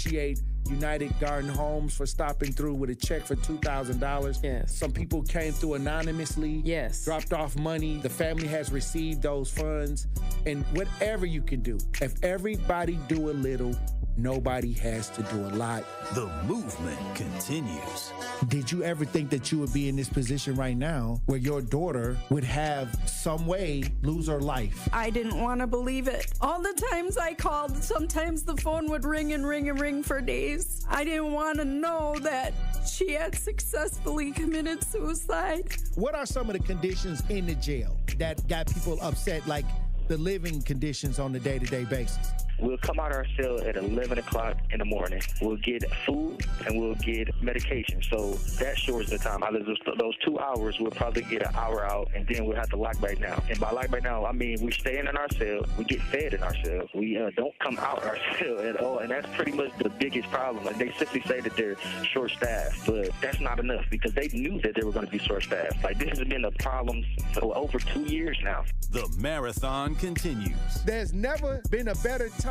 appreciate United Garden Homes for stopping through with a check for $2,000. Yes. Some people came through anonymously. Yes. Dropped off money. The family has received those funds. And whatever you can do, if everybody do a little, nobody has to do a lot. The movement continues. Did you ever think that you would be in this position right now where your daughter would have some way lose her life? I didn't want to believe it. All the times I called, sometimes the phone would ring and ring and ring for days. I didn't want to know that she had successfully committed suicide. What are some of the conditions in the jail that got people upset, like the living conditions on a day-to-day basis? We'll come out of our cell at 11 o'clock in the morning. We'll get food and we'll get medication. So that shortens the time. Out of those 2 hours, we'll probably get an hour out, and then we'll have to lock back down. And by lock back down, I mean we stay in our cell. We get fed in our cell. We don't come out our cell at all, and that's pretty much the biggest problem. Like, they simply say that they're short-staffed, but that's not enough because they knew that they were going to be short-staffed. Like, this has been a problem for over 2 years now. The marathon continues. There's never been a better time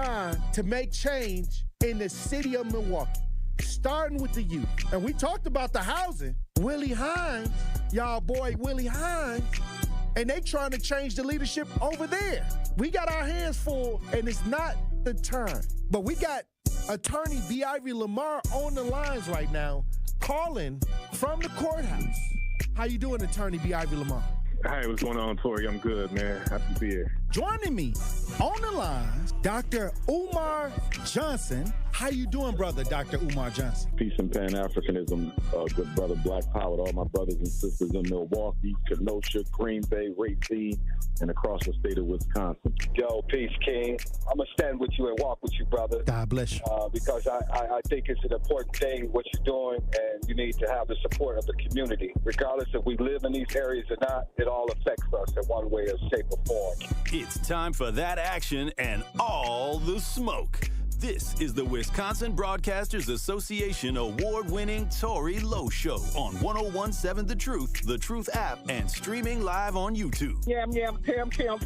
to make change in the city of Milwaukee, starting with the youth. And we talked about the housing. Willie Hines, y'all boy Willie Hines, and they trying to change the leadership over there. We got our hands full, and it's not the time. But we got attorney B. Ivy Lamar on the lines right now, calling from the courthouse. How you doing, attorney B. Ivy Lamar? Hey, what's going on, Tory? I'm good, man. Happy to be here. Joining me on the line, Dr. Umar Johnson. How you doing, brother, Dr. Umar Johnson? Peace and Pan-Africanism, good brother, Black Power, to all my brothers and sisters in Milwaukee, Kenosha, Green Bay, Racine, and across the state of Wisconsin. Yo, peace, King. I'm going to stand with you and walk with you, brother. God bless you. Because I think it's an important thing, what you're doing, and you need to have the support of the community. Regardless if we live in these areas or not, it all affects us in one way or shape or form. It's time for that action and all the smoke. This is the Wisconsin Broadcasters Association award-winning Tory Lowe Show on 101.7 The Truth app, and streaming live on YouTube. Yam, pam, jam.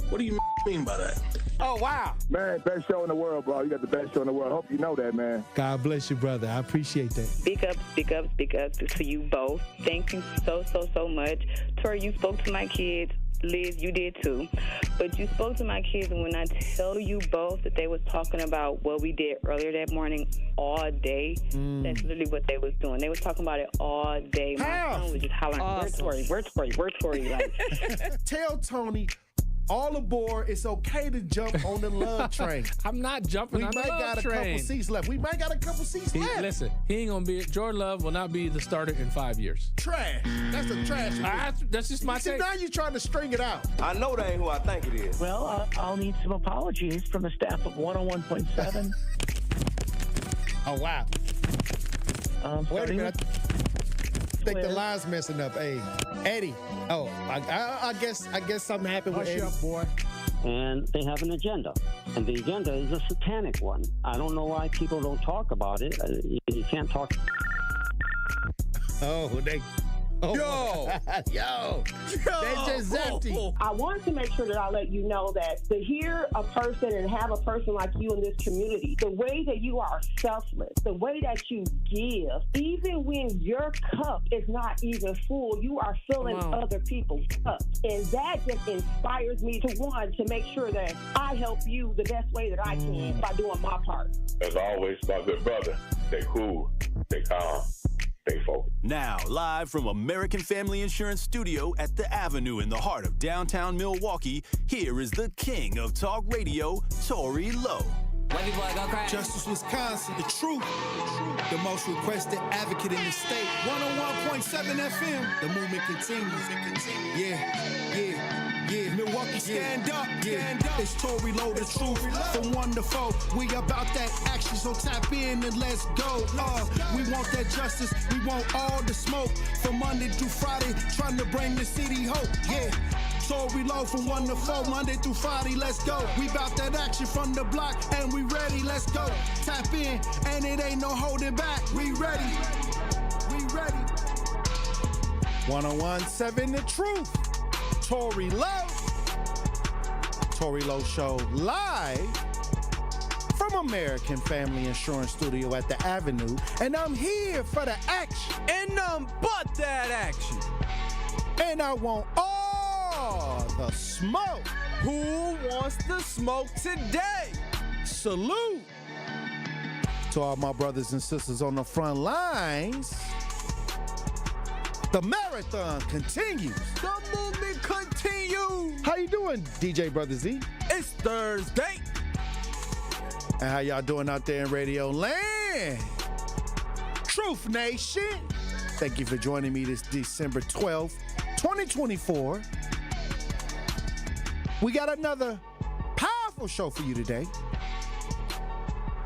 What do you mean by that? Oh, wow. Man, best show in the world, bro. You got the best show in the world. Hope you know that, man. God bless you, brother. I appreciate that. Speak up to you both. Thank you so much. Tory, you spoke to my kids. Liz, you did too. But you spoke to my kids, and when I tell you both that they was talking about what we did earlier that morning all day, that's literally what they was doing. They was talking about it all day. My son was just hollering, awesome. Where's Tory? Like, tell Tony, all aboard. It's okay to jump on the love train. I'm not jumping on the love train. We might got a couple seats left. Listen, he ain't going to be – Jordan Love will not be the starter in 5 years. Trash. That's a trash. That's just my take. Now you're trying to string it out. I know that ain't who I think it is. Well, I'll need some apologies from the staff of 101.7. Oh, wow. Wait a minute. I think the line's messing up. Hey, Eddie. Oh, I guess something happened with Eddie. Hush up, boy. And they have an agenda. And the agenda is a satanic one. I don't know why people don't talk about it. You can't talk. Oh, Yo, they just empty. I wanted to make sure that I let you know that to hear a person and have a person like you in this community, the way that you are selfless, the way that you give, even when your cup is not even full, you are filling other people's cups. And that just inspires me to make sure that I help you the best way that I can by doing my part. As always, my good brother, stay cool, stay calm. Now, live from American Family Insurance Studio at the Avenue in the heart of downtown Milwaukee, here is the king of talk radio, Tory Lowe. Justice Wisconsin, the truth, the most requested advocate in the state. 101.7 FM, the movement continues. Yeah. Milwaukee, stand up. It's Tory Lowe, the truth, from 1 to 4. We about that action, so tap in and let's go. We want that justice, we want all the smoke. From Monday through Friday, trying to bring the city hope. Yeah. Tory Lowe from 1 to 4, Monday through Friday, let's go. We bout that action from the block, and we ready, let's go. Tap in, and it ain't no holding back. We ready. 101.7 The Truth. Tory Lowe. Tory Lowe Show live from from American Family Insurance Studio at the Avenue, and I'm here for the action. And none but that action. And I want all the smoke. Who wants the smoke today? Salute to all my brothers and sisters on the front lines. The marathon continues. The movement continues. How you doing, DJ Brother Z? It's Thursday. And how y'all doing out there in Radio Land? Truth Nation. Thank you for joining me this December 12th, 2024. We got another powerful show for you today.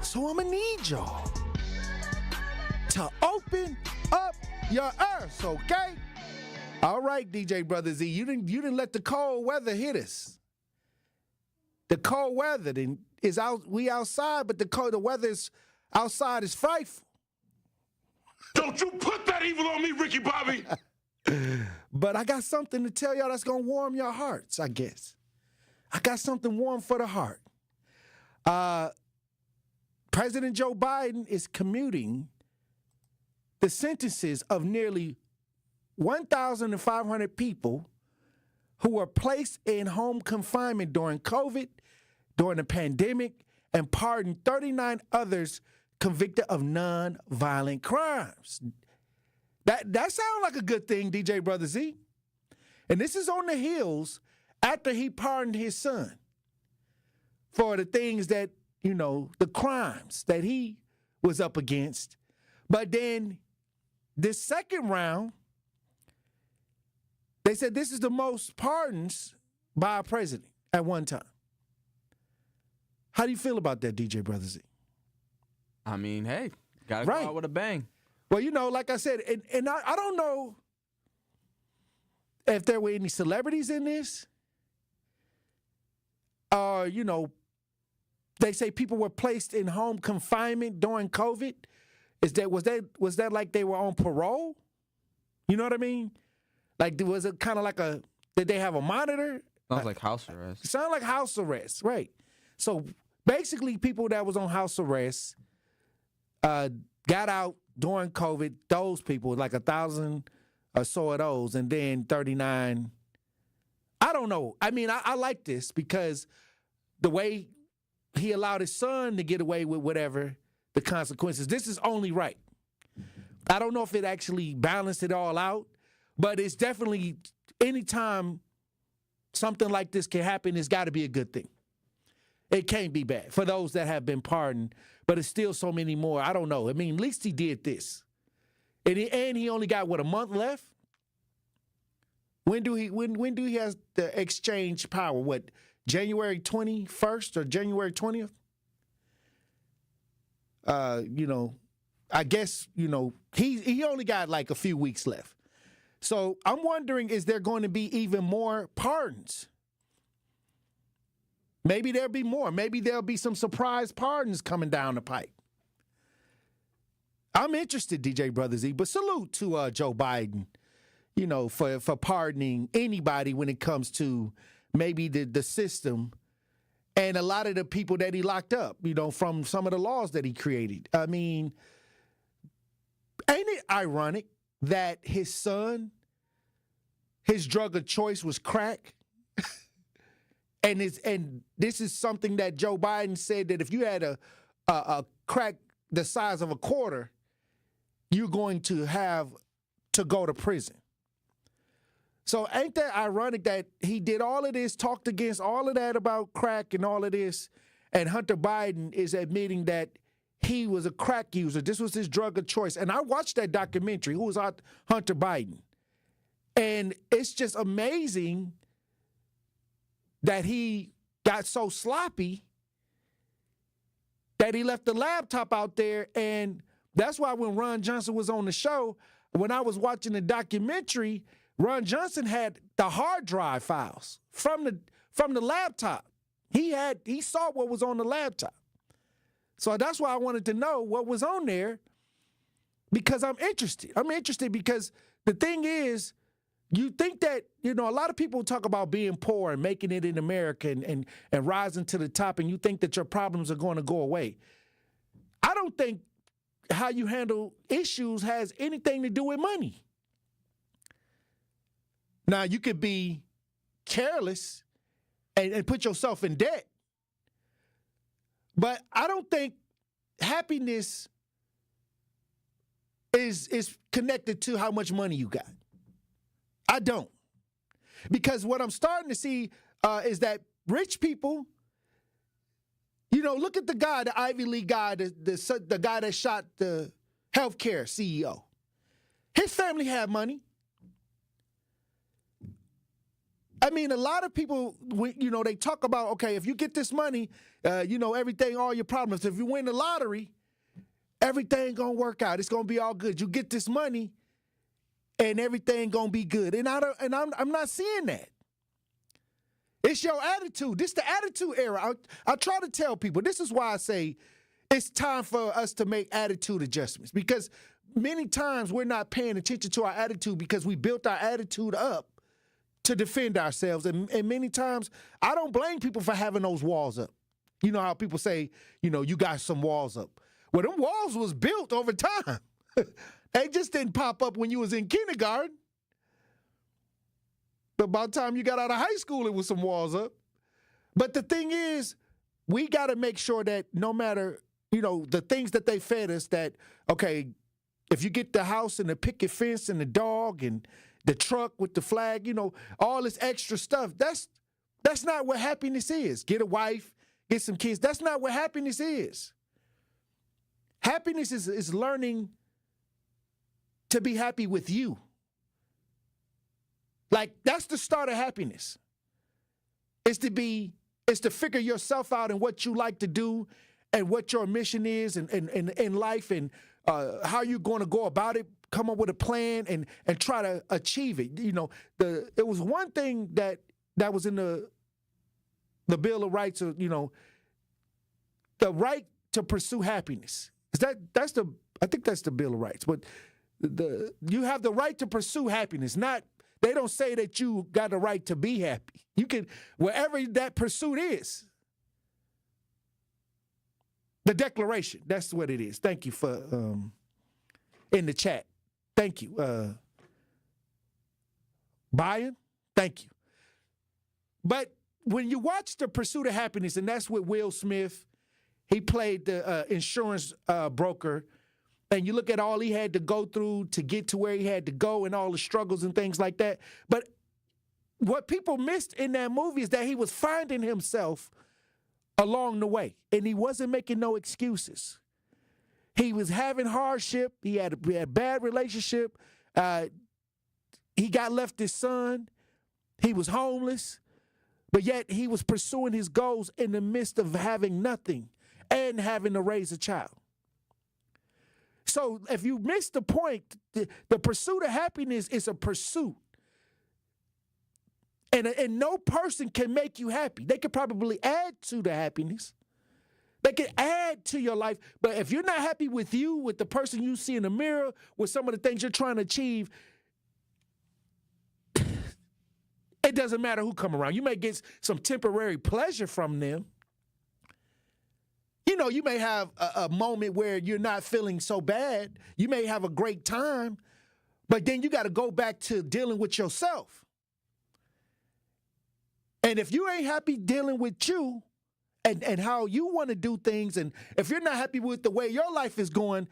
So I'm gonna need y'all to open up your ears, okay? All right, DJ Brother Z, you didn't let the cold weather hit us. The cold weather is out. We outside, but the weather is outside is frightful. Don't you put that evil on me, Ricky Bobby. But I got something to tell y'all that's gonna warm your hearts, I guess. I got something warm for the heart. President Joe Biden is commuting the sentences of nearly 1,500 people who were placed in home confinement during COVID, during the pandemic, and pardoned 39 others convicted of non-violent crimes. That sounds like a good thing, DJ Brother Z. And this is on the heels after he pardoned his son for the things that, the crimes that he was up against. But then this second round, they said this is the most pardons by a president at one time. How do you feel about that, DJ Brother Z? I mean, hey, gotta go out with a bang. Well, like I said, and I don't know if there were any celebrities in this. They say people were placed in home confinement during COVID. Was that like they were on parole? You know what I mean? Like, was it kind of like did they have a monitor? Sounds like house arrest. Sounds like house arrest, right. So basically people that was on house arrest got out during COVID, those people, like 1,000 or so of those, and then 39. I don't know. I mean, I like this because the way he allowed his son to get away with whatever the consequences, this is only right. I don't know if it actually balanced it all out, but it's definitely, anytime something like this can happen, it's got to be a good thing. It can't be bad for those that have been pardoned, but it's still so many more. I don't know. I mean, at least he did this. And he only got, a month left? When do he has the exchange power? January 21st or January 20th? I guess, he only got like a few weeks left. So I'm wondering, is there going to be even more pardons? Maybe there'll be more. Maybe there'll be some surprise pardons coming down the pipe. I'm interested, DJ Brother Z, but salute to Joe Biden, for pardoning anybody when it comes to maybe the system and a lot of the people that he locked up, from some of the laws that he created. I mean, ain't it ironic that his son, his drug of choice was crack? And this is something that Joe Biden said that if you had a crack the size of a quarter, you're going to have to go to prison. So ain't that ironic that he did all of this, talked against all of that about crack and all of this, and Hunter Biden is admitting that he was a crack user. This was his drug of choice. And I watched that documentary, Who Was Hunter Biden? And it's just amazing that he got so sloppy that he left the laptop out there. And that's why when Ron Johnson was on the show, when I was watching the documentary, Ron Johnson had the hard drive files from the laptop. He saw what was on the laptop. So that's why I wanted to know what was on there, because I'm interested. I'm interested because the thing is, You think that, a lot of people talk about being poor and making it in America and rising to the top, and you think that your problems are going to go away. I don't think how you handle issues has anything to do with money. Now, you could be careless and put yourself in debt, but I don't think happiness is connected to how much money you got. I don't. Because what I'm starting to see is that rich people, look at the guy, the Ivy League guy, the guy that shot the healthcare CEO. His family had money. I mean, a lot of people, they talk about, okay, if you get this money, everything, all your problems. If you win the lottery, everything gonna work out. It's gonna be all good. You get this money, and everything gonna be good. And I'm not seeing that. It's your attitude. This is the attitude era. I try to tell people, this is why I say it's time for us to make attitude adjustments, because many times we're not paying attention to our attitude because we built our attitude up to defend ourselves. And many times I don't blame people for having those walls up. You know how people say, you got some walls up. Well, them walls was built over time. They just didn't pop up when you was in kindergarten. But by the time you got out of high school, it was some walls up. But the thing is, we got to make sure that no matter, the things that they fed us, that, okay, if you get the house and the picket fence and the dog and the truck with the flag, all this extra stuff, that's not what happiness is. Get a wife, get some kids. That's not what happiness is. Happiness is learning to be happy with you. Like, that's the start of happiness. It's to figure yourself out and what you like to do and what your mission is in life and how you're going to go about it, come up with a plan and try to achieve it. It was one thing that was in the Bill of Rights, the right to pursue happiness. I think that's the Bill of Rights. But you have the right to pursue happiness. They don't say that you got the right to be happy. You can, wherever that pursuit is. The Declaration, that's what it is. Thank you for in the chat. Thank you. Brian, thank you. But when you watch The Pursuit of Happiness, and that's with Will Smith, he played the insurance broker, and you look at all he had to go through to get to where he had to go and all the struggles and things like that. But what people missed in that movie is that he was finding himself along the way, and he wasn't making no excuses. He was having hardship. He had a bad relationship. He got left his son. He was homeless, but yet he was pursuing his goals in the midst of having nothing and having to raise a child. So if you miss the point, the pursuit of happiness is a pursuit. And no person can make you happy. They could probably add to the happiness. They can add to your life. But if you're not happy with you, with the person you see in the mirror, with some of the things you're trying to achieve, it doesn't matter who come around. You may get some temporary pleasure from them. You may have a moment where you're not feeling so bad. You may have a great time, but then you got to go back to dealing with yourself. And if you ain't happy dealing with you and how you want to do things, and if you're not happy with the way your life is going,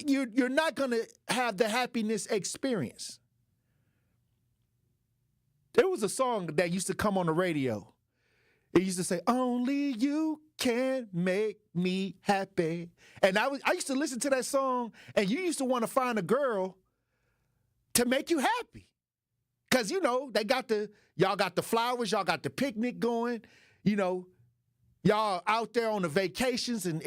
you're not going to have the happiness experience. There was a song that used to come on the radio. It used to say, "Only you can make me happy." And I used to listen to that song, and you used to want to find a girl to make you happy. Because, y'all got the flowers, y'all got the picnic going, y'all out there on the vacations, and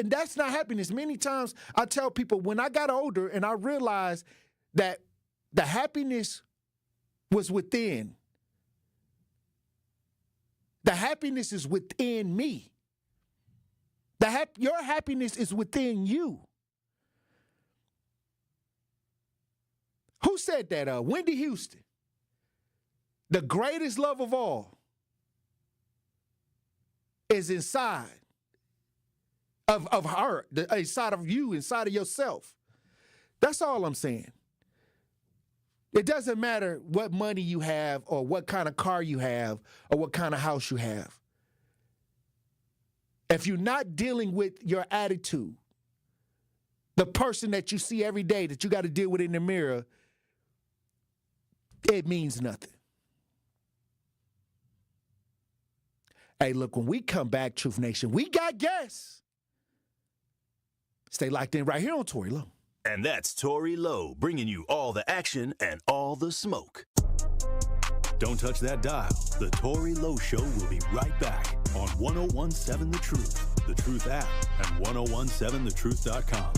that's not happiness. Many times I tell people, when I got older and I realized that the happiness was within. The happiness is within me. Your happiness is within you. Who said that? Wendy Houston. The greatest love of all is inside of her, inside of you, inside of yourself. That's all I'm saying. It doesn't matter what money you have or what kind of car you have or what kind of house you have. If you're not dealing with your attitude, the person that you see every day that you got to deal with in the mirror, it means nothing. Hey, look, when we come back, Truth Nation, we got guests. Stay locked in right here on Tory Lowe. And that's Tory Lowe, bringing you all the action and all the smoke. Don't touch that dial. The Tory Lowe Show will be right back on 1017 The Truth, The Truth app, and 1017thetruth.com.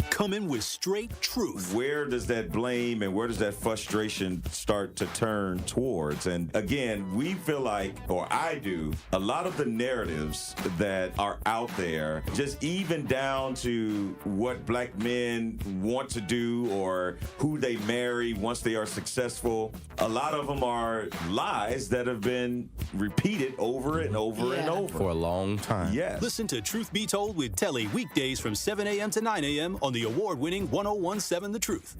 Coming with straight truth. Where does that blame and where does that frustration start to turn towards? And again, we feel like, or I do, a lot of the narratives that are out there, just even down to what black men want to do or who they marry once they are successful, a lot of them are lies that have been repeated over and over and over. For a long time. Yes. Listen to Truth Be Told with Telly weekdays from 7 a.m. to 9 a.m. on the award-winning 1017 The Truth.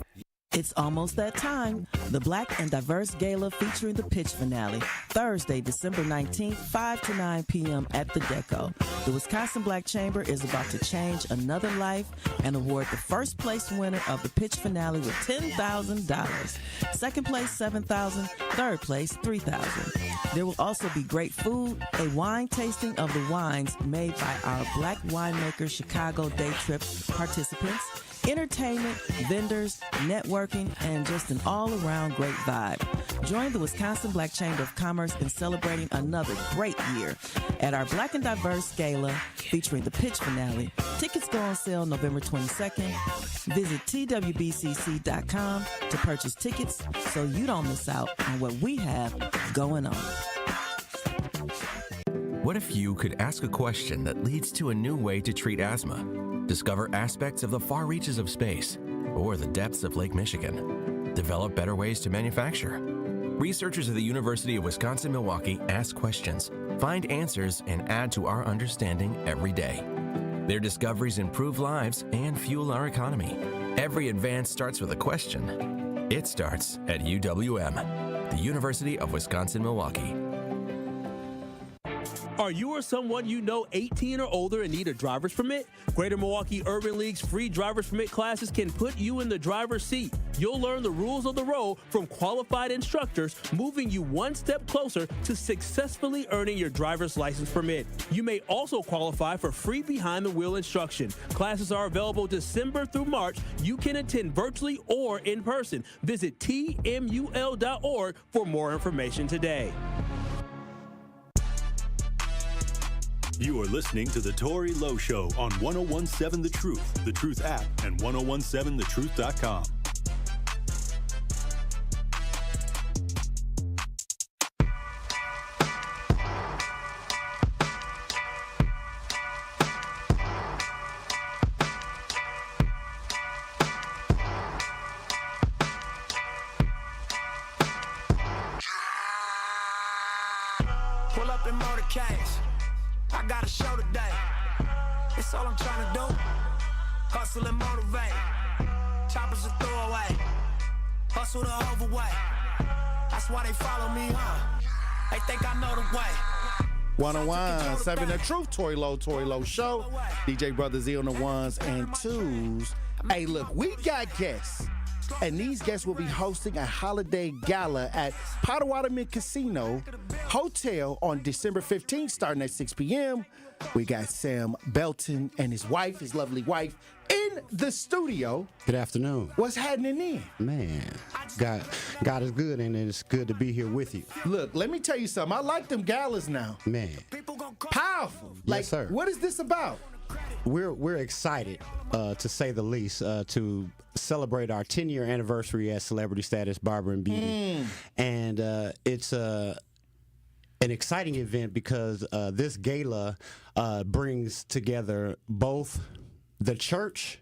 It's almost that time. The Black and Diverse Gala featuring the pitch finale, Thursday, December 19th, 5 to 9 p.m. at the Deco. The Wisconsin Black Chamber is about to change another life and award the first place winner of the pitch finale with $10,000. Second place, $7,000. Third place, $3,000. There will also be great food, a wine tasting of the wines made by our Black Winemaker Chicago Day Trip participants, entertainment, vendors, networking, and just an all-around great vibe. Join the Wisconsin Black Chamber of Commerce in celebrating another great year at our Black and Diverse Gala featuring the pitch finale. Tickets go on sale November 22nd. Visit twbcc.com to purchase tickets so you don't miss out on what we have going on. What if you could ask a question that leads to a new way to treat asthma? Discover aspects of the far reaches of space or the depths of Lake Michigan. Develop better ways to manufacture. Researchers at the University of Wisconsin-Milwaukee ask questions, find answers, and add to our understanding every day. Their discoveries improve lives and fuel our economy. Every advance starts with a question. It starts at UWM, the University of Wisconsin-Milwaukee. Are you or someone you know 18 or older and need a driver's permit? Greater Milwaukee Urban League's free driver's permit classes can put you in the driver's seat. You'll learn the rules of the road from qualified instructors, moving you one step closer to successfully earning your driver's license permit. You may also qualify for free behind-the-wheel instruction. Classes are available December through March. You can attend virtually or in person. Visit tmul.org for more information today. You are listening to The Tory Lowe Show on 1017 The Truth app, and 1017thetruth.com. Pull up in motorcades. I got a show today. It's all I'm trying to do. Hustle and motivate. Choppers a throwaway. Hustle the overweight. That's why they follow me, huh? They think I know the way. 1017 The Truth, Tory Lowe Show. DJ Brother Z on the ones and twos. Hey, look, we got guests. And these guests will be hosting a holiday gala at Potawatomi Casino Hotel on December 15th, starting at 6 p.m. We got Sam Belton and his wife, his lovely wife, in the studio. Good afternoon. What's happening in? Man, God is good, and it's good to be here with you. Look, let me tell you something. I like them galas now. Man. Powerful. Like, yes, sir. What is this about? We're excited, to say the least, to celebrate our 10-year anniversary as Celebrity Status Barber and Beauty. And it's an exciting event because this gala brings together both the church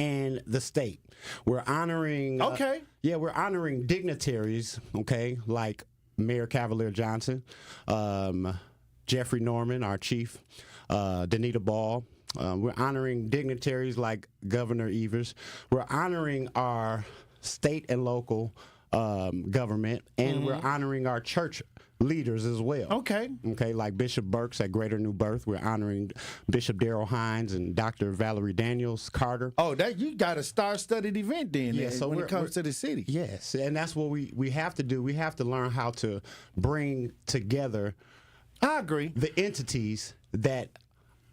and the state. We're honoring we're honoring dignitaries, okay, like Mayor Cavalier Johnson, Jeffrey Norman, our chief, Danita Ball. We're honoring dignitaries like Governor Evers. We're honoring our state and local government, and we're honoring our church leaders as well. Okay, like Bishop Burks at Greater New Birth. We're honoring Bishop Darrell Hines and Dr. Valerie Daniels Carter. Oh, that you got a star-studded event then. Yeah, so when it comes to the city. Yes, and that's what we have to do. We have to learn how to bring together. I agree. The entities that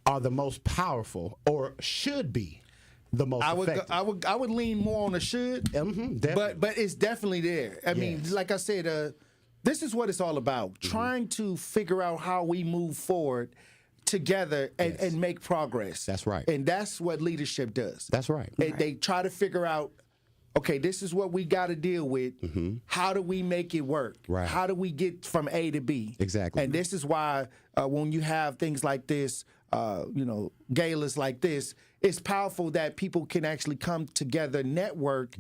are the most powerful, or should be the most effective. I would lean more on the should. But it's definitely there. I mean, like I said, this is what it's all about. Trying to figure out how we move forward together and make progress. That's right. And that's what leadership does. That's right. They try to figure out, okay, this is what we got to deal with. How do we make it work? Right. How do we get from A to B? Exactly. And this is why when you have things like this, galas like this, it's powerful that people can actually come together, network,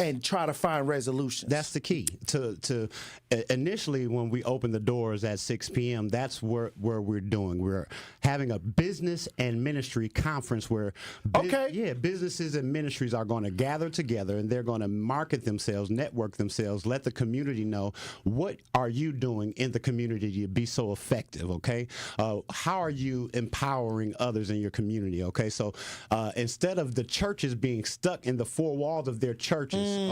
and try to find resolutions. That's the key. To initially, when we open the doors at 6 p.m., that's where we're doing. We're having a business and ministry conference where businesses and ministries are going to gather together, and they're going to market themselves, network themselves, let the community know what are you doing in the community to be so effective. Okay, how are you empowering others in your community? Okay, so instead of the churches being stuck in the four walls of their churches,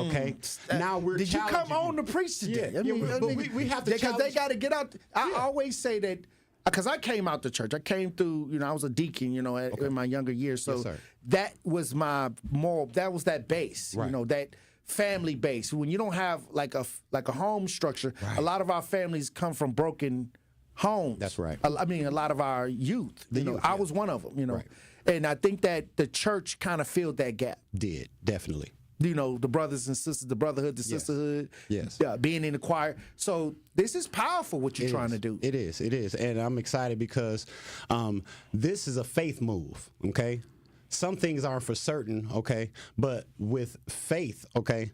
now we're Did you come on to preach today? Yeah, we have to because they got to get out. I always say that because I came out the church. I came through. I was a deacon. In my younger years. So that was my moral. That was that base. Right. That family base. When you don't have like a home structure, a lot of our families come from broken homes. That's right. I mean, a lot of our youth. I was one of them. Right. And I think that the church kind of filled that gap. Did, definitely. The brothers and sisters, the brotherhood, the sisterhood, being in the choir. So this is powerful what you're trying to do. It is. And I'm excited because this is a faith move, okay? Some things aren't for certain, okay? But with faith, okay,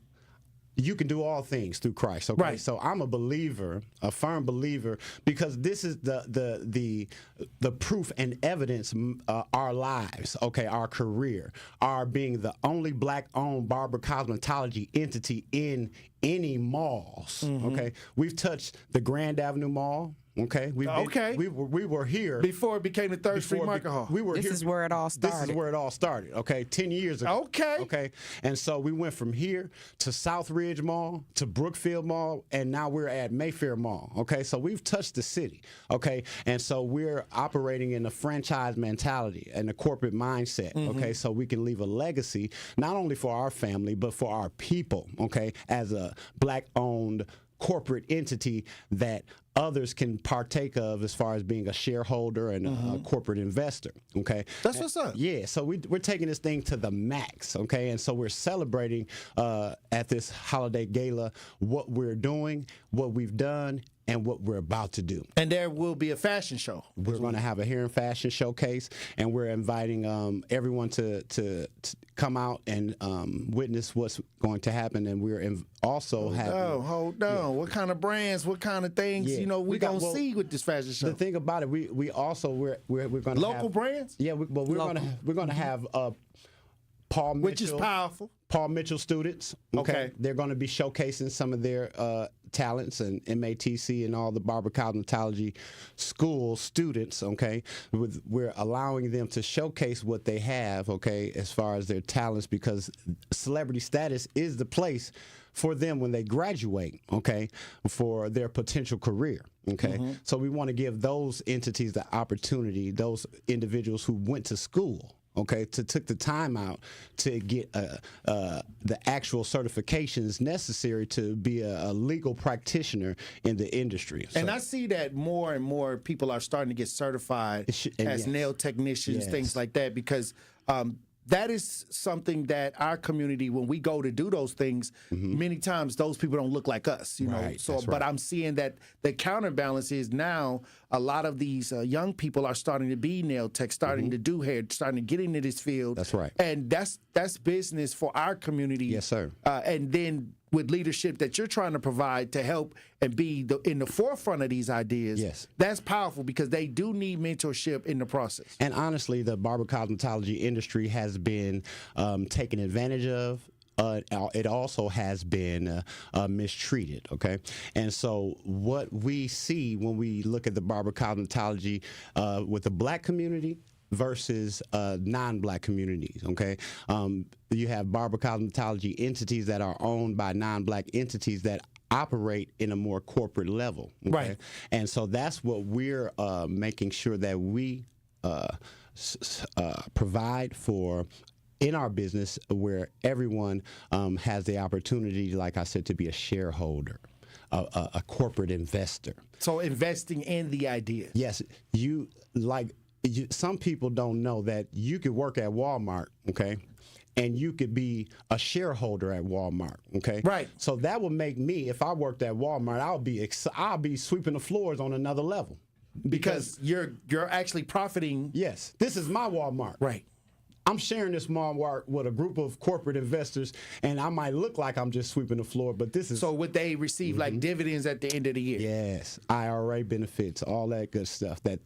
you can do all things through Christ. Okay, right. So I'm a believer, a firm believer, because this is the proof and evidence. Our lives, okay, our career, our being the only Black-owned barber cosmetology entity in any malls. Okay, we've touched the Grand Avenue Mall. Okay. We were here before it became the Third Street Market Hall. We were This here. is where it all started. This is where it all started. Okay, 10 years ago. Okay. And so we went from here to Southridge Mall to Brookfield Mall, and now we're at Mayfair Mall. Okay, so we've touched the city. Okay, and so we're operating in a franchise mentality and a corporate mindset. Okay, so we can leave a legacy not only for our family but for our people. Okay, as a Black-owned corporate entity that others can partake of as far as being a shareholder and a corporate investor. Okay, that's what's up. Yeah, so we're taking this thing to the max. Okay, and so we're celebrating at this holiday gala what we're doing, what we've done, and what we're about to do. And there will be a fashion show. We're going to have a hair and fashion showcase, and we're inviting everyone to come out and witness what's going to happen. And we're also having... Hold on. Yeah. What kind of brands, what kind of things, we're going to see with this fashion show? The thing about it, we're going to local brands? Yeah, we're going to have Paul Mitchell. Which is powerful. Paul Mitchell students. Okay. They're going to be showcasing some of their talents, and MATC and all the barber cosmetology school students. Okay. We're allowing them to showcase what they have, okay, as far as their talents, because celebrity status is the place for them when they graduate, okay, for their potential career. Okay, so we want to give those entities the opportunity, those individuals who went to school, okay, took the time out to get the actual certifications necessary to be a legal practitioner in the industry. And I see that more and more people are starting to get certified as nail technicians, things like that, because that is something that our community, when we go to do those things, many times those people don't look like us, you know. Right, So, that's but right. I'm seeing that the counterbalance is now a lot of these young people are starting to be nail tech, starting to do hair, starting to get into this field. That's right. And that's business for our community. Yes, sir. And then with leadership that you're trying to provide to help and be in the forefront of these ideas, yes, that's powerful because they do need mentorship in the process. And honestly, the barber cosmetology industry has been taken advantage of. It also has been mistreated, okay? And so what we see when we look at the barber cosmetology with the black community versus non-black communities, okay? You have barber cosmetology entities that are owned by non-black entities that operate in a more corporate level, okay? Right. And so that's what we're making sure that we provide for in our business, where everyone has the opportunity, like I said, to be a shareholder, a corporate investor. So investing in the idea. Yes, some people don't know that you could work at Walmart, okay, and you could be a shareholder at Walmart, okay? Right. So that would make me, if I worked at Walmart, I'll be sweeping the floors on another level. Because you're actually profiting. Yes, this is my Walmart. Right. I'm sharing this Walmart with a group of corporate investors, and I might look like I'm just sweeping the floor, but this is... So would they receive like dividends at the end of the year? Yes, IRA benefits, all that good stuff that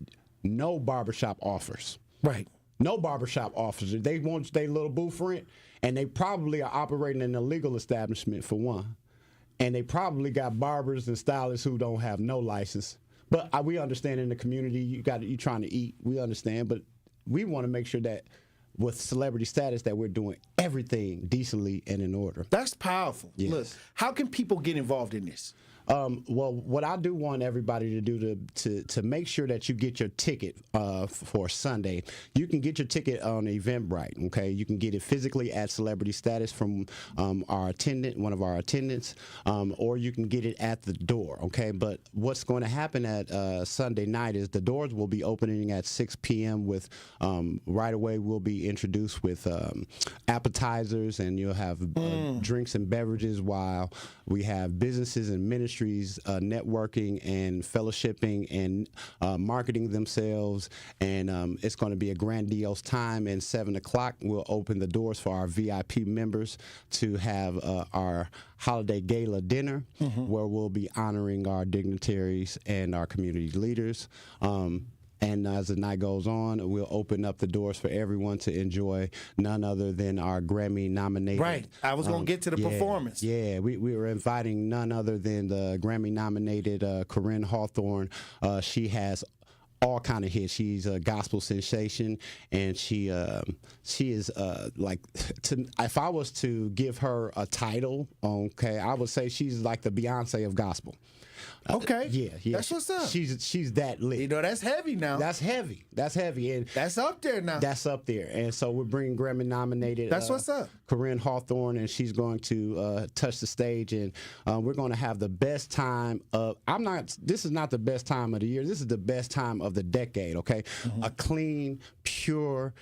no barbershop offers. Right. No barbershop offers it. They want their little booth rent, and they probably are operating in a legal establishment for one. And they probably got barbers and stylists who don't have no license. But we understand in the community, you're trying to eat. We understand, but we want to make sure that with celebrity status that we're doing everything decently and in order. That's powerful. Yes. Look, how can people get involved in this? Well, what I do want everybody to do to make sure that you get your ticket for Sunday, you can get your ticket on Eventbrite, okay? You can get it physically at Celebrity Status from one of our attendants, or you can get it at the door, okay? But what's going to happen at Sunday night is the doors will be opening at 6 p.m. with, right away we'll be introduced with appetizers, and you'll have drinks and beverages while we have businesses and ministries networking and fellowshipping and marketing themselves, and it's going to be a grandiose time. And 7 o'clock we'll open the doors for our VIP members to have our holiday gala dinner, where we'll be honoring our dignitaries and our community leaders. And as the night goes on, we'll open up the doors for everyone to enjoy none other than our Grammy-nominated. Right. I was going to get to the performance. Yeah, we were inviting none other than the Grammy-nominated Corinne Hawthorne. She has all kind of hits. She's a gospel sensation, and she is like, if I was to give her a title, okay, I would say she's like the Beyonce of gospel. Okay. Yeah. That's what's up. She's that lit. You know, that's heavy now. That's heavy, and that's up there now. That's up there, and so we're bringing Grammy nominated. That's what's up. Corinne Hawthorne, and she's going to touch the stage, and we're going to have the best time of. This is not the best time of the year. This is the best time of the decade. Okay, a clean, pure.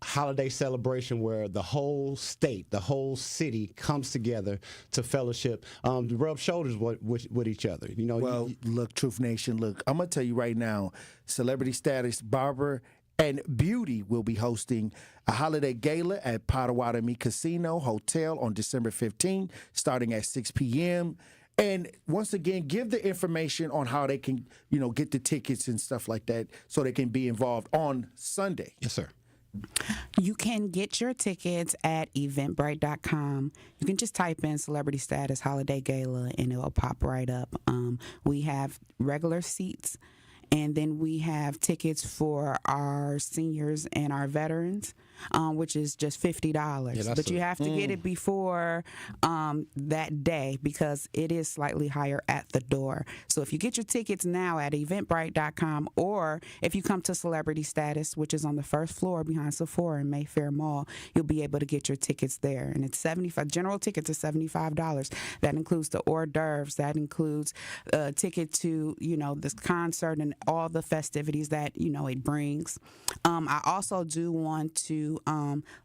Holiday celebration where the whole state, the whole city comes together to fellowship, to rub shoulders with each other. You know. Well, look, Truth Nation, look, I'm gonna tell you right now, Celebrity Status Barber and Beauty will be hosting a holiday gala at Potawatomi Casino Hotel on December 15th, starting at 6 p.m. And once again, give the information on how they can, get the tickets and stuff like that, so they can be involved on Sunday. Yes, sir. You can get your tickets at eventbrite.com. You can just type in Celebrity Status Holiday Gala and it'll pop right up. We have regular seats, and then we have tickets for our seniors and our veterans. which is just $50. But you have to get it before that day because it is slightly higher at the door. So if you get your tickets now at eventbrite.com, or if you come to Celebrity Status, which is on the first floor behind Sephora in Mayfair Mall, you'll be able to get your tickets there. And it's $75. General tickets are $75. That includes the hors d'oeuvres. That includes a ticket to, this concert and all the festivities that, it brings. I also do want to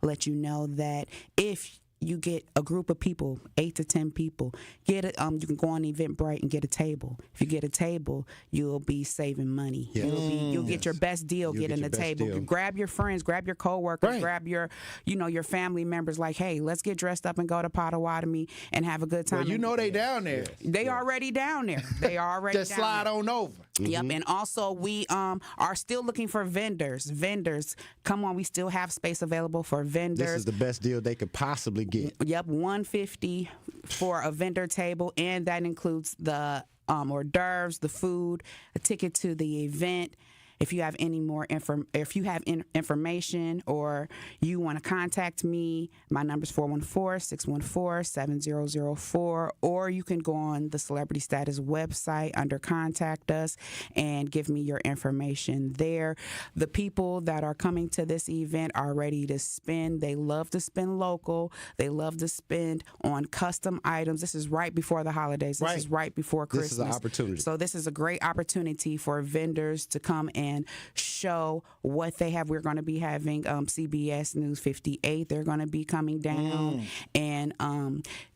let you know that if you get a group of people, 8 to 10 people, get it. You can go on Eventbrite and get a table. If you get a table, you'll be saving money. Yes. You'll get your best deal getting the table. Grab your friends, grab your coworkers, grab your, your family members. Like, hey, let's get dressed up and go to Potawatomi and have a good time. Well, they down there. They already down there. They already just down slide there. on over. Yep, and also we are still looking for vendors. Vendors, come on, we still have space available for vendors. This is the best deal they could possibly get. Yep, $150 for a vendor table, and that includes the hors d'oeuvres, the food, a ticket to the event. If you have any more information or you want to contact me, my number is 414-614-7004, or you can go on the Celebrity Status website under Contact Us and give me your information there. The people that are coming to this event are ready to spend. They love to spend local. They love to spend on custom items. This is right before the holidays. This is right before Christmas. This is an opportunity. So this is a great opportunity for vendors to come and show what they have. We're going to be having CBS News 58. They're going to be coming down and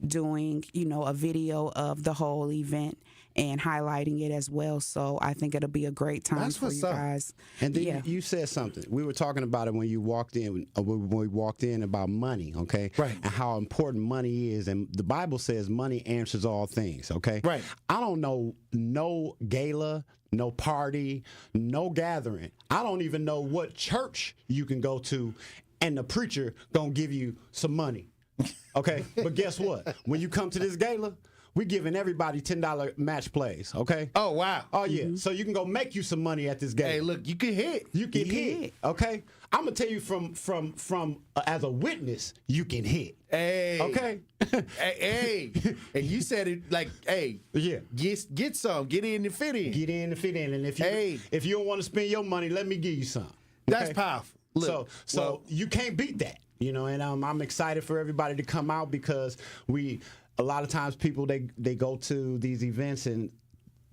doing, a video of the whole event and highlighting it as well. So I think it'll be a great time for you guys. And then you said something. We were talking about it when you walked in, when we walked in about money, okay? Right. And how important money is. And the Bible says money answers all things, okay? Right. I don't know no gala, no party, no gathering. I don't even know what church you can go to and the preacher gonna give you some money, okay? But guess what? When you come to this gala, we're giving everybody $10 match plays, okay? Oh, wow. Oh, yeah. So you can go make you some money at this game. Hey, look, you can hit. You can hit, okay? I'm going to tell you from as a witness, you can hit. Hey. Okay? hey. And you said it like, hey. Yeah. Get some. Get in and fit in. Get in and fit in. And if you don't want to spend your money, let me give you some. Okay? That's powerful. Look, so you can't beat that, and I'm excited for everybody to come out because a lot of times people they go to these events and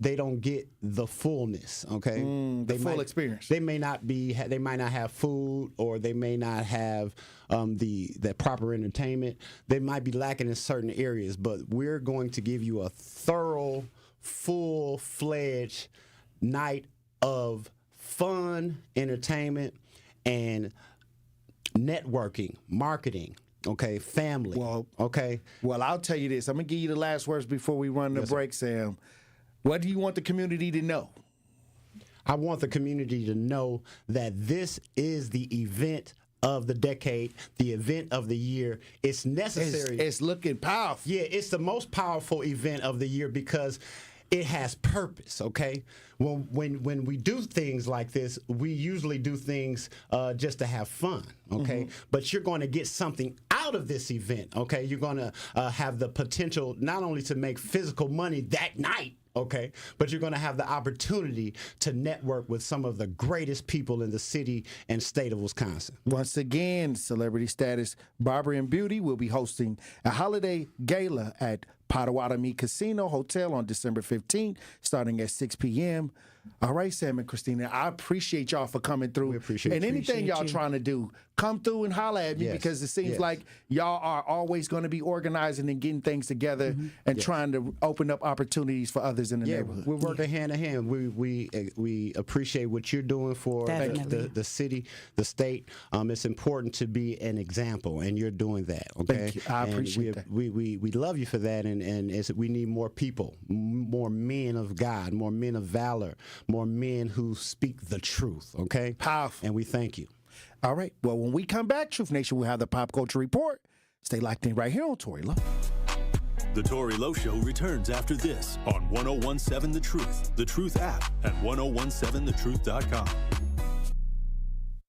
they don't get the fullness, okay? The full experience. They may not have food, or they may not have the proper entertainment. They might be lacking in certain areas, but we're going to give you a thorough, full-fledged night of fun, entertainment, and networking, marketing. Okay, family. Well, okay. Well, I'll tell you this. I'm gonna give you the last words before we run the break, Sam. What do you want the community to know? I want the community to know that this is the event of the decade, the event of the year. It's necessary. It's looking powerful. Yeah, it's the most powerful event of the year because it has purpose, okay? When we do things like this, we usually do things just to have fun, okay? But you're going to get something out of this event, okay? You're going to have the potential not only to make physical money that night, okay, but you're going to have the opportunity to network with some of the greatest people in the city and state of Wisconsin. Once again, Celebrity Status Barber and Beauty will be hosting a holiday gala at Potawatomi Casino Hotel on December 15th, starting at 6 p.m. All right, Sam and Christina, I appreciate y'all for coming through. We appreciate and anything y'all you. Trying to do, come through and holler at me because it seems like y'all are always going to be organizing and getting things together and trying to open up opportunities for others in the neighborhood. We're working hand in hand. We appreciate what you're doing for the city, the state. It's important to be an example, and you're doing that. Okay, thank you. I appreciate that. We love you for that, and we need more people, more men of God, more men of valor, more men who speak the truth. Okay, powerful, and we thank you. All right. Well, when we come back, Truth Nation will have the Pop Culture Report. Stay locked in right here on Tory Lowe. The Tory Lowe Show returns after this on 1017 The Truth app, and 1017thetruth.com.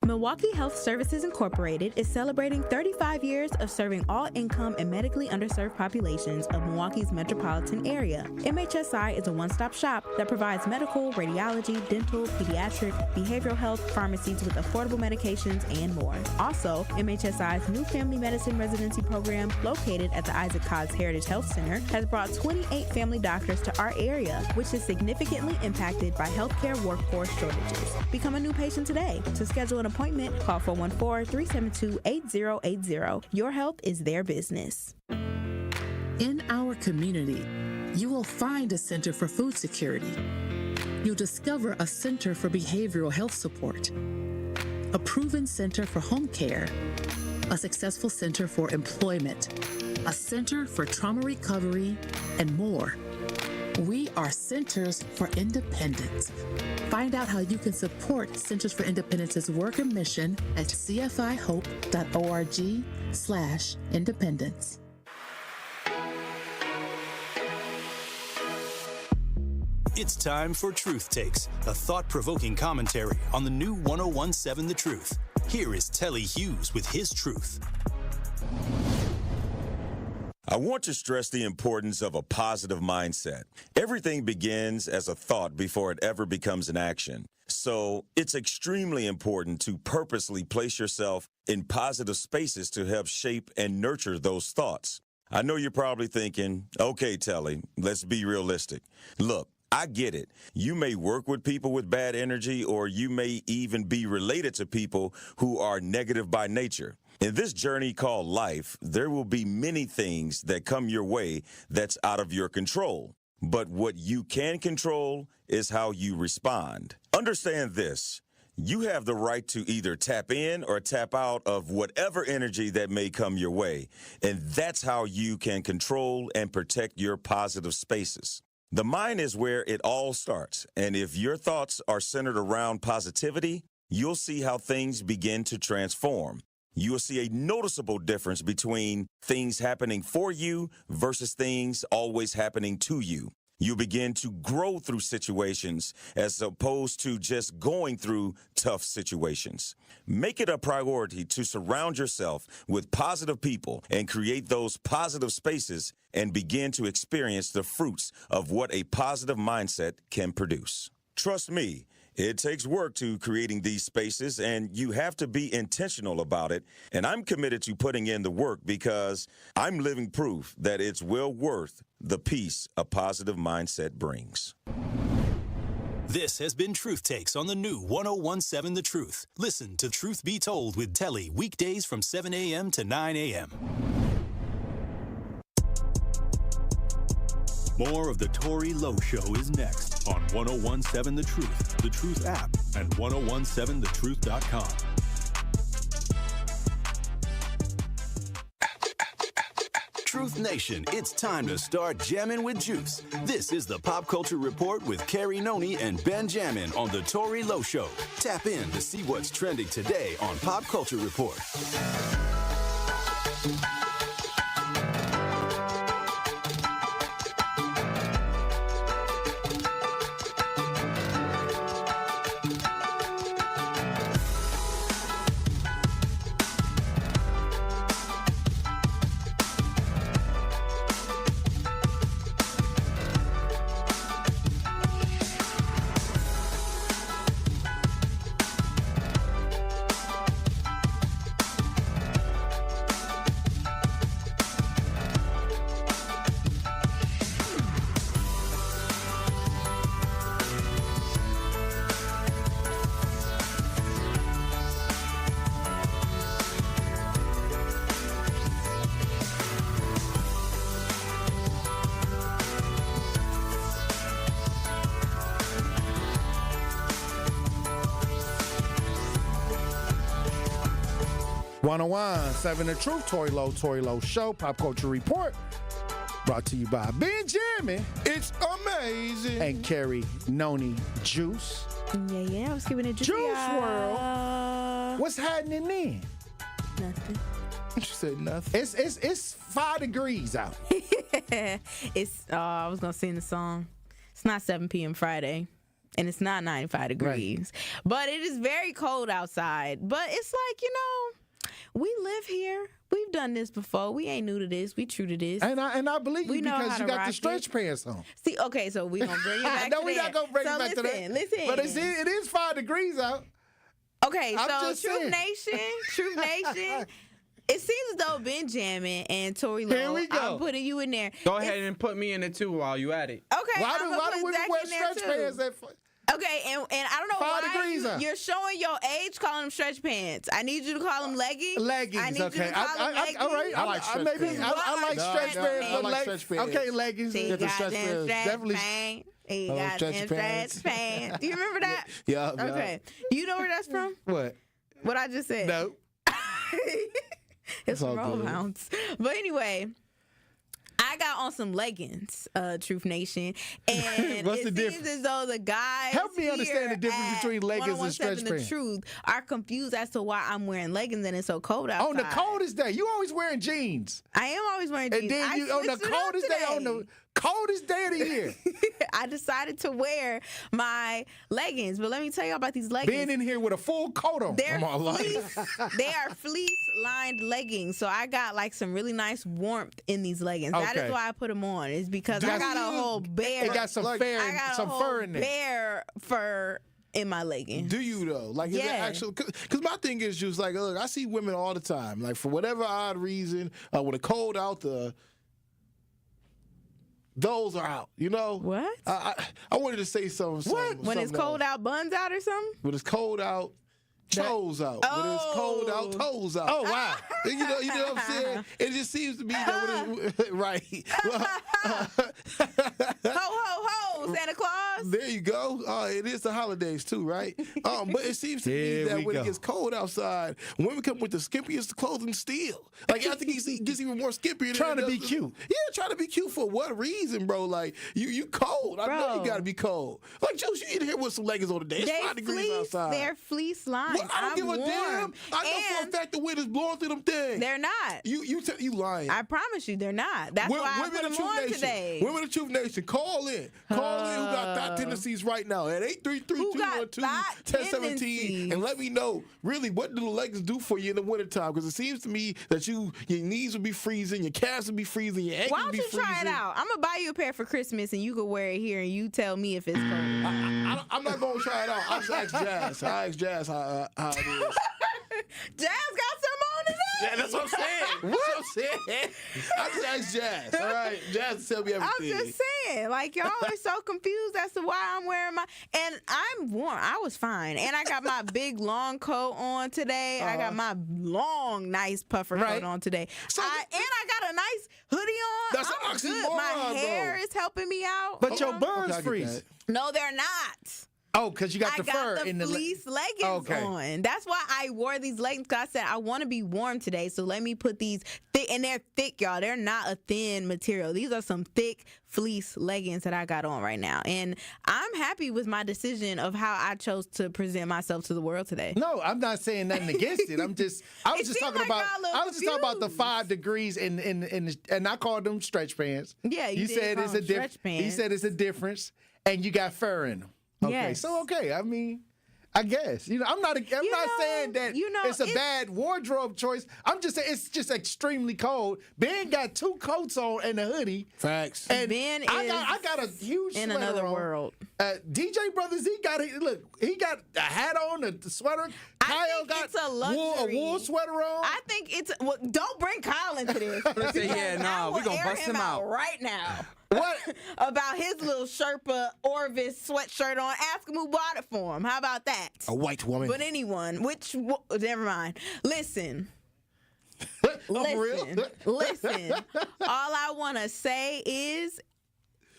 Milwaukee Health Services Incorporated is celebrating 35 years of serving all income and medically underserved populations of Milwaukee's metropolitan area. MHSI is a one-stop shop that provides medical, radiology, dental, pediatric, behavioral health, pharmacies with affordable medications, and more. Also, MHSI's new family medicine residency program, located at the Isaac Cobbs Heritage Health Center, has brought 28 family doctors to our area, which is significantly impacted by healthcare workforce shortages. Become a new patient today. To schedule an appointment, call 414-372-8080. Your health is their business. In our community, you will find a Center for Food Security. You'll discover a Center for Behavioral Health Support, a proven Center for Home Care, a successful Center for Employment, a Center for Trauma Recovery, and more. We are Centers for Independence. Find out how you can support Centers for Independence's work and mission at cfihope.org/independence. It's time for Truth Takes, a thought-provoking commentary on the new 1017 The Truth. Here is Telly Hughes with his truth. I want to stress the importance of a positive mindset. Everything begins as a thought before it ever becomes an action. So it's extremely important to purposely place yourself in positive spaces to help shape and nurture those thoughts. I know you're probably thinking, okay, Telly, let's be realistic. Look, I get it. You may work with people with bad energy, or you may even be related to people who are negative by nature. In this journey called life, there will be many things that come your way that's out of your control. But what you can control is how you respond. Understand this. You have the right to either tap in or tap out of whatever energy that may come your way. And that's how you can control and protect your positive spaces. The mind is where it all starts. And if your thoughts are centered around positivity, you'll see how things begin to transform. You will see a noticeable difference between things happening for you versus things always happening to you. You begin to grow through situations as opposed to just going through tough situations. Make it a priority to surround yourself with positive people and create those positive spaces and begin to experience the fruits of what a positive mindset can produce. Trust me, it takes work to creating these spaces, and you have to be intentional about it. And I'm committed to putting in the work because I'm living proof that it's well worth the peace a positive mindset brings. This has been Truth Takes on the new 1017 The Truth. Listen to Truth Be Told with Telly weekdays from 7 a.m. to 9 a.m. More of the Tory Lowe Show is next on 1017 The Truth, The Truth app, and 1017thetruth.com. Truth Nation, it's time to start jamming with juice. This is the Pop Culture Report with Carrie Noni and Ben Jammin on the Tory Lowe Show. Tap in to see what's trending today on Pop Culture Report. Seven The Truth, Tory Lowe Show, Pop Culture Report, brought to you by Benjamin. It's amazing. And Carrie Noni Juice. Yeah, I was giving it Juice World. What's happening then? Nothing. You said nothing. It's 5 degrees out. It's I was gonna sing the song. It's not 7 p.m. Friday. and it's not 95 degrees. But it is very cold outside. But it's like, we live here. We've done this before. We ain't new to this. We true to this. And I believe you because you got the stretch pants on. See, okay, so we gonna bring it back. No, we're not gonna bring it back to that. Listen. But it is 5 degrees out. Okay, so Truth Nation. It seems as though Benjamin and Tory Lowe, Here we go. I'm putting you in there. Go ahead and put me in it too while you at it. Okay, Why do women wear stretch pants? Okay, and I don't know 5 degrees why out. you're showing your age calling them stretch pants. I need you to call them leggings. Leggings, I need you to call them leggings. All right, I like stretch pants. I like stretch pants. I like stretch pants. Okay, leggings. He Yeah, the got stretch them pants. stretch Definitely. pants. He Oh, got stretch them pants. stretch pants. Do you remember that? Yeah. Okay. You know where that's from? What? What I just said? No. It's all from good. Roadhouse. But anyway, I got on some leggings, Truth Nation, and What's it the seems difference? as though the guys Help me understand the difference between leggings and stretch 117 pants. The Truth are confused as to why I'm wearing leggings and it's so cold outside. On the coldest day, you always wearing jeans. I am always wearing jeans. And then you on the switched it up coldest day, on the coldest day of the year. I decided to wear my leggings, but let me tell you about these leggings. Being in here with a full coat on. They're I'm all like- they are fleece-lined leggings, so I got like some really nice warmth in these leggings. That Okay. is why I put them on. Is because I got a whole bear. It got some I got some a whole fur in there. bear fur in my leggings. Do you though? Like, is Yeah. that actual? Because my thing is just like, look, I see women all the time. Like, for whatever odd reason, when it's cold out, those are out. You know what? I wanted to say something. When it's cold out, buns out or something? When it's cold out, toes out. When it's cold out, toes out. Oh wow! You know what I'm saying? It just seems to be that when it's, right. Well, Ho ho ho, Santa Claus. there you go. It is the holidays too, right? But it seems to me that when it gets cold outside, women come with the skimpiest clothing still. Like, I think it gets even more skimpier. Trying to be cute. Yeah, trying to be cute for what reason, bro? Like, you cold. I know you gotta be cold. Like, Juice, you in here with some leggings on today. It's 5 degrees outside. They're fleece lined. Well, I don't give a damn. I know for a fact the wind is blowing through them things. They're not. You lying. I promise you, they're not. That's why I put them on today. Women of Truth Nation, call in. Call in who got thought tendencies right now at 833-212-1017 and let me know really what do the leggings do for you in the wintertime, because it seems to me that your knees will be freezing, your calves will be freezing, your ankles Why will don't be you freezing. try it out? I'm gonna buy you a pair for Christmas and you can wear it here and you tell me if it's cold. I'm not going to try it out. I just asked Jazz. I asked Jazz how it is. Jazz got some on today. Yeah, that's what I'm saying. What I'm saying. I just asked Jazz. All right, Jazz tell me everything. I'm just saying, like, y'all are so confused as to why I'm wearing and I'm warm. I was fine. And I got my big long coat on today. I got my long, nice puffer coat on today. So I got a nice hoodie on. That's I'm an good. oxymoron, My hair though. is helping me out. But your buns freeze. No, they're not. Oh, because you got the fur got the in the fleece leggings on. That's why I wore these leggings, because I said I want to be warm today, so let me put these thick, and they're thick, y'all. They're not a thin material. These are some thick fleece leggings that I got on right now, and I'm happy with my decision of how I chose to present myself to the world today. No, I'm not saying nothing against it. I was just talking about the 5 degrees and I called them stretch pants. Yeah, you said call it's them a stretch pants. He said it's a difference, and you got fur in them. Okay, Yes. so I mean, I guess I'm not saying that it's a bad wardrobe choice. I'm just saying it's just extremely cold. Ben got 2 coats on and a hoodie. Facts. And Ben I got a huge in sweater another on. world. DJ Brothers, he got a hat on, a sweater. Kyle got it's a luxury. a wool sweater on. I think it's don't bring Kyle into this. Listen, yeah, because I nah, we will gonna air bust him out. right now. What about his little Sherpa Orvis sweatshirt on? Ask him who bought it for him. How about that? A white woman. But anyone, never mind. Listen. Real? Listen. All I want to say is,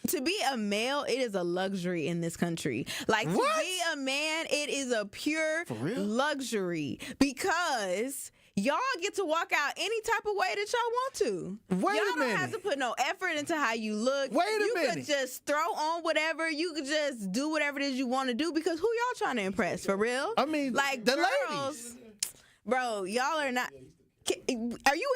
to be a male, it is a luxury in this country. Like, to be a man, it is a pure luxury, because y'all get to walk out any type of way that y'all want to. Y'all don't have to put no effort into how you look. You could just throw on whatever. You could just do whatever it is you want to do, because who y'all trying to impress, for real? I mean, like, the girls, ladies. Bro, y'all are not. Are you in here?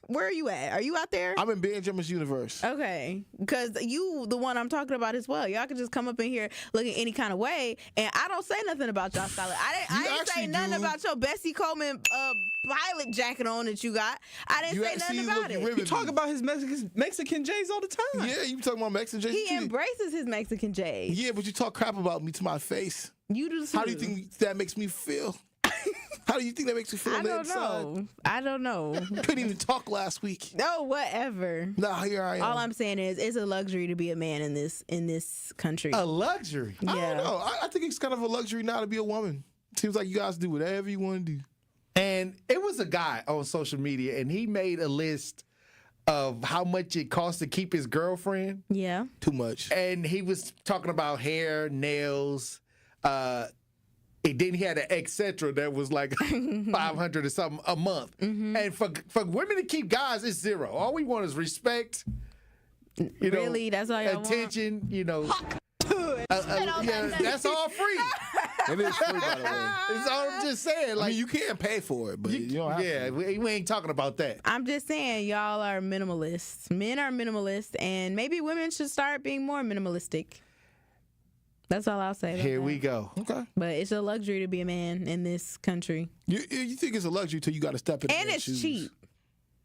Where are you at? Are you out there? I'm in Benjamin's universe. Okay, because you, the one I'm talking about as well. Y'all can just come up in here looking any kind of way, and I don't say nothing about y'all style. I didn't say nothing about your Bessie Coleman pilot jacket on that you got. I didn't say nothing about it. You talk about his Mexican J's all the time. Yeah, you talking about Mexican J's. He embraces his Mexican J's. Yeah, but you talk crap about me to my face. You do too. How do you think that makes me feel? How do you think that makes you feel? I don't know. Couldn't even talk last week. No, whatever. No, here I am. All I'm saying is, it's a luxury to be a man in this country. A luxury? Yeah. I don't know. I think it's kind of a luxury now to be a woman. Seems like you guys do whatever you want to do. And it was a guy on social media, and he made a list of how much it costs to keep his girlfriend. Yeah. Too much. And he was talking about hair, nails, and then he had an etc. that was like $500 or something a month. Mm-hmm. And for women to keep guys, it's zero. All we want is respect. Really? That's all y'all attention, want? You know. That's all free. It is free, by the way. That's all I'm just saying. Like, you can't pay for it, but you don't have to. We ain't talking about that. I'm just saying, y'all are minimalists. Men are minimalists, and maybe women should start being more minimalistic. That's all I'll say. Here we go. Okay. But it's a luxury to be a man in this country. You think it's a luxury till you got to step in and it's shoes. Cheap.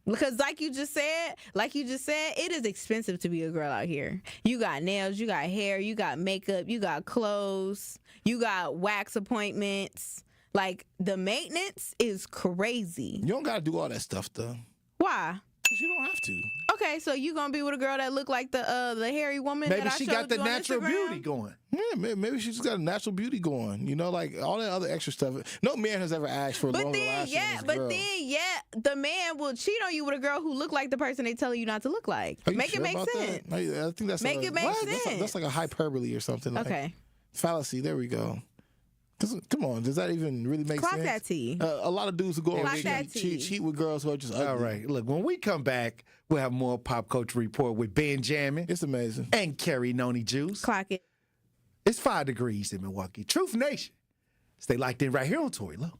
Because like you just said, it is expensive to be a girl out here. You got nails, you got hair, you got makeup, you got clothes, you got wax appointments. Like, the maintenance is crazy. You don't got to do all that stuff, though. Why? Because you don't have to. Okay, so you gonna be with a girl that look like the hairy woman? Maybe that I she showed got the you on natural Instagram? beauty going. Yeah, maybe she just got a natural beauty going. You know, like all that other extra stuff. No man has ever asked for longer lashes. The man will cheat on you with a girl who look like the person they telling you not to look like. Make it make sense. I think that's make it make sense. That's like a hyperbole or something. Okay. Fallacy. There we go. Come on, does that even really make sense? Clock that tea. A lot of dudes who go and cheat with girls who are just ugly. All right, look, when we come back, we'll have more Pop Culture Report with Benjamin. It's amazing. And Carrie Noni Juice. Clock it. It's 5 degrees in Milwaukee. Truth Nation. Stay locked in right here on Tory Lowe.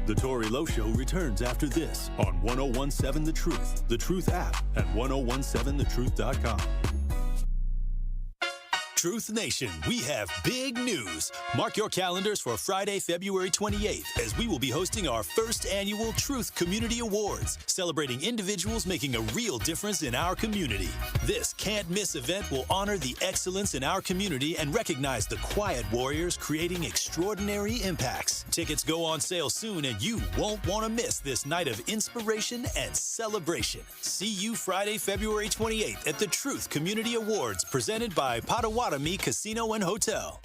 The Tory Lowe Show returns after this on 1017 The Truth, The Truth app, and 1017thetruth.com. Truth Nation, we have big news. Mark your calendars for Friday, February 28th, as we will be hosting our first annual Truth Community Awards, celebrating individuals making a real difference in our community. This can't-miss event will honor the excellence in our community and recognize the quiet warriors creating extraordinary impacts. Tickets go on sale soon, and you won't want to miss this night of inspiration and celebration. See you Friday, February 28th at the Truth Community Awards, presented by Potawatomi Casino and Hotel.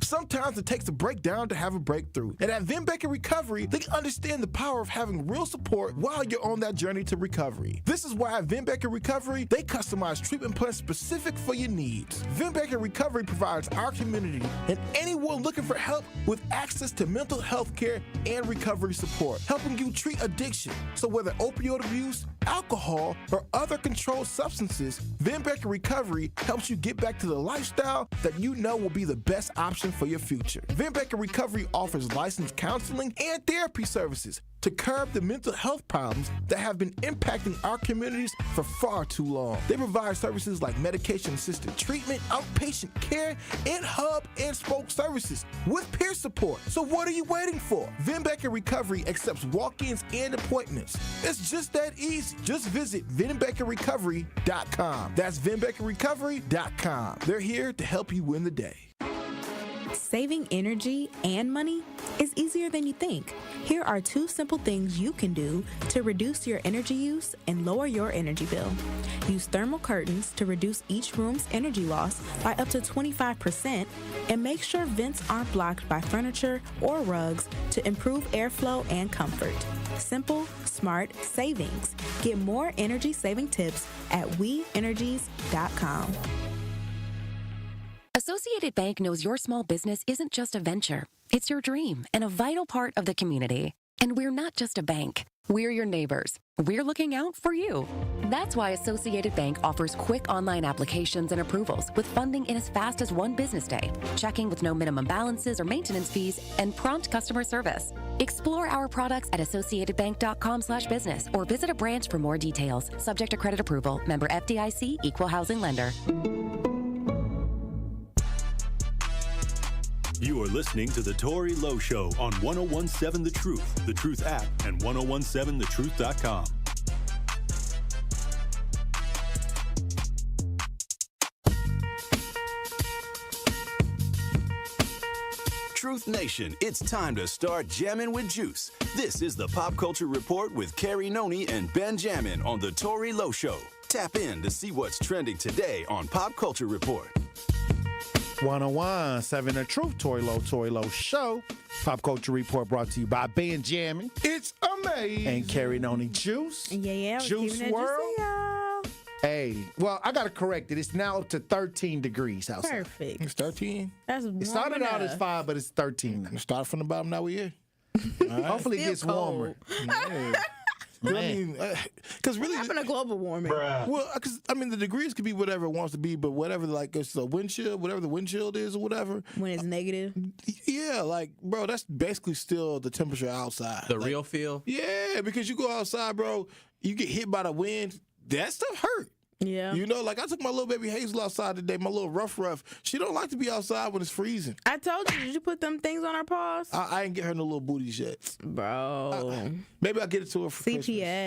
Sometimes it takes a breakdown to have a breakthrough. And at Vin Baker Recovery, they understand the power of having real support while you're on that journey to recovery. This is why at Vin Baker Recovery, they customize treatment plans specific for your needs. Vin Baker Recovery provides our community and anyone looking for help with access to mental health care and recovery support, helping you treat addiction. So whether opioid abuse, alcohol, or other controlled substances, Vin Baker Recovery helps you get back to the lifestyle that you know will be the best option for your future. Vin Baker Recovery offers licensed counseling and therapy services to curb the mental health problems that have been impacting our communities for far too long. They provide services like medication-assisted treatment, outpatient care, and hub and spoke services with peer support. So what are you waiting for? Vin Baker Recovery accepts walk-ins and appointments. It's just that easy. Just visit VinBakerRecovery.com. That's VinBakerRecovery.com. They're here to help you win the day. Saving energy and money is easier than you think. Here are 2 simple things you can do to reduce your energy use and lower your energy bill. Use thermal curtains to reduce each room's energy loss by up to 25%, and make sure vents aren't blocked by furniture or rugs to improve airflow and comfort. Simple, smart savings. Get more energy-saving tips at WeEnergies.com. Associated Bank knows your small business isn't just a venture. It's your dream and a vital part of the community. And we're not just a bank. We're your neighbors. We're looking out for you. That's why Associated Bank offers quick online applications and approvals with funding in as fast as 1 business day, checking with no minimum balances or maintenance fees, and prompt customer service. Explore our products at associatedbank.com/business or visit a branch for more details. Subject to credit approval. Member FDIC, Equal Housing Lender. You are listening to The Tory Lowe Show on 1017 The Truth app, and 1017thetruth.com. Truth Nation, it's time to start jamming with juice. This is the Pop Culture Report with Carrie Noni and Ben Jammin on The Tory Lowe Show. Tap in to see what's trending today on Pop Culture Report. 1017 The Truth, Tory Lowe Show. Pop Culture Report brought to you by Ben Jammin. It's amazing. And Carrie Noni Juice. Yeah. Juice World. Hey, well, I got to correct it. It's now up to 13 degrees outside. Perfect. It's 13. That's warm It started out enough. as 5, but it's 13 now. Start from the bottom, now we're here. Right. Hopefully it gets warmer. Yeah. I mean, because really, What happened to global warming? well, because I mean, the degrees could be whatever it wants to be, but whatever, like it's a wind chill, whatever the wind chill is or whatever. When it's negative. Yeah, like bro, that's basically still the temperature outside. The like, real feel? Yeah, because you go outside, bro, you get hit by the wind. That stuff hurt. Yeah. You know, like I took my little baby Hazel outside today, my little rough. She don't like to be outside when it's freezing. I told you, did you put them things on her paws? I ain't get her no little booties yet. Bro. Maybe I'll get it to her for CPS.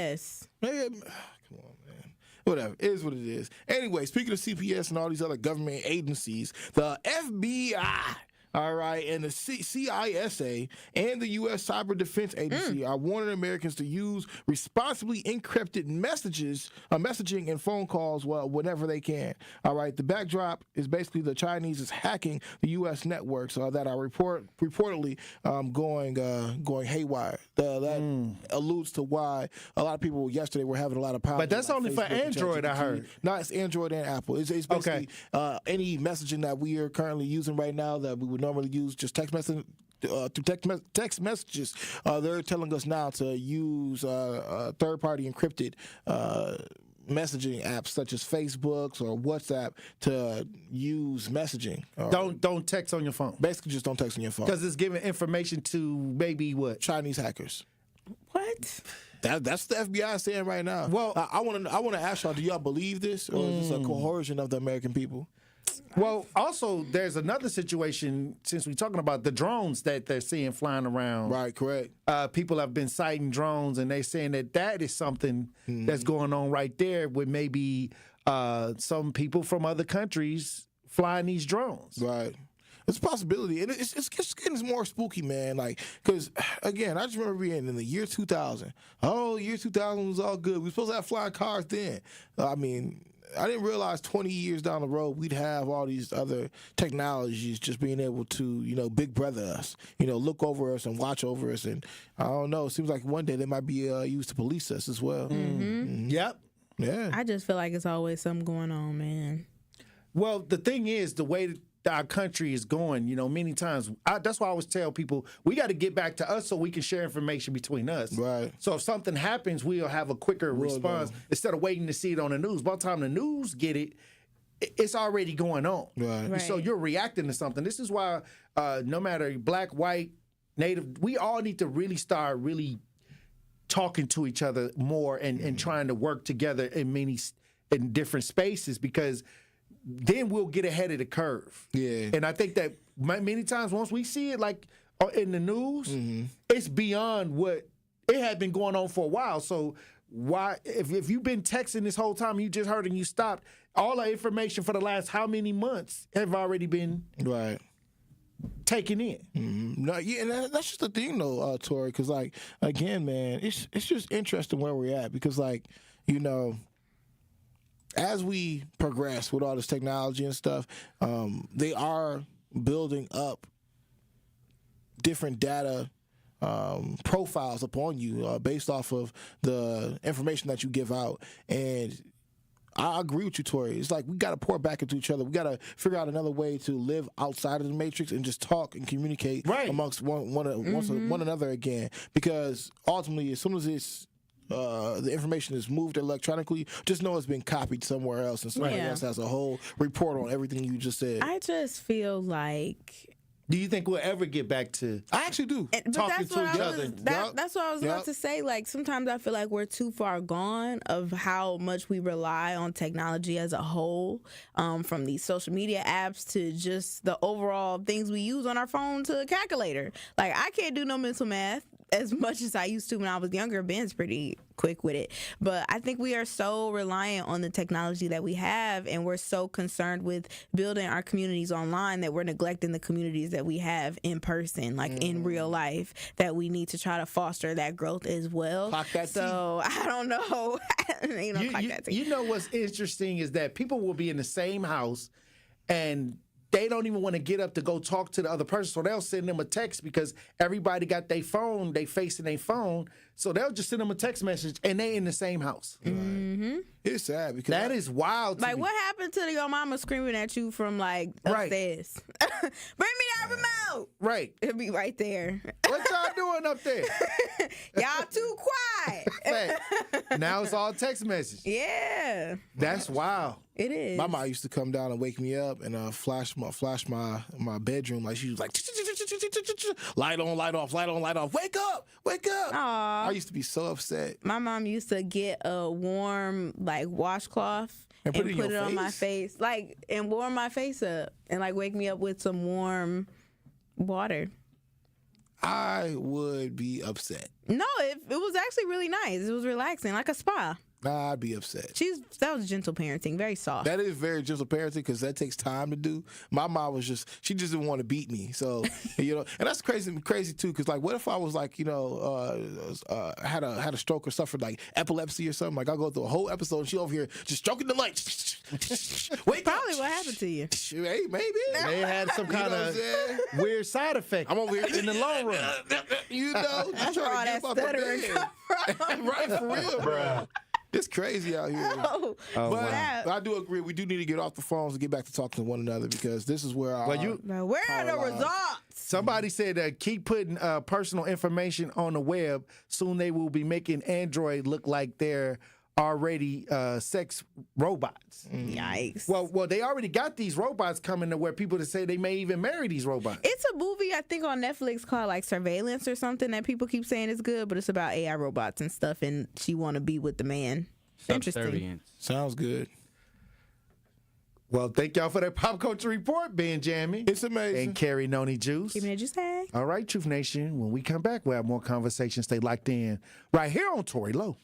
Christmas. Maybe, come on, man. Whatever. It is what it is. Anyway, speaking of CPS and all these other government agencies, the FBI, all right, and the CISA and the U.S. Cyber Defense Agency are warning Americans to use responsibly encrypted messaging and phone calls whenever they can. All right, the backdrop is basically the Chinese is hacking the U.S. networks that are reportedly going haywire. That alludes to why a lot of people yesterday were having a lot of problems. But that's only for Android, I heard. No, it's Android and Apple. It's basically any messaging that we are currently using right now that we would normally use just text messaging. Through text messages, they're telling us now to use third-party encrypted messaging apps such as Facebook or WhatsApp to use messaging. Don't text on your phone. Basically, just don't text on your phone because it's giving information to maybe what Chinese hackers. What? That's the FBI saying right now. Well, I want to ask y'all: do y'all believe this, or is this a coercion of the American people? Well, also, there's another situation, since we're talking about the drones that they're seeing flying around. Right, correct. People have been sighting drones, and they're saying that is something that's going on right there with maybe some people from other countries flying these drones. Right. It's a possibility. And it's getting more spooky, man. Like, because, again, I just remember being in the year 2000. Oh, year 2000 was all good. We were supposed to have flying cars then. I mean, I didn't realize 20 years down the road we'd have all these other technologies just being able to, big brother us, look over us and watch over us. And I don't know, it seems like one day they might be used to police us as well. Mm-hmm. Yep. Yeah. I just feel like it's always something going on, man. Well, the thing is, the way our country is going, many times, that's why I always tell people, we got to get back to us so we can share information between us. Right. So if something happens, we'll have a quicker response instead of waiting to see it on the news. By the time the news get it, it's already going on. Right. So you're reacting to something. This is why no matter black, white, native, we all need to really start talking to each other more and trying to work together in different spaces, because then we'll get ahead of the curve. Yeah. And I think that many times once we see it like in the news, it's beyond what it had been going on for a while. So why, if you've been texting this whole time, you just heard and you stopped, all the information for the last how many months have already been taken in. No, yeah, and that's just the thing though, Tory, because again, man, it's just interesting where we're at, because as we progress with all this technology and stuff, they are building up different data profiles upon you based off of the information that you give out. And I agree with you, Tory. It's like we got to pour back into each other. We got to figure out another way to live outside of the matrix and just talk and communicate amongst one another again. Because ultimately, as soon as it's the information is moved electronically, just know it's been copied somewhere else, and somebody else has a whole report on everything you just said. I just feel like... Do you think we'll ever get back to? I actually do. Talking to each other. That's what I was about to say. Like, sometimes I feel like we're too far gone of how much we rely on technology as a whole, from these social media apps to just the overall things we use on our phone to a calculator. Like, I can't do no mental math as much as I used to when I was younger. Ben's pretty quick with it. But I think we are so reliant on the technology that we have, and we're so concerned with building our communities online that we're neglecting the communities that we have in person, like in real life, that we need to try to foster that growth as well. So I don't know. You know what's interesting is that people will be in the same house and they don't even want to get up to go talk to the other person, so they'll send them a text because everybody got their phone, they facing their phone, so they'll just send them a text message, and they in the same house. Mm-hmm. It's sad because that is wild. Like, what happened to your mama screaming at you from like upstairs? Bring me that remote. Right. It'll be right there. What y'all doing up there? Y'all too quiet. Now it's all text message. Yeah. That's wild. It is. My mom used to come down and wake me up and flash my bedroom. Like, she was like, light on, light off, light on, light off. Wake up, wake up. Aww. I used to be so upset. My mom used to get a warm like washcloth and put it on my face, like, and warm my face up and like wake me up with some warm water. I would be upset. No, it was actually really nice. It was relaxing, like a spa. I'd be upset. That was gentle parenting, very soft. That is very gentle parenting because that takes time to do. My mom was she just didn't want to beat me. So, and that's crazy too. Because like, what if I was like, had a stroke or suffered like epilepsy or something? Like, I'll go through a whole episode and she over here just stroking the light. Wake Probably up. What happened to you? Hey, maybe. They had some kind of weird side effect. I'm over here in the long run. Just trying to get up the bed. Right, for real, bro. It's crazy out here. But I do agree. We do need to get off the phones and get back to talking to one another because this is where where are the results? Somebody said keep putting personal information on the web. Soon they will be making Android look like they're already sex robots. Yikes. Well, they already got these robots coming to where people to say they may even marry these robots. It's a movie, I think, on Netflix called like Surveillance or something that people keep saying is good, but it's about AI robots and stuff, and she want to be with the man. Interesting. Sounds good. Well, thank y'all for that pop culture report, Benjamin. It's amazing. And Carrie Noni Juice. Keeping it just hey. All right, Truth Nation. When we come back, we'll have more conversations. Stay locked in right here on Tory Lowe.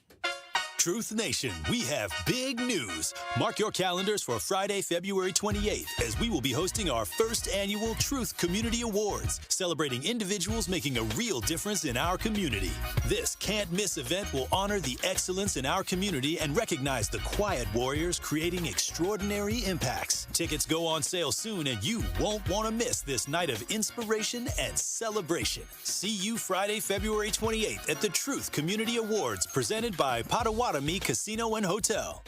Truth Nation, we have big news. Mark your calendars for Friday, February 28th, as we will be hosting our first annual Truth Community Awards, celebrating individuals making a real difference in our community. This can't-miss event will honor the excellence in our community and recognize the quiet warriors creating extraordinary impacts. Tickets go on sale soon, and you won't want to miss this night of inspiration and celebration. See you Friday, February 28th at the Truth Community Awards, presented by Potawatomi Casino and Hotel.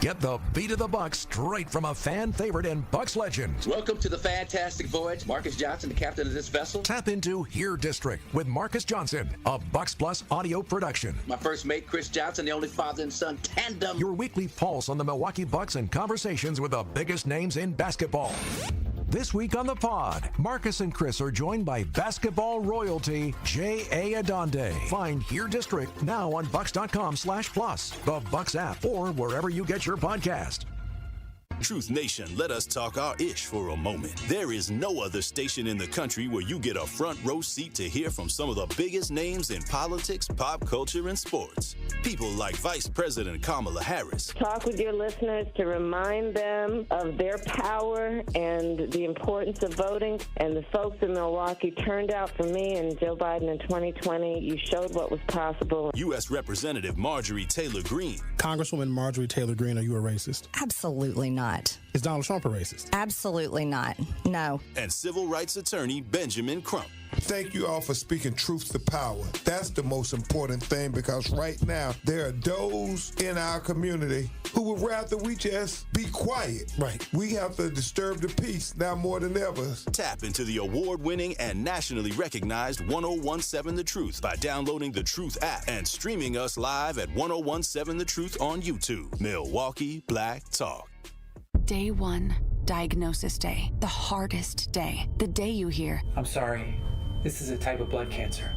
Get the beat of the Bucks straight from a fan favorite and Bucks legend. Welcome to the fantastic voyage. Marcus Johnson, the captain of this vessel. Tap into Here District with Marcus Johnson, a Bucks Plus audio production. My first mate, Chris Johnson, the only father and son tandem. Your weekly pulse on the Milwaukee Bucks and conversations with the biggest names in basketball. This week on the pod, Marcus and Chris are joined by basketball royalty J.A. Adonde. Find Here District now on Bucks.com/plus, the Bucks app, or wherever you get your podcast. Truth Nation, let us talk our ish for a moment. There is no other station in the country where you get a front row seat to hear from some of the biggest names in politics, pop culture, and sports. People like Vice President Kamala Harris. Talk with your listeners to remind them of their power and the importance of voting. And the folks in Milwaukee turned out for me and Joe Biden in 2020. You showed what was possible. U.S. Representative Marjorie Taylor Greene. Congresswoman Marjorie Taylor Greene, are you a racist? Absolutely not. not. Is Donald Trump a racist? Absolutely not. No. And civil rights attorney Benjamin Crump. Thank you all for speaking truth to power. That's the most important thing, because right now there are those in our community who would rather we just be quiet. Right. We have to disturb the peace now more than ever. Tap into the award-winning and nationally recognized 1017 The Truth by downloading the Truth app and streaming us live at 1017 The Truth on YouTube. Milwaukee Black Talk. Day 1, diagnosis day. The hardest day. The day you hear, I'm sorry, this is a type of blood cancer.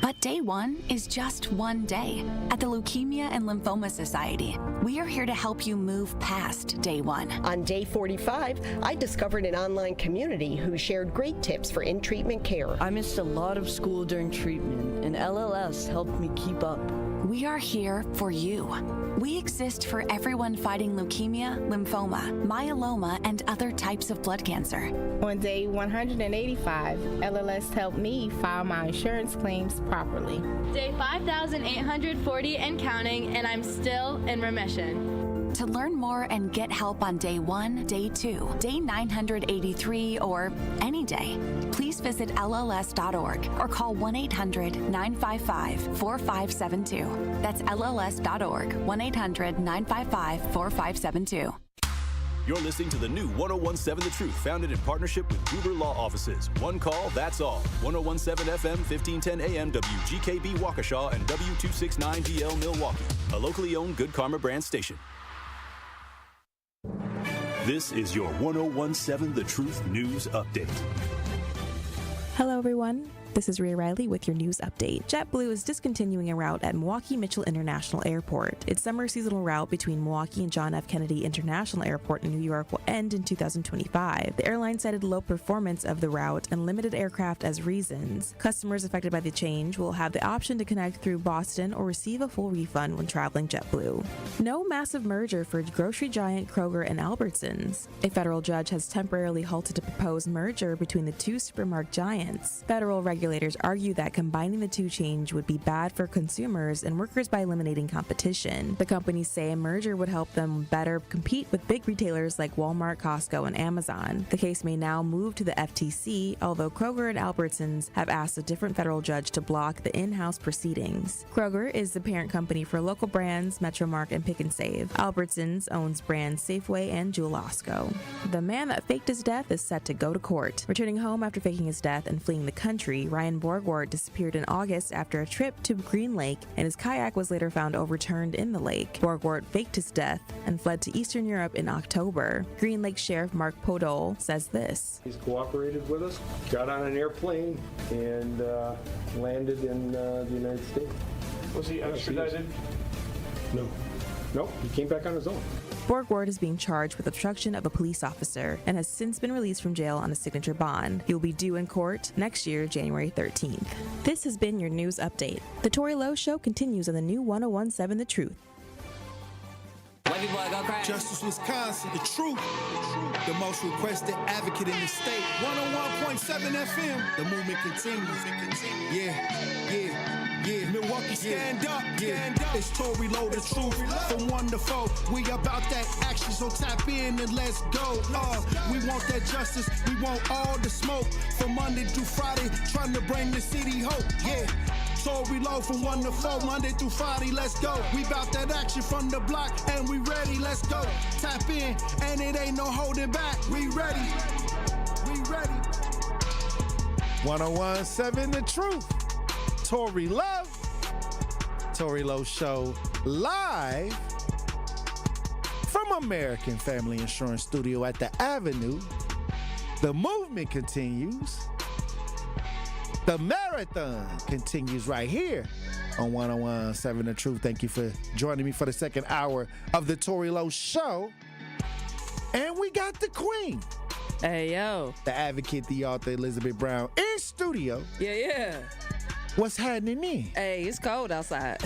But day 1 is just one day. At the Leukemia and Lymphoma Society, we are here to help you move past day 1. On day 45, I discovered an online community who shared great tips for in-treatment care. I missed a lot of school during treatment, and LLS helped me keep up. We are here for you. We exist for everyone fighting leukemia, lymphoma, myeloma, and other types of blood cancer. On day 185, LLS helped me file my insurance claims properly. Day 5,840 and counting, and I'm still in remission. To learn more and get help on day 1, day 2, day 983, or any day, please visit LLS.org or call 1-800-955-4572. That's LLS.org, 1-800-955-4572. You're listening to the new 1017 The Truth, founded in partnership with Gruber Law Offices. One call, that's all. 1017 FM, 1510 AM, WGKB Waukesha, and W269DL Milwaukee, a locally owned Good Karma brand station. This is your 1017 The Truth News Update. Hello, everyone. This is Ray Riley with your news update. JetBlue is discontinuing a route at Milwaukee Mitchell International Airport. Its summer seasonal route between Milwaukee and John F. Kennedy International Airport in New York will end in 2025. The airline cited low performance of the route and limited aircraft as reasons. Customers affected by the change will have the option to connect through Boston or receive a full refund when traveling JetBlue. No massive merger for grocery giant Kroger and Albertsons. A federal judge has temporarily halted a proposed merger between the two supermarket giants. Federal regulators argue that combining the two change would be bad for consumers and workers by eliminating competition. The companies say a merger would help them better compete with big retailers like Walmart, Costco, and Amazon. The case may now move to the FTC, although Kroger and Albertsons have asked a different federal judge to block the in-house proceedings. Kroger is the parent company for local brands Metromark and Pick 'n Save. Albertsons owns brands Safeway and Jewel-Osco. The man that faked his death is set to go to court. Returning home after faking his death and fleeing the country, Ryan Borgward disappeared in August after a trip to Green Lake, and his kayak was later found overturned in the lake. Borgward faked his death and fled to Eastern Europe in October. Green Lake Sheriff Mark Podol says this. He's cooperated with us, got on an airplane, and landed in the United States. Was he extradited? No. Nope, he came back on his own. Borgward is being charged with obstruction of a police officer and has since been released from jail on a signature bond. He will be due in court next year, January 13th. This has been your news update. The Tory Lowe Show continues on the new 1017 The Truth. Justice Wisconsin, the truth, the most requested advocate in the state. 101.7 FM, the movement continues. Yeah. Milwaukee, stand up. It's Tory Lowe, the truth, from 1 to 4. We about that action, so tap in and let's go. We want that justice, we want all the smoke. From Monday through Friday, trying to bring the city hope. Yeah. Tory Lowe from 1 to 4, Monday through Friday, let's go. We bout that action from the block, and we ready, let's go. Tap in, and it ain't no holding back. We ready. 1017 The Truth. Tory Lowe. Tory Lowe Show live from American Family Insurance Studio at the Avenue. The movement continues. The marathon continues right here on 1017 The Truth. Thank you for joining me for the second hour of the Tory Lowe Show. And we got the queen. Hey, yo. The advocate, the author, Elizabeth Brown, in studio. Yeah. What's happening in? Hey, it's cold outside.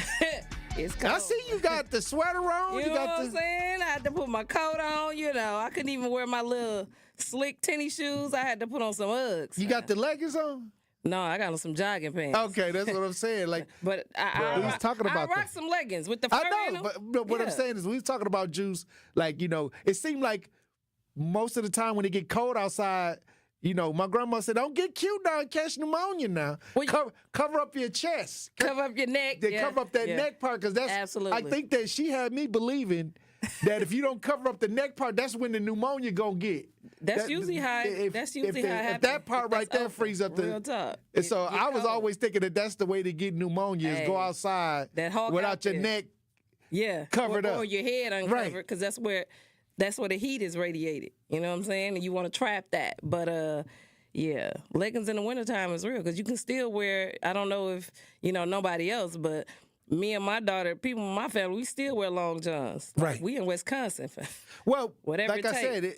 It's cold. I see you got the sweater on. You know what I'm saying? I had to put my coat on, I couldn't even wear my little slick tennis shoes. I had to put on some Uggs. You got the leggings on? No, I got on some jogging pants. Okay, that's what I'm saying. Like, but we was talking about I rock some leggings with the fur in them. but what I'm saying is we was talking about juice. Like, it seemed like most of the time when it get cold outside, my grandma said, "Don't get cute now and catch pneumonia now. Cover up your chest, cover up your neck, cover up that neck part, because that's absolutely. I think that she had me believing that if you don't cover up the neck part, that's when the pneumonia gonna get. That's usually how. That's usually how it happens. If that part right there frees up the real top. And so I was always thinking that that's the way to get pneumonia is go outside without your neck covered up or your head uncovered, because that's where the heat is radiated. You know what I'm saying? And you want to trap that. But leggings in the wintertime is real, because you can still wear. I don't know if nobody else, but me and my daughter, people in my family, we still wear long johns. Right. We in Wisconsin. Well, whatever like I said,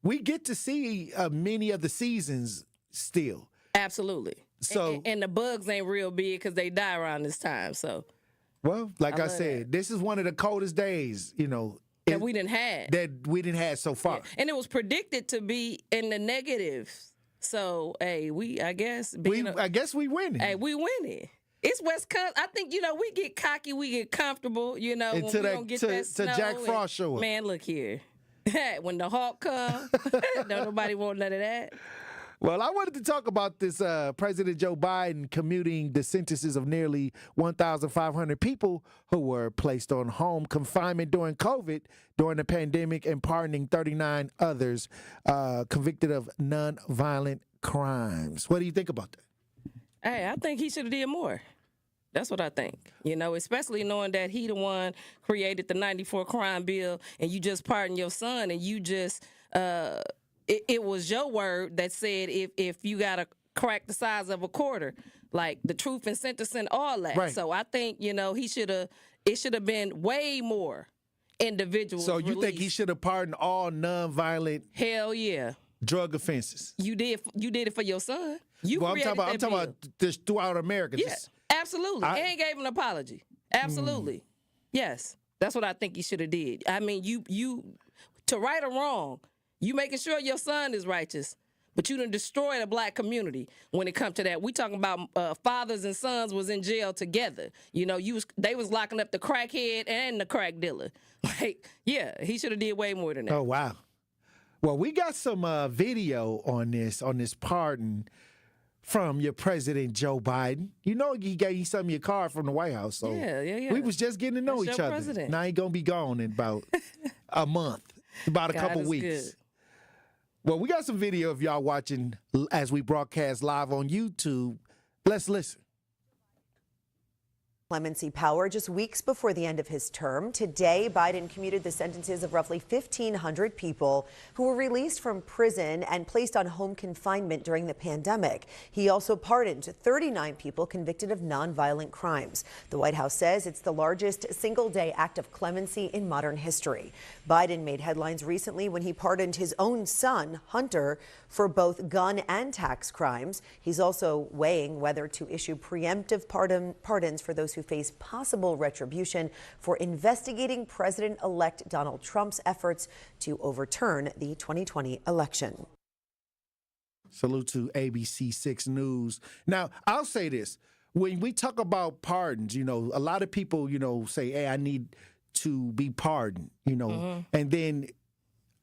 we get to see many of the seasons still. Absolutely. So and the bugs ain't real big because they die around this time. So, well, like I said, this is one of the coldest days, that we didn't have so far. Yeah. And it was predicted to be in the negatives. So, hey, I guess we winning. Hey, we winning. It's Wisconsin. I think, we get cocky, we get comfortable, when we don't get that snow. To Jack Frost show up. Man, look here. When the Hawk comes, don't nobody want none of that. Well, I wanted to talk about this President Joe Biden commuting the sentences of nearly 1,500 people who were placed on home confinement during COVID during the pandemic and pardoning 39 others convicted of nonviolent crimes. What do you think about that? Hey, I think he should have did more. That's what I think. Especially knowing that he the one created the 94 crime bill, and you just pardoned your son, and you just it was your word that said if you got to crack the size of a quarter, like the truth in sentencing, all that. Right. So I think it should have been way more individuals. So you think he should have pardoned all nonviolent? Hell yeah. Drug offenses. You did it for your son. I'm talking about this throughout America. Yeah, absolutely. And gave an apology. Absolutely. Yes. That's what I think he should have did. I mean, you to right or wrong, you making sure your son is righteous, but you done destroy the black community when it comes to that. We talking about fathers and sons was in jail together. They was locking up the crackhead and the crack dealer. He should have did way more than that. Oh, wow. Well, we got some video on this pardon from your President Joe Biden. He gave you some of your card from the White House. So yeah. We was just getting to know each other. President. Now he gonna be gone in about a month, about a couple weeks. Good. Well, we got some video of y'all watching as we broadcast live on YouTube. Let's listen. Clemency power just weeks before the end of his term. Today, Biden commuted the sentences of roughly 1,500 people who were released from prison and placed on home confinement during the pandemic. He also pardoned 39 people convicted of nonviolent crimes. The White House says it's the largest single-day act of clemency in modern history. Biden made headlines recently when he pardoned his own son, Hunter, for both gun and tax crimes. He's also weighing whether to issue preemptive pardons for those who face possible retribution for investigating President-elect Donald Trump's efforts to overturn the 2020 election. Salute to ABC 6 News. Now, I'll say this. When we talk about pardons, a lot of people, say, hey, I need to be pardoned, and then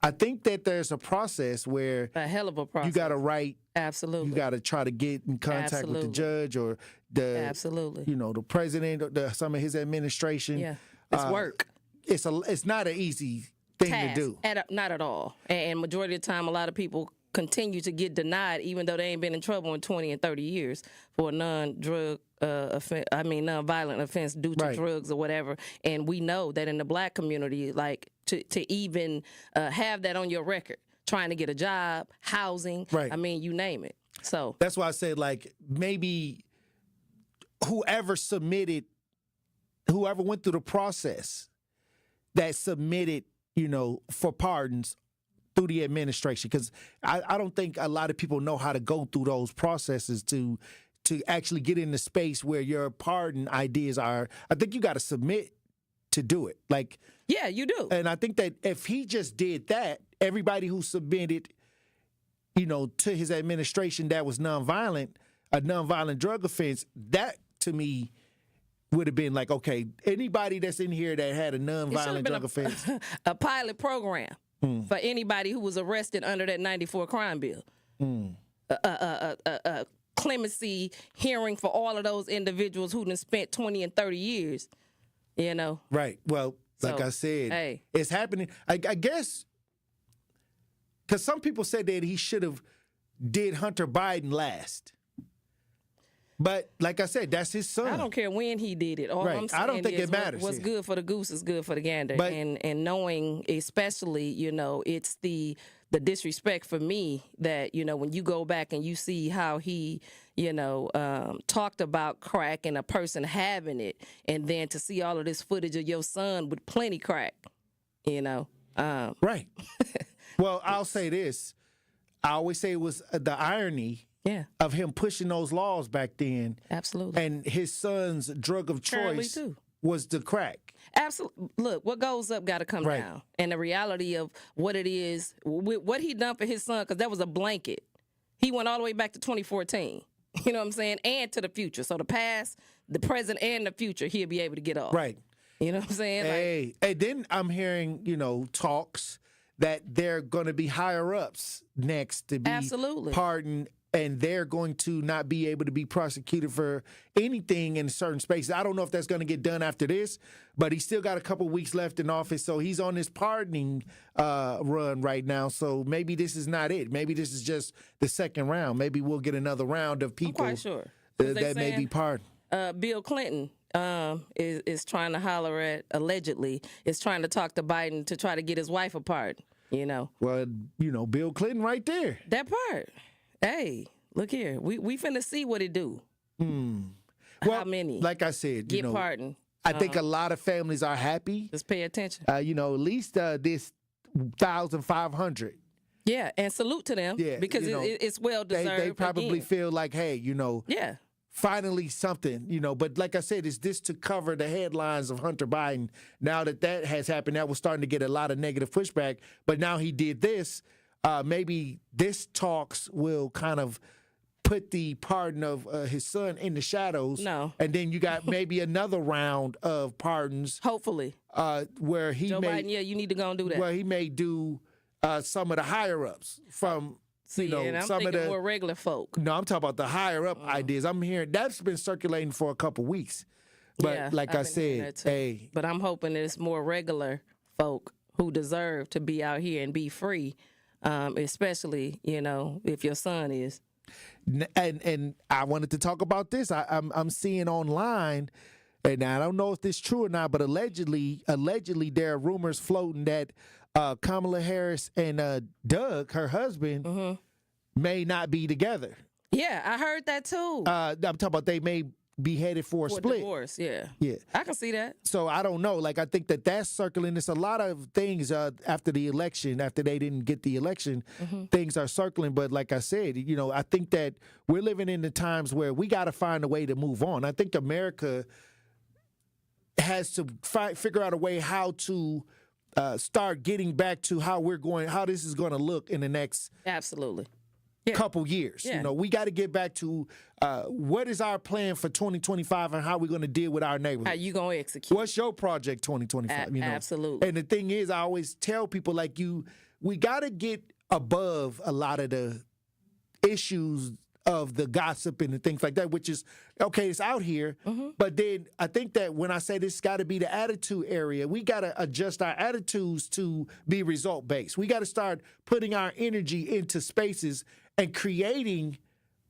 I think that there's a process where a hell of a process. You got to write. Absolutely. You got to try to get in contact with the judge or the president or some of his administration. Yeah, it's work. It's not an easy thing to do. Not at all. And majority of the time, a lot of people continue to get denied, even though they ain't been in trouble in 20 and 30 years for a nonviolent offense due to drugs or whatever. And we know that in the black community, like to even have that on your record, trying to get a job, housing, you name it. So that's why I said, maybe whoever went through the process that submitted, for pardons through the administration, because I don't think a lot of people know how to go through those processes to actually get in the space where your pardon ideas are. I think you got to submit to do it. Yeah, you do. And I think that if he just did that, everybody who submitted, to his administration that was nonviolent, a nonviolent drug offense, that to me would have been like, okay, anybody that's in here that had a nonviolent drug offense. A pilot program for anybody who was arrested under that 94 crime bill. A clemency hearing for all of those individuals who done spent 20 and 30 years, you know. Right. Well, like I said, it's happening. I guess because some people said that he should have did Hunter Biden last. But like I said, that's his son. I don't care when he did it. All I'm saying I don't think is it matters. What's good for the goose is good for the gander. But, and knowing, especially, you know, it's the disrespect for me that, you know, when you go back and you see how he, you know, talked about crack and a person having it, and then to see all of this footage of your son with plenty crack, you know. Right. Well, I'll say this. I always say it was the irony of him pushing those laws back then. Absolutely. And his son's drug of choice was the crack. Absolutely. Look, what goes up got to come down. And the reality of what it is, what he done for his son, because that was a blanket. He went all the way back to 2014. You know what I'm saying? And to the future. So the past, the present, and the future, he'll be able to get off. Right. You know what I'm saying? Hey, then I'm hearing, you know, talks that they're going to be higher ups next to be pardoned, and they're going to not be able to be prosecuted for anything in certain spaces. I don't know if that's going to get done after this, but he's still got a couple weeks left in office, so he's on this pardoning run right now. So maybe this is not it. Maybe this is just the second round. Maybe we'll get another round of people I'm quite sure. that may be pardoned. Bill Clinton is trying to holler at, allegedly, is trying to talk to Biden to try to get his wife a pardon, you know. Well, you know, Bill Clinton right there. That part. Hey, look here. We finna see what it do. Well, how many? Like I said, get pardoned. I think a lot of families are happy. Just pay attention. You know, at least this 1,500. Yeah, and salute to them because you know, it's well deserved. They probably feel like, hey, you know, finally something, you know. But like I said, is this to cover the headlines of Hunter Biden? Now that has happened, that was starting to get a lot of negative pushback. But now he did this. Maybe this talks will kind of put the pardon of his son in the shadows. No. And then you got maybe another round of pardons. Hopefully. Where he Joe Biden, you need to go and do that. Where he may do some of the higher-ups from, you know, and I'm some of the more regular folk. No, I'm talking about the higher-up ideas. I'm hearing that's been circulating for a couple weeks. But like I said, hey. But I'm hoping that it's more regular folk who deserve to be out here and be free. Especially, you know, if your son is. And I wanted to talk about this. I'm seeing online, and I don't know if this is true or not, but allegedly there are rumors floating that Kamala Harris and Doug, her husband, may not be together. Yeah, I heard that too. I'm talking about they may be headed for a split. Divorce, yeah. I can see that. So I don't know. Like, I think that's circling. There's a lot of things after the election, after they didn't get the election, things are circling. But like I said, you know, I think that we're living in the times where we got to find a way to move on. I think America has to figure out a way how to start getting back to how this is going to look in the next couple years. You know, we got to get back to what is our plan for 2025 and how we're going to deal with our neighborhood. How you going to execute? What's your project 2025? You know? Absolutely. And the thing is, I always tell people like we got to get above a lot of the issues of the gossip and the things like that, which is, okay, it's out here. But then I think that when I say this got to be the attitude area, we got to adjust our attitudes to be result-based. We got to start putting our energy into spaces and creating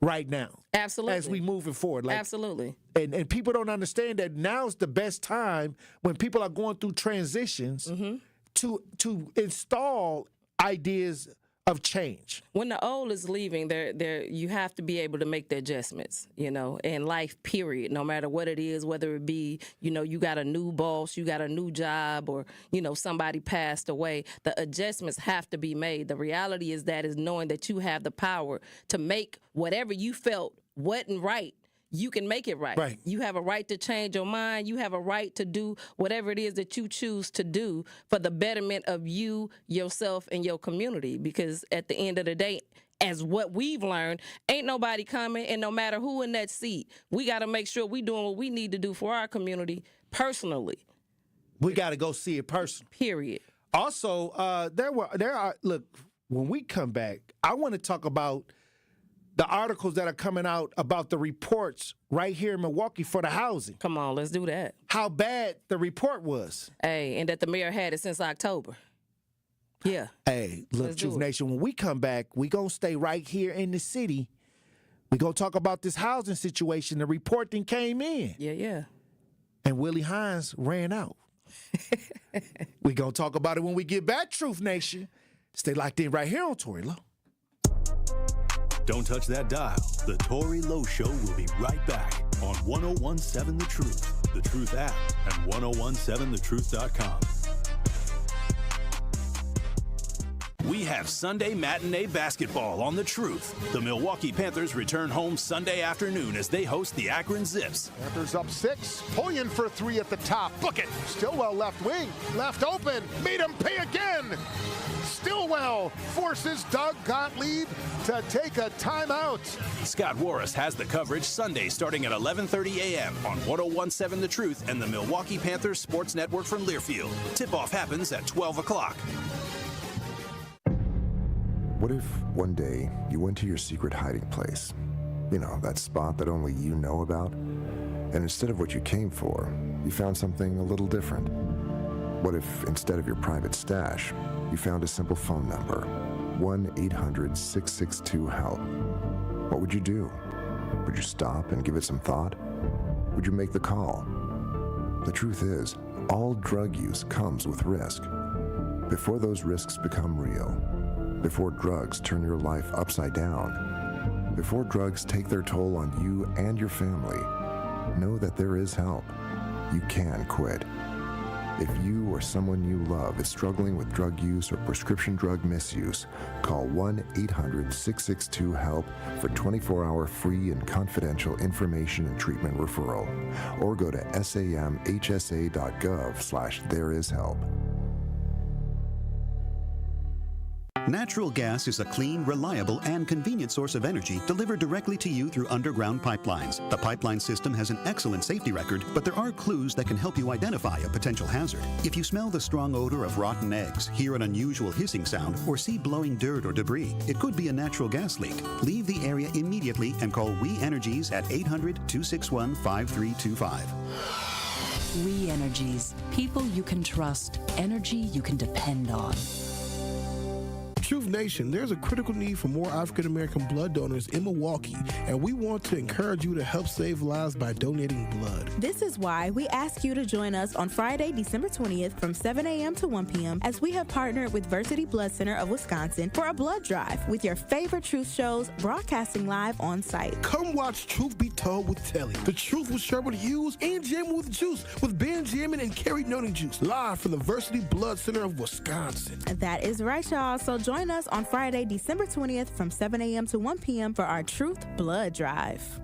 right now. Absolutely. As we moving forward. Like, absolutely. And people don't understand that now's the best time when people are going through transitions to install ideas of change. When the old is leaving, you have to be able to make the adjustments, you know, in life, period, no matter what it is, whether it be, you know, you got a new boss, you got a new job, or, you know, somebody passed away. The adjustments have to be made. The reality is knowing that you have the power to make whatever you felt wasn't right. You can make it right. Right. You have a right to change your mind. You have a right to do whatever it is that you choose to do for the betterment of you, yourself, and your community. Because at the end of the day, as what we've learned, ain't nobody coming, and no matter who in that seat, we got to make sure we doing what we need to do for our community personally. We got to go see it personally. Period. Also, there are, look, when we come back, I want to talk about the articles that are coming out about the reports right here in Milwaukee for the housing. Come on, let's do that. How bad the report was. Hey, and that the mayor had it since October. Yeah. Hey, look, Truth Nation, when we come back, we going to stay right here in the city. We going to talk about this housing situation. The report then came in. Yeah. And Willie Hines ran out. We going to talk about it when we get back, Truth Nation. Stay locked in right here on Tory Lowe. Don't touch that dial. The Tory Lowe Show will be right back on 1017 The Truth, The Truth app, and 1017thetruth.com. We have Sunday matinee basketball on The Truth. The Milwaukee Panthers return home Sunday afternoon as they host the Akron Zips. Panthers up 6. Poyen for 3 at the top. Book it. Stillwell left wing. Left open. Meet him. Pay again. Stillwell forces Doug Gottlieb to take a timeout. Scott Warris has the coverage Sunday starting at 11:30 a.m. on 1017 The Truth and the Milwaukee Panthers Sports Network from Learfield. Tip-off happens at 12 o'clock. What if one day you went to your secret hiding place? You know, that spot that only you know about? And instead of what you came for, you found something a little different. What if instead of your private stash, you found a simple phone number, 1-800-662-HELP? What would you do? Would you stop and give it some thought? Would you make the call? The truth is, all drug use comes with risk. Before those risks become real, before drugs turn your life upside down, before drugs take their toll on you and your family, know that there is help. You can quit. If you or someone you love is struggling with drug use or prescription drug misuse, call 1-800-662-HELP for 24-hour free and confidential information and treatment referral, or go to samhsa.gov/thereishelp. Natural gas is a clean, reliable, and convenient source of energy delivered directly to you through underground pipelines. The pipeline system has an excellent safety record, but there are clues that can help you identify a potential hazard. If you smell the strong odor of rotten eggs, hear an unusual hissing sound, or see blowing dirt or debris, it could be a natural gas leak. Leave the area immediately and call We Energies at 800-261-5325. We Energies. People you can trust. Energy you can depend on. Truth Nation, there's a critical need for more African-American blood donors in Milwaukee, and we want to encourage you to help save lives by donating blood. This is why we ask you to join us on Friday, December 20th from 7 a.m. to 1 p.m. as we have partnered with Varsity Blood Center of Wisconsin for a blood drive with your favorite Truth shows broadcasting live on site. Come watch Truth Be Told with Telly, The Truth with Sherwood Hughes, and Jamming with Juice with Ben Jamin and Kerry Noting Juice, live from the Varsity Blood Center of Wisconsin. That is right, y'all. So join us on Friday, December 20th from 7 a.m. to 1 p.m. for our Truth Blood Drive.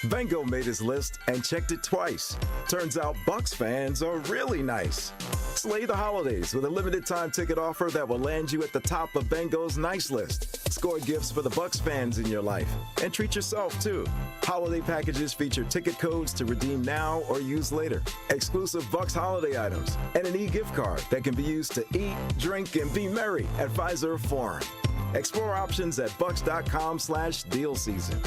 Bengo made his list and checked it twice. Turns out Bucks fans are really nice. Slay the holidays with a limited time ticket offer that will land you at the top of Bengo's nice list. Score gifts for the Bucks fans in your life. And treat yourself too. Holiday packages feature ticket codes to redeem now or use later. Exclusive Bucks holiday items. And an e-gift card that can be used to eat, drink, and be merry at Fiserv Forum. Explore options at bucks.com/deal season.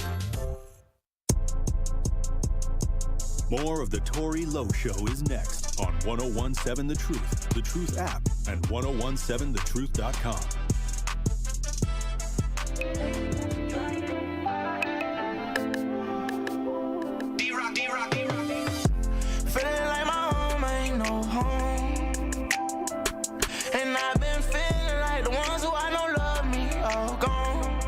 More of the Tory Lowe Show is next on 1017 The Truth, The Truth app, and 1017thetruth.com. Feeling like my home ain't no home. And I've been feeling like the ones who I know love me all gone.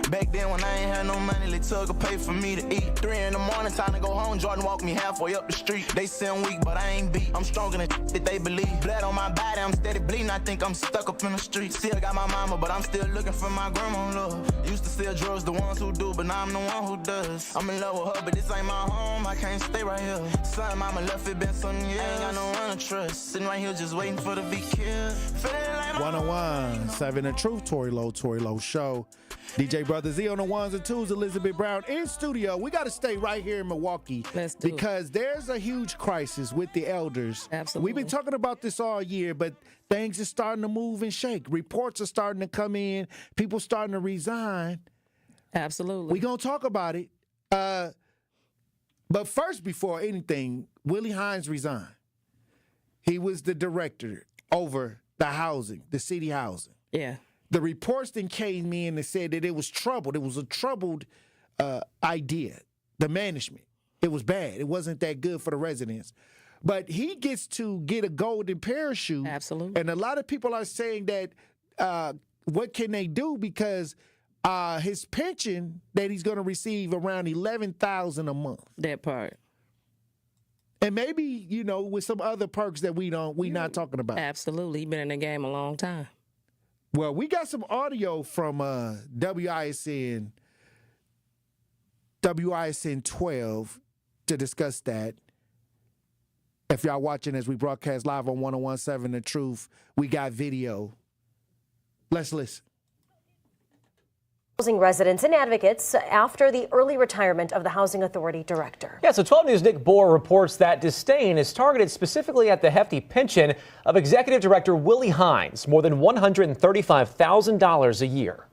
Back then when I ain't had had no money, they took a pay for me to eat. 3 in the morning, time to go home. Jordan walked me halfway up the street. They say I'm weak, but I ain't beat. I'm stronger than that they believe. Blood on my body, I'm steady bleeding. I think I'm stuck up in the street. Still got my mama, but I'm still looking for my grandma love. Used to sell drugs, the ones who do, but now I'm the one who does. I'm in love with her, but this ain't my home. I can't stay right here. Son, mama left, it been some years. I ain't got no one to trust. Sitting right here just waiting for the be killed. 101.7 The Truth, Tory Lowe Show. DJ Brother Z on the ones and twos, Elizabeth Brown in studio. We got to stay right here in Milwaukee because there's a huge crisis with the elders. Absolutely. We've been talking about this all year, but things are starting to move and shake. Reports are starting to come in. People starting to resign. Absolutely. We're going to talk about it. But first, before anything, Willie Hines resigned. He was the director over the housing, the city housing. Yeah. The reports then came in and said that it was troubled. It was a troubled idea, the management. It was bad. It wasn't that good for the residents. But he gets to get a golden parachute. Absolutely. And a lot of people are saying that what can they do because his pension that he's going to receive around $11,000 a month. That part. And maybe, you know, with some other perks that we not talking about. Absolutely. He's been in the game a long time. Well, we got some audio from WISN 12 to discuss that. If y'all watching as we broadcast live on 101.7 The Truth, we got video. Let's listen. Housing residents and advocates after the early retirement of the Housing Authority director. Yeah, so 12 News' Nick Bohr reports that disdain is targeted specifically at the hefty pension of Executive Director Willie Hines, more than $135,000 a year.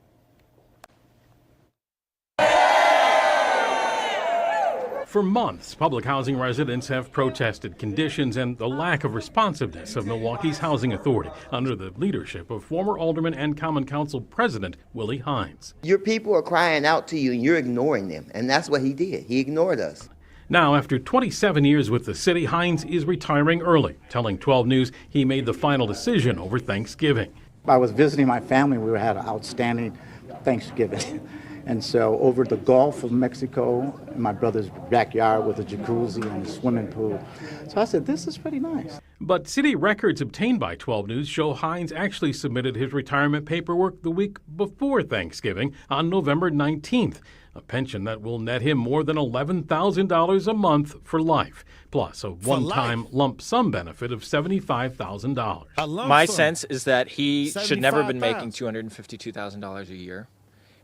For months, public housing residents have protested conditions and the lack of responsiveness of Milwaukee's Housing Authority under the leadership of former Alderman and Common Council President Willie Hines. Your people are crying out to you and you're ignoring them, and that's what he did. He ignored us. Now, after 27 years with the city, Hines is retiring early, telling 12 News he made the final decision over Thanksgiving. I was visiting my family. We had an outstanding Thanksgiving. And so over the Gulf of Mexico, in my brother's backyard with a jacuzzi and a swimming pool. So I said, this is pretty nice. But city records obtained by 12 News show Hines actually submitted his retirement paperwork the week before Thanksgiving on November 19th, a pension that will net him more than $11,000 a month for life, plus a one-time lump sum benefit of $75,000. My sense is that he should never have been making $252,000 a year.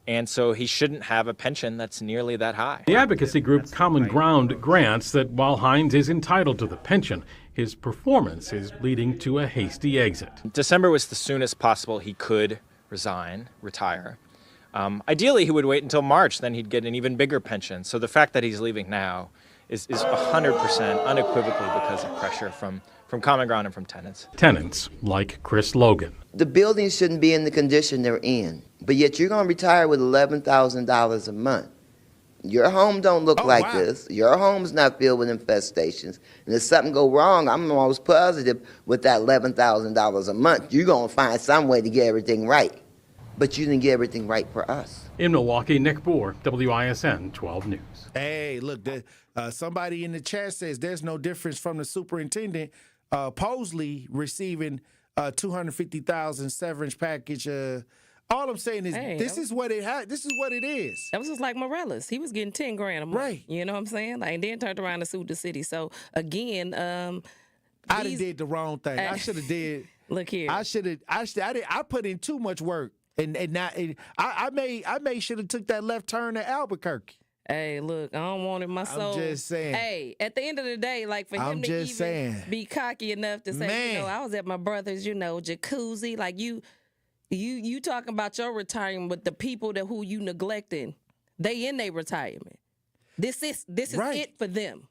And so he shouldn't have a pension that's nearly that high. The advocacy group Common Ground grants that while Hines is entitled to the pension, his performance is leading to a hasty exit. December was the soonest possible he could retire. Ideally, he would wait until March, then he'd get an even bigger pension. So the fact that he's leaving now is 100% unequivocally because of pressure from Common Ground and from tenants. Tenants like Chris Logan. The buildings shouldn't be in the condition they're in, but yet you're going to retire with $11,000 a month. Your home don't look like this. Your home's not filled with infestations. And if something go wrong, I'm almost positive with that $11,000 a month, you're going to find some way to get everything right. But you didn't get everything right for us. In Milwaukee, Nick Bohr, WISN 12 News. Hey, look, somebody in the chat says there's no difference from the superintendent Posley receiving $250,000 severance package. All I'm saying is this is what it is. That was just like Morales. He was getting $10,000 a month. Right. You know what I'm saying? Like, and then turned around and sued the city. So again, I did the wrong thing. I should have did. Look here. I put in too much work, and I should have took that left turn to Albuquerque. Hey, look, I don't want it my soul. I'm just saying. Hey, at the end of the day, like for him to even be cocky enough to say, you know, I was at my brother's, jacuzzi. Like you talking about your retirement, but the people who you neglecting, they in their retirement. This is it for them.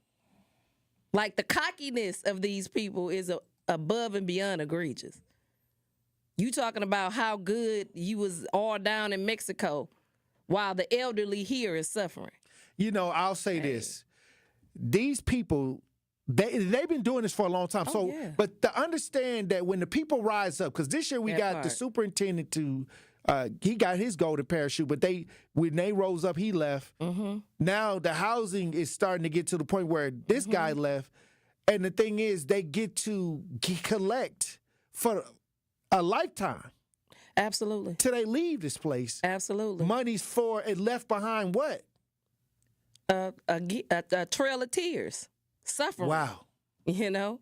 Like the cockiness of these people is above and beyond egregious. You talking about how good you was all down in Mexico while the elderly here is suffering. You know, I'll say this. These people, they've been doing this for a long time. But to understand that when the people rise up, because this year we got the superintendent to He got his golden parachute, but when they rose up, he left. Now the housing is starting to get to the point where this guy left. And the thing is, they get to collect for a lifetime. Absolutely. Till they leave this place. Absolutely. Money's for and left behind what? A trail of tears, suffering. Wow. You know?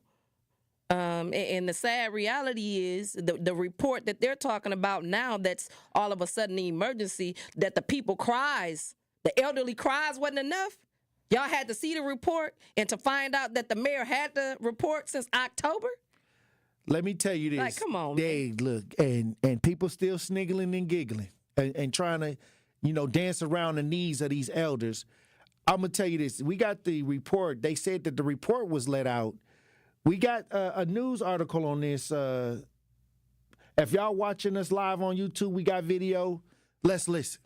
And the sad reality is the report that they're talking about now, that's all of a sudden the emergency, that the people cries, the elderly cries wasn't enough. Y'all had to see the report and to find out that the mayor had the report since October. Let me tell you this. Like, come on, they look, and people still sniggling and giggling and trying to, dance around the knees of these elders. I'm gonna tell you this. We got the report. They said that the report was let out. We got a news article on this. If y'all watching us live on YouTube, we got video. Let's listen.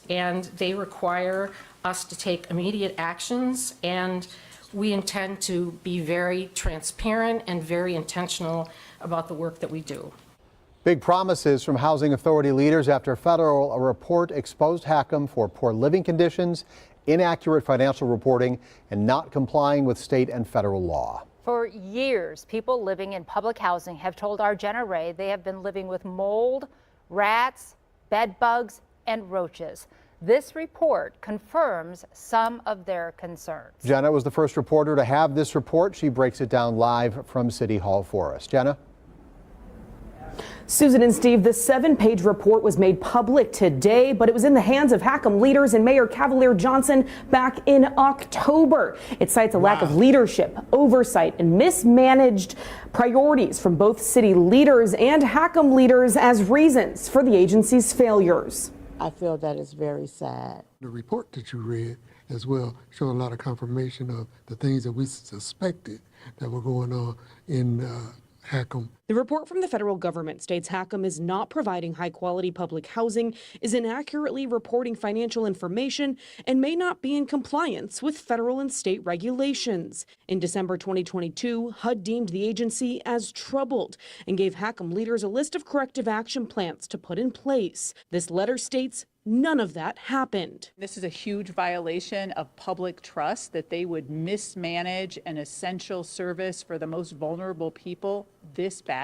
And they require us to take immediate actions, and we intend to be very transparent and very intentional about the work that we do. Big promises from housing authority leaders after a report exposed Hackham for poor living conditions, inaccurate financial reporting, and not complying with state and federal law. For years, people living in public housing have told our Jenna Ray they have been living with mold, rats, bed bugs, and roaches. This report confirms some of their concerns. Jenna was the first reporter to have this report. She breaks it down live from City Hall for us. Jenna? Susan and Steve, the 7-page report was made public today, but it was in the hands of Hackham leaders and Mayor Cavalier Johnson back in October. It cites a lack of leadership, oversight, and mismanaged priorities from both city leaders and Hackham leaders as reasons for the agency's failures. I feel that is very sad. The report that you read as well showed a lot of confirmation of the things that we suspected that were going on in Hackham. The report from the federal government states Hackham is not providing high-quality public housing, is inaccurately reporting financial information, and may not be in compliance with federal and state regulations. In December 2022, HUD deemed the agency as troubled and gave Hackham leaders a list of corrective action plans to put in place. This letter states none of that happened. This is a huge violation of public trust that they would mismanage an essential service for the most vulnerable people this badly.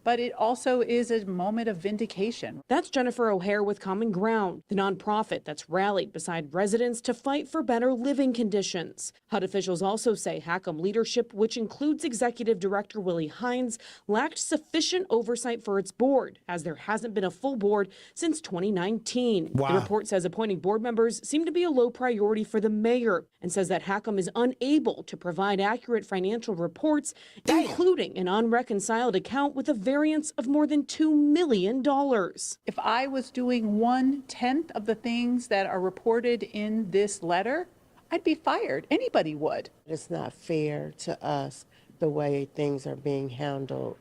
But it also is a moment of vindication. That's Jennifer O'Hare with Common Ground, the nonprofit that's rallied beside residents to fight for better living conditions. HUD officials also say Hackham leadership, which includes Executive Director Willie Hines, lacked sufficient oversight for its board, as there hasn't been a full board since 2019. Wow. The report says appointing board members seem to be a low priority for the mayor, and says that Hackham is unable to provide accurate financial reports, including an unreconciled account with a variance of more than $2 million. If I was doing 1/10 of the things that are reported in this letter, I'd be fired. Anybody would. It's not fair to us the way things are being handled.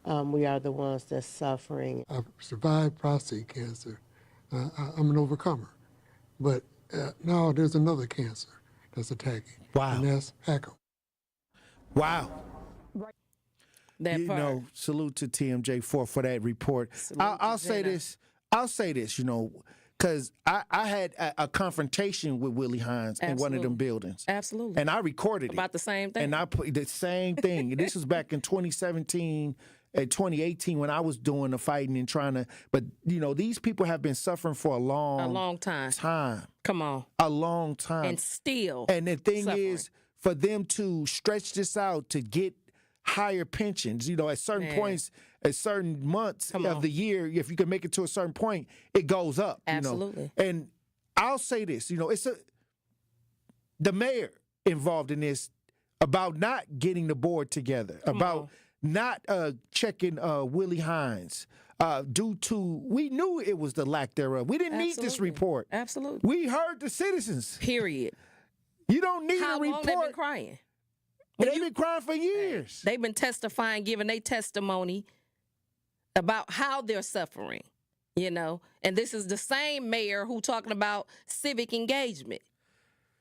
We are the ones that's suffering. I've survived prostate cancer. I'm an overcomer. But now there's another cancer that's attacking. Wow. And that's Hackham. Wow. That salute to TMJ for that report. I'll say this, because I had a confrontation with Willie Hines in one of them buildings. Absolutely. And I recorded about the same thing. And I put the same thing. This was back in 2017 and 2018 when I was doing the fighting and trying to, but these people have been suffering for a long time. Come on. A long time. And still. And the thing suffering. is, for them to stretch this out to get higher pensions, at certain points, at certain months of the year, if you can make it to a certain point, it goes up. Absolutely. And I'll say this, it's the mayor involved in this about not getting the board together, about not checking Willie Hines. Due to, we knew it was the lack thereof. We didn't need this report. Absolutely. We heard the citizens. Period. You don't need How a report. long they been crying? They've been crying for years. They've been testifying, giving their testimony about how they're suffering, And this is the same mayor who talking about civic engagement.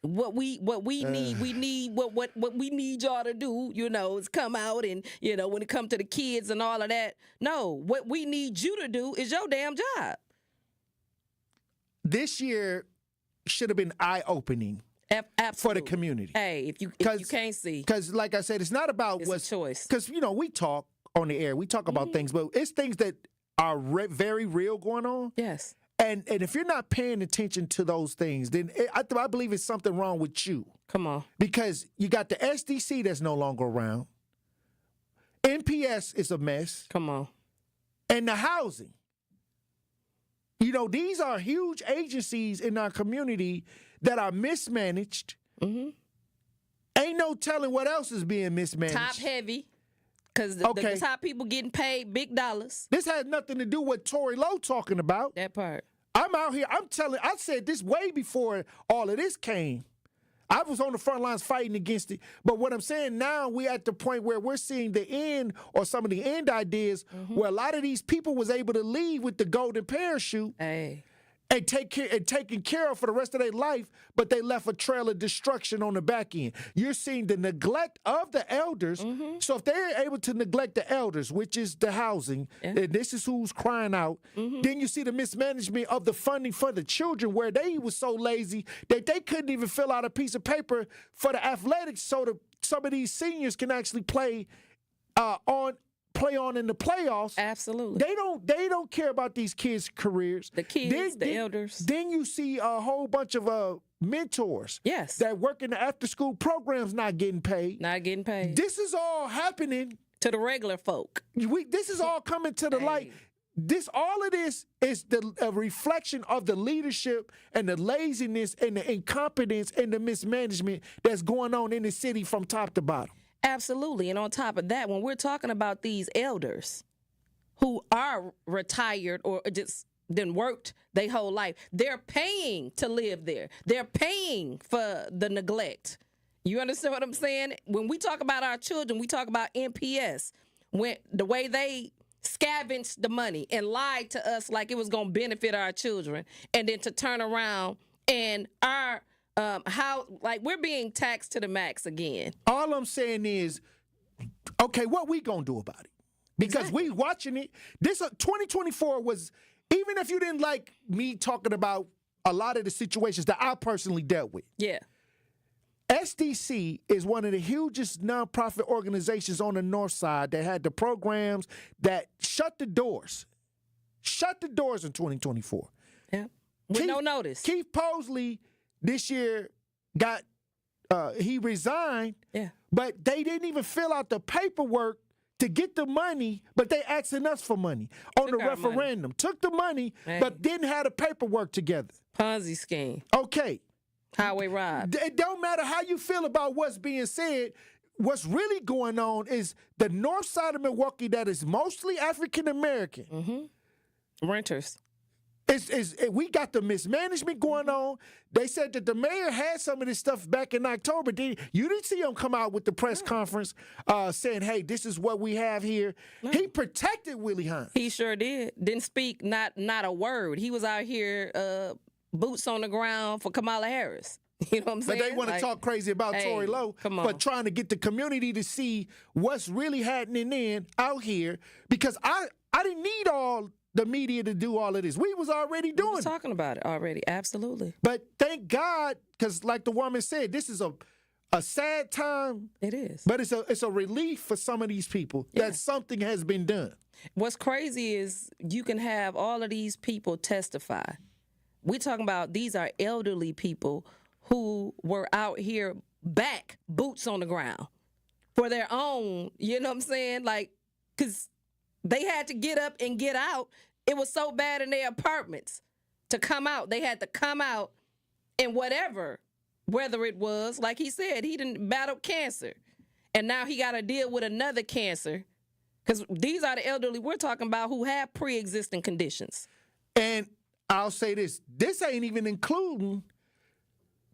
What we need, what we need y'all to do, is come out and, when it comes to the kids and all of that. No, what we need you to do is your damn job. This year should have been eye-opening for the community. Hey, if you can't see. Because, like I said, it's not about what's a choice. Because, we talk on the air. We talk about things, but it's things that are very real going on. Yes. And if you're not paying attention to those things, then I believe it's something wrong with you. Come on. Because you got the SDC that's no longer around. NPS is a mess. Come on. And the housing. These are huge agencies in our community that are mismanaged. Mm-hmm. Ain't no telling what else is being mismanaged. Top heavy. Because the top people getting paid big dollars. This has nothing to do with Tory Lowe talking about. That part. I'm out here. I said this way before all of this came. I was on the front lines fighting against it. But what I'm saying now, we're at the point where we're seeing the end or some of the end ideas where a lot of these people was able to leave with the golden parachute. Hey. And taken care of for the rest of their life, but they left a trail of destruction on the back end. You're seeing the neglect of the elders. So if they're able to neglect the elders, which is the housing, and this is who's crying out, then you see the mismanagement of the funding for the children, where they was so lazy that they couldn't even fill out a piece of paper for the athletics so some of these seniors can actually play on in the playoffs. Absolutely. They don't care about these kids' careers. The kids, the elders. Then you see a whole bunch of mentors. Yes. That work in the after-school programs not getting paid. Not getting paid. This is all happening to the regular folk. This is all coming to the light. All of this is a reflection of the leadership and the laziness and the incompetence and the mismanagement that's going on in the city from top to bottom. Absolutely. And on top of that, when we're talking about these elders who are retired or just then worked their whole life, they're paying to live there. They're paying for the neglect. You understand what I'm saying? When we talk about our children, we talk about NPS, when the way they scavenged the money and lied to us like it was going to benefit our children, and then to turn around and we're being taxed to the max again. All I'm saying is, okay, what we gonna do about it? Because we watching it. This 2024 was, even if you didn't like me talking about a lot of the situations that I personally dealt with. Yeah. SDC is one of the hugest nonprofit organizations on the north side that had the programs that shut the doors in 2024. Yeah. With no notice. Keith Posley this year he resigned, but they didn't even fill out the paperwork to get the money, but they asking us for money on the referendum. Took the money, but didn't have the paperwork together. Ponzi scheme. Okay. Highway ride. It don't matter how you feel about what's being said. What's really going on is the north side of Milwaukee that is mostly African American. Renters. We got the mismanagement going on. They said that the mayor had some of this stuff back in October. You didn't see him come out with the press conference saying, hey, this is what we have here. No. He protected Willie Hines. He sure did. Didn't speak not a word. He was out here boots on the ground for Kamala Harris. You know what I'm saying? But they want to talk crazy about Tory Lowe for trying to get the community to see what's really happening out here, because I didn't need all the media to do all of this. We was already doing it. We were talking about it already, absolutely. But thank God, because like the woman said, this is a sad time. It is. But it's a relief for some of these people that something has been done. What's crazy is you can have all of these people testify. We're talking about these are elderly people who were out here back, boots on the ground, for their own, you know what I'm saying? Like, because they had to get up and get out. It was so bad in their apartments to come out. They had to come out and whether it was, like he said, he didn't battle cancer. And now he got to deal with another cancer. Because these are the elderly we're talking about who have pre-existing conditions. And I'll say this ain't even including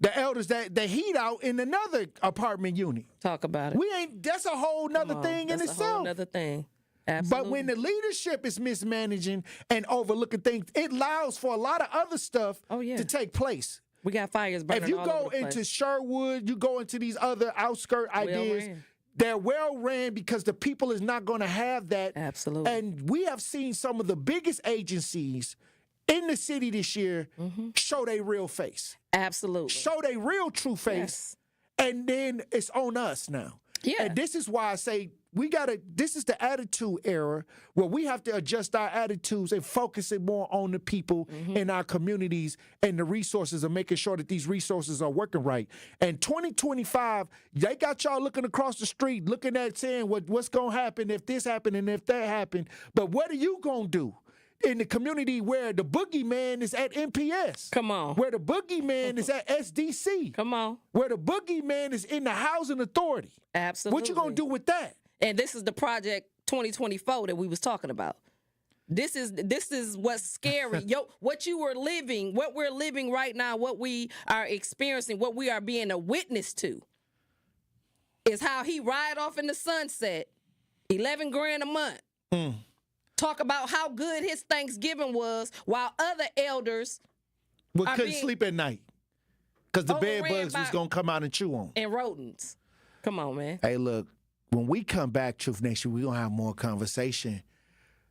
the elders that heat out in another apartment unit. Talk about it. That's a whole nother thing in itself. That's a whole nother thing. Absolutely. But when the leadership is mismanaging and overlooking things, it allows for a lot of other stuff to take place. We got fires burning If you all go over the into place. Sherwood, you go into these other outskirt ideas, ran. they're well ran because the people is not going to have that. Absolutely. And we have seen some of the biggest agencies in the city this year show their real face. Absolutely. Show their real true face. And then it's on us now. Yeah. And this is why I say this is the attitude era where we have to adjust our attitudes and focus it more on the people in our communities and the resources and making sure that these resources are working right. And 2025, they got y'all looking across the street, looking at saying what's going to happen if this happened and if that happened. But what are you going to do in the community where the boogeyman is at MPS? Come on. Where the boogeyman is at SDC? Come on. Where the boogeyman is in the housing authority? Absolutely. What you going to do with that? And this is the Project 2024 that we was talking about. This is what's scary. What we're living right now, what we are experiencing, what we are being a witness to is how he ride off in the sunset, 11 grand a month. Talk about how good his Thanksgiving was while other elders couldn't sleep at night because the bed overran bugs was going to come out and chew on. and rodents. Come on, man. Hey, look, when we come back, Truth Nation, we're going to have more conversation.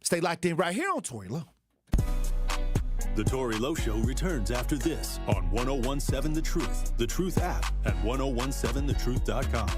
Stay locked in right here on Tory Lowe. The Tory Lowe Show returns after this on 1017 The Truth, The Truth app, and 1017thetruth.com.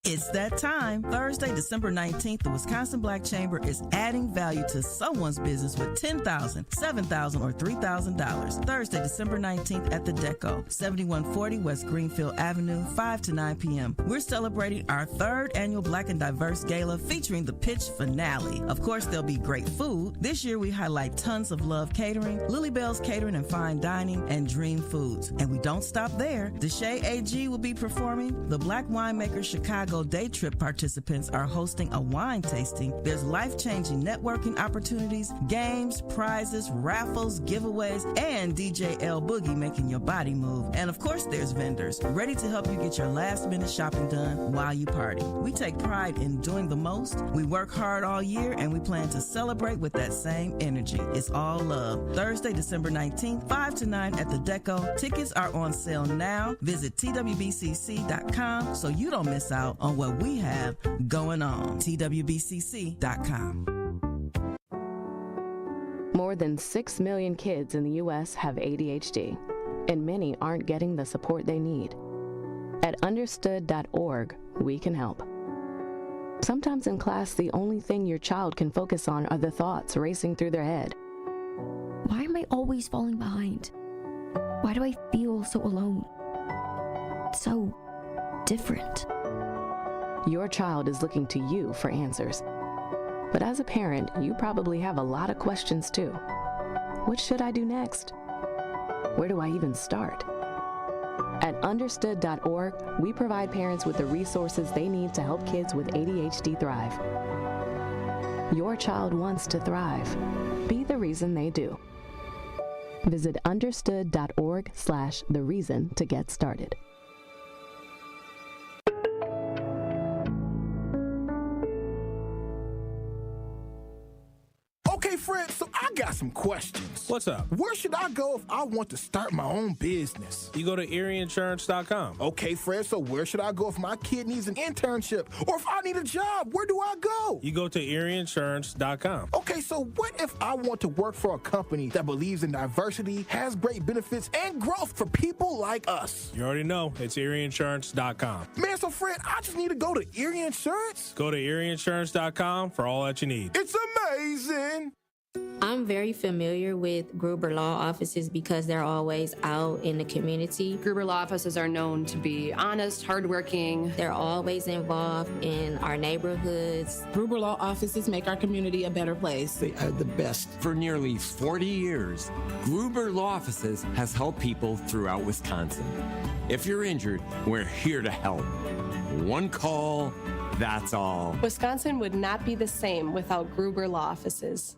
It's that time. Thursday, December 19th, the Wisconsin Black Chamber is adding value to someone's business with $10,000, $7,000, or $3,000. Thursday, December 19th at the Deco, 7140 West Greenfield Avenue, 5 to 9 p.m. We're celebrating our 3rd annual Black and Diverse Gala featuring the pitch finale. Of course, there'll be great food. This year, we highlight Tons of Love Catering, Lily Bell's Catering and Fine Dining, and Dream Foods. And we don't stop there. Deshae AG will be performing. The Black Winemaker Chicago Day Trip participants are hosting a wine tasting. There's life-changing networking opportunities, games, prizes, raffles, giveaways, and DJ L Boogie making your body move. And of course, there's vendors ready to help you get your last-minute shopping done while you party. We take pride in doing the most. We work hard all year, and we plan to celebrate with that same energy. It's all love. Thursday, December 19th, 5 to 9 at the Deco. Tickets are on sale now. Visit twbcc.com so you don't miss out on what we have going on. twbcc.com. More than 6 million kids in the U.S. have ADHD, and many aren't getting the support they need. At understood.org, we can help. Sometimes in class, the only thing your child can focus on are the thoughts racing through their head. Why am I always falling behind? Why do I feel so alone? So different. Your child is looking to you for answers. But as a parent, you probably have a lot of questions too. What should I do next? Where do I even start? At understood.org, we provide parents with the resources they need to help kids with ADHD thrive. Your child wants to thrive. Be the reason they do. Visit understood.org/the-reason to get started. Okay, Fred, so I got some questions. What's up? Where should I go if I want to start my own business? You go to EerieInsurance.com. Okay, Fred, so where should I go if my kid needs an internship? Or if I need a job, where do I go? You go to EerieInsurance.com. Okay, so what if I want to work for a company that believes in diversity, has great benefits, and growth for people like us? You already know, it's EerieInsurance.com. Man, so Fred, I just need to go to Erie Insurance? Go to EerieInsurance.com for all that you need. It's amazing! I'm very familiar with Gruber Law Offices because they're always out in the community. Gruber Law Offices are known to be honest, hardworking. They're always involved in our neighborhoods. Gruber Law Offices make our community a better place. They are the best. For nearly 40 years, Gruber Law Offices has helped people throughout Wisconsin. If you're injured, we're here to help. One call, that's all. Wisconsin would not be the same without Gruber Law Offices.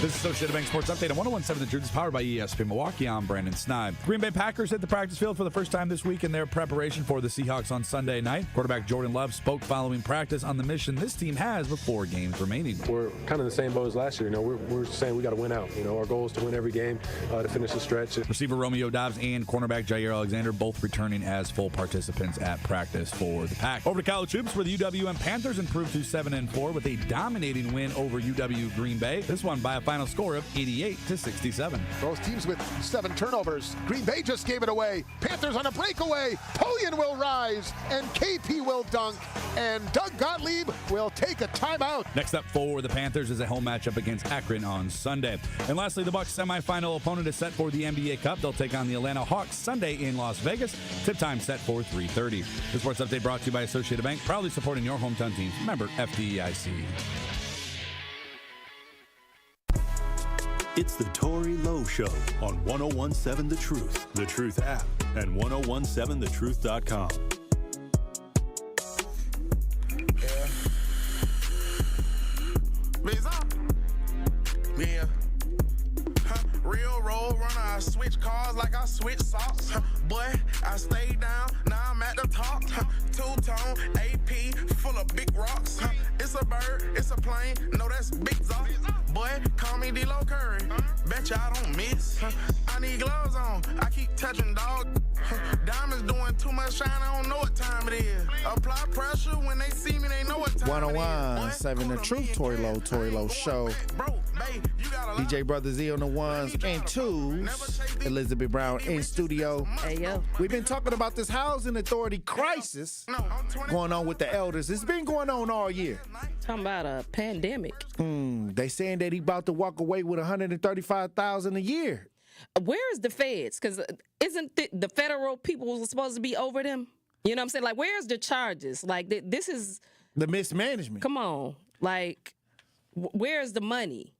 This is Associated Bank Sports Update on 101.7 The Truth is powered by ESPN Milwaukee. I'm Brandon Snibe. Green Bay Packers hit the practice field for the first time this week in their preparation for the Seahawks on Sunday night. Quarterback Jordan Love spoke following practice on the mission this team has with 4 games remaining. We're kind of in the same boat as last year. We're saying we got to win out. Our goal is to win every game to finish the stretch. Receiver Romeo Dobbs and cornerback Jair Alexander both returning as full participants at practice for the Pack. Over to college hoops, where the UWM Panthers improved to 7-4 with a dominating win over UW Green Bay. This one by a final score of 88-67. Both teams with 7 turnovers. Green Bay just gave it away. Panthers on a breakaway. Polian will rise, and KP will dunk, and Doug Gottlieb will take a timeout. Next up for the Panthers is a home matchup against Akron on Sunday. And lastly, the Bucs semifinal opponent is set for the NBA Cup. They'll take on the Atlanta Hawks Sunday in Las Vegas. Tip time set for 3:30. The Sports Update brought to you by Associated Bank, proudly supporting your hometown teams. Member FDIC. It's the Tory Lowe Show on 101.7 The Truth, The Truth app, and 101.7thetruth.com. Yeah. Real road runner, I switch cars like I switch socks. Boy, I stay down, now I'm at the top. Two-tone, AP, full of big rocks. It's a bird, it's a plane, no, that's big Zach. Boy, call me D-Lo Curry, bet you I don't miss. I need gloves on, I keep touching dog. Diamonds doing too much shine, I don't know what time it is. Apply pressure, when they see me, they know what time it is. 101.7 The Truth, Tory Lowe Show. DJ Brother Z on the ones and twos. Elizabeth Brown in studio. Hey, yo. We've been talking about this housing authority crisis going on with the elders. It's been going on all year. Talking about a pandemic. They saying that he about to walk away with $135,000 a year. Where is the feds? Because isn't the federal people supposed to be over them? You know what I'm saying? Like, where's the charges? Like, this is... the mismanagement. Come on. Like, where's the money?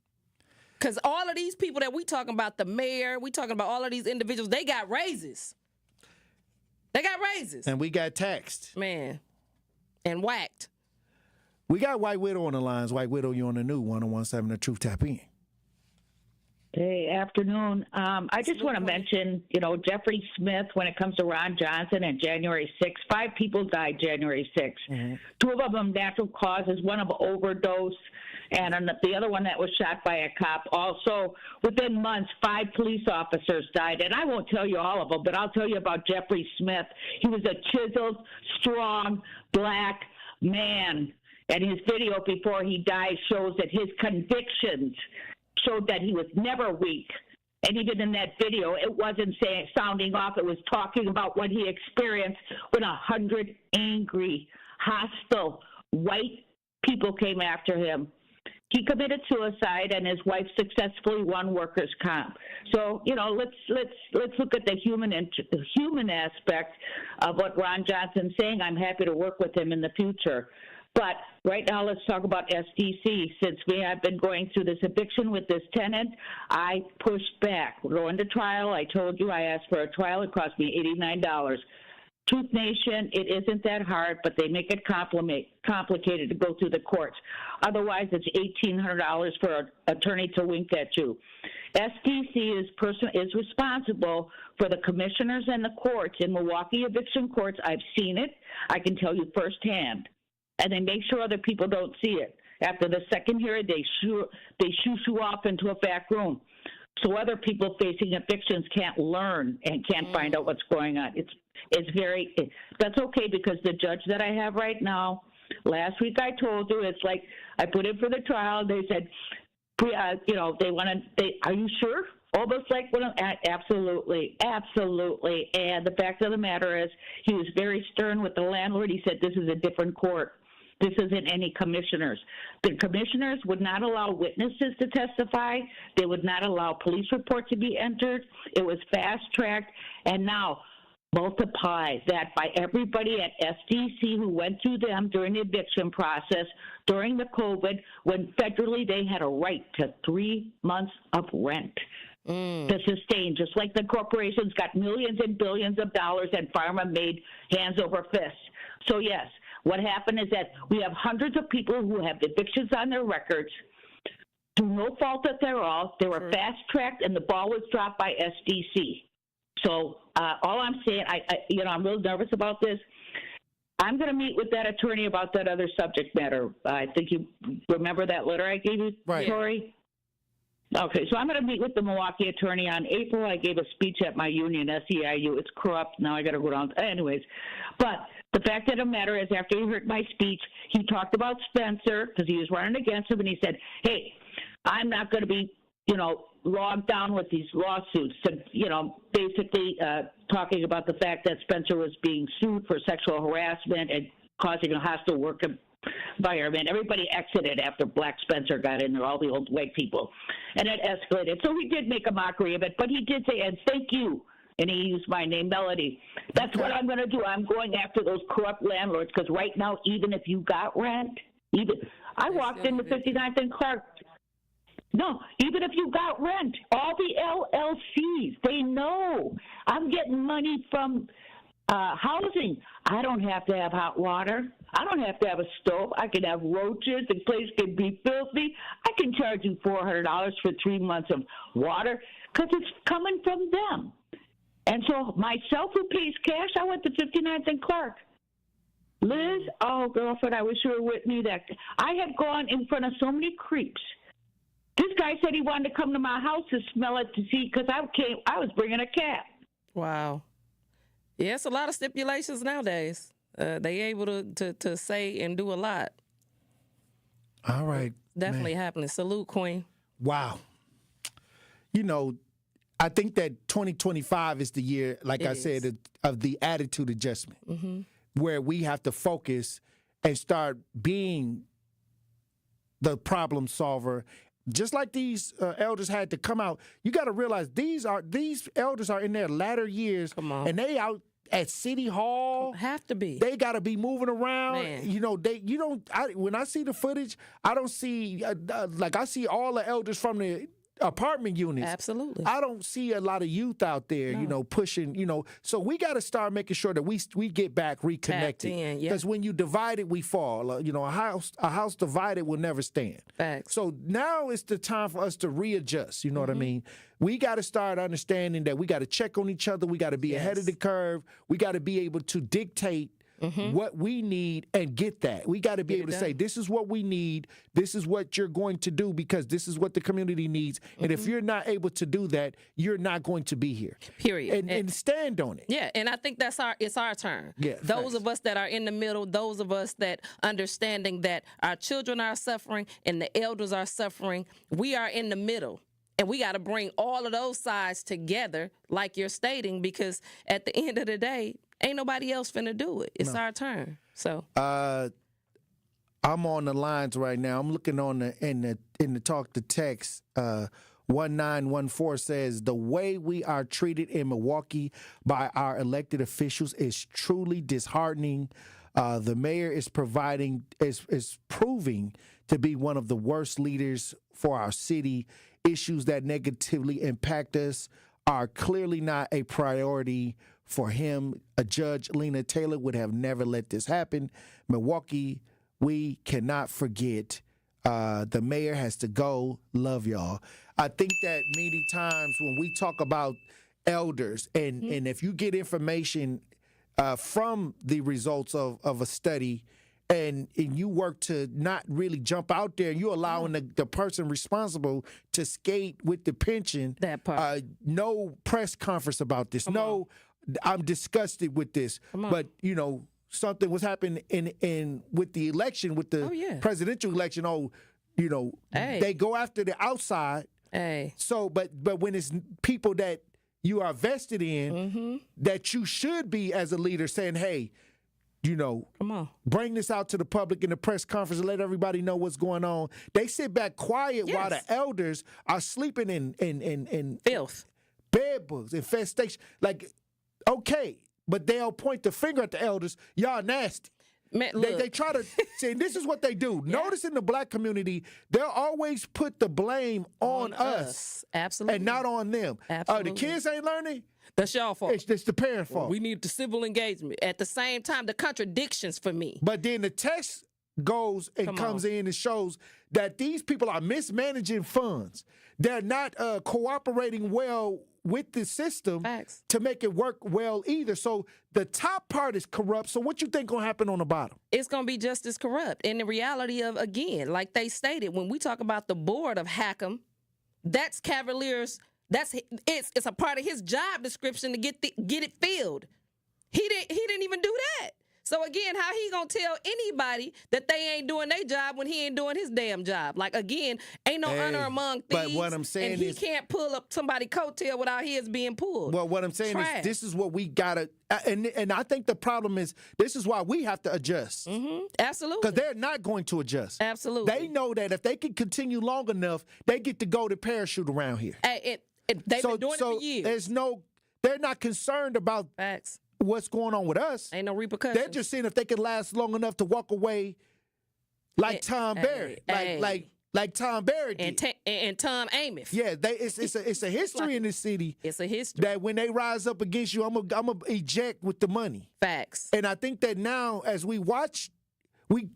Because all of these people that we talking about, the mayor, we talking about all of these individuals, they got raises. They got raises. And we got taxed. Man. And whacked. We got White Widow on the lines. White Widow, you on the new 101.7 The Truth. Tap in. Hey, afternoon. I just want to mention, Jeffrey Smith, when it comes to Ron Johnson and January 6th, 5 people died January 6th. Mm-hmm. 2 of them natural causes, one of overdose, and the other one that was shot by a cop. Also, within months, 5 police officers died. And I won't tell you all of them, but I'll tell you about Jeffrey Smith. He was a chiseled, strong, black man. And his video before he died shows that his convictions showed that he was never weak. And even in that video, it wasn't sounding off. It was talking about what he experienced when 100 angry, hostile, white people came after him. He committed suicide, and his wife successfully won workers' comp. So, let's look at the human aspect of what Ron Johnson's saying. I'm happy to work with him in the future. But right now, let's talk about SDC. Since we have been going through this eviction with this tenant, I pushed back. We're going to trial. I told you I asked for a trial. It cost me $89. Truth Nation, it isn't that hard, but they make it complicated to go through the courts. Otherwise, it's $1,800 for an attorney to wink at you. SDC is responsible for the commissioners and the courts. In Milwaukee eviction courts, I've seen it. I can tell you firsthand. And they make sure other people don't see it. After the second hearing, they shoo you off into a back room. So other people facing evictions can't learn and can't find out what's going on. That's okay, because the judge that I have right now, last week I told you, it's like I put in for the trial. They said, are you sure? Almost like, absolutely. And the fact of the matter is, he was very stern with the landlord. He said, this is a different court. This isn't any commissioners. The commissioners would not allow witnesses to testify. They would not allow police reports to be entered. It was fast-tracked. And now, multiply that by everybody at SDC who went through them during the eviction process, during the COVID, when federally they had a right to 3 months of rent. To sustain, just like the corporations got millions and billions of dollars and pharma made hands over fists. So yes, what happened is that we have hundreds of people who have evictions on their records. through no fault of their own. They were fast-tracked, and the ball was dropped by SDC. So all I'm saying, I'm real nervous about this. I'm going to meet with that attorney about that other subject matter. I think you remember that letter I gave you, Tory? Okay, so I'm going to meet with the Milwaukee attorney on April. I gave a speech at my union, SEIU. It's corrupt. Now I got to go down. Anyways, but the fact of the matter is, after he heard my speech, he talked about Spencer because he was running against him, and he said, hey, I'm not going to be, logged down with these lawsuits. So, basically talking about the fact that Spencer was being sued for sexual harassment and causing a hostile work environment. Everybody exited after Black Spencer got in there, all the old white people. And it escalated. So he did make a mockery of it, but he did say, and thank you. And he used my name, Melody. That's what I'm going to do. I'm going after those corrupt landlords because right now, even if you got rent, I walked into 59th and Clark. No, even if you got rent, all the LLCs, they know. I'm getting money from housing. I don't have to have hot water. I don't have to have a stove. I can have roaches. The place can be filthy. I can charge you $400 for 3 months of water because it's coming from them. And so myself who pays cash, I went to 59th and Clark. Liz, oh, girlfriend, I wish you were with me. That I had gone in front of so many creeps. This guy said he wanted to come to my house to smell it to see because I was bringing a cat. Wow. Yeah, it's a lot of stipulations nowadays. They able to say and do a lot. All right. Definitely happening. Salute, Queen. Wow. I think that 2025 is the year, like I said, of the attitude adjustment, where we have to focus and start being the problem solver. Just like these elders had to come out, you got to realize these elders are in their latter years, and they out at City Hall. Have to be. They got to be moving around. Man. When I see the footage, I don't see I see all the elders from the apartment units. Absolutely. I don't see a lot of youth out there, pushing, so we got to start making sure that we get back reconnected. Because when you divide it, we fall. A house divided will never stand. Facts. So now it's the time for us to readjust. You know what I mean? We got to start understanding that we got to check on each other. We got to be ahead of the curve. We got to be able to dictate what we need and get that. We got to be able to say, this is what we need. This is what you're going to do because this is what the community needs. And if you're not able to do that, you're not going to be here. Period. And stand on it. Yeah, and I think it's our turn. Yeah, those of us that are in the middle, those of us that understanding that our children are suffering and the elders are suffering, we are in the middle. And we got to bring all of those sides together, like you're stating, because at the end of the day, ain't nobody else finna do it. It's our turn. So I'm on the lines right now. I'm looking on in the talk to text. 1914 says the way we are treated in Milwaukee by our elected officials is truly disheartening. The mayor is proving to be one of the worst leaders for our city. Issues that negatively impact us are clearly not a priority for him. A Judge Lena Taylor would have never let this happen. Milwaukee, we cannot forget. The mayor has to go. Love y'all. I think that many times when we talk about elders, and if you get information from the results of a study, and you work to not really jump out there, you're allowing the person responsible to skate with the pension. That part. No press conference about this. I'm disgusted with this. But, something was happening in with the election, with the presidential election. They go after the outside. So, but when it's people that you are vested in, that you should be as a leader saying, hey, bring this out to the public in the press conference and let everybody know what's going on. They sit back quiet while the elders are sleeping in filth, bed bugs, infestation. Like, okay, but they'll point the finger at the elders. Y'all nasty. Man, they try to say this is what they do. Notice in the black community, they'll always put the blame on us. Absolutely. And not on them. Absolutely. The kids ain't learning. That's y'all fault. It's the parents' fault. We need the civil engagement. At the same time, the contradictions for me. But then the text goes and comes in and shows that these people are mismanaging funds. They're not cooperating well with the system to make it work well either. So the top part is corrupt. So what you think going to happen on the bottom? It's going to be just as corrupt. And the reality of, again, like they stated, when we talk about the board of Hackham, that's Cavalier's, it's a part of his job description to get it filled. He didn't even do that. So again, how he gonna tell anybody that they ain't doing their job when he ain't doing his damn job? Like, again, ain't no honor among thieves. But what I'm saying and he can't pull up somebody's coattail without his being pulled. Well, what I'm saying is this is what we gotta, and I think the problem is this is why we have to adjust. Mm-hmm. Absolutely. Because they're not going to adjust. Absolutely. They know that if they can continue long enough, they get to go to parachute around here. They've been doing it for years. They're not concerned about what's going on with us. Ain't no repercussions. They're just seeing if they can last long enough to walk away like Tom Barrett. Like Tom Barrett did. And Tom Amos. Yeah, it's a history in this city. It's a history. That when they rise up against you, I'm gonna eject with the money. Facts. And I think that now as we watch, we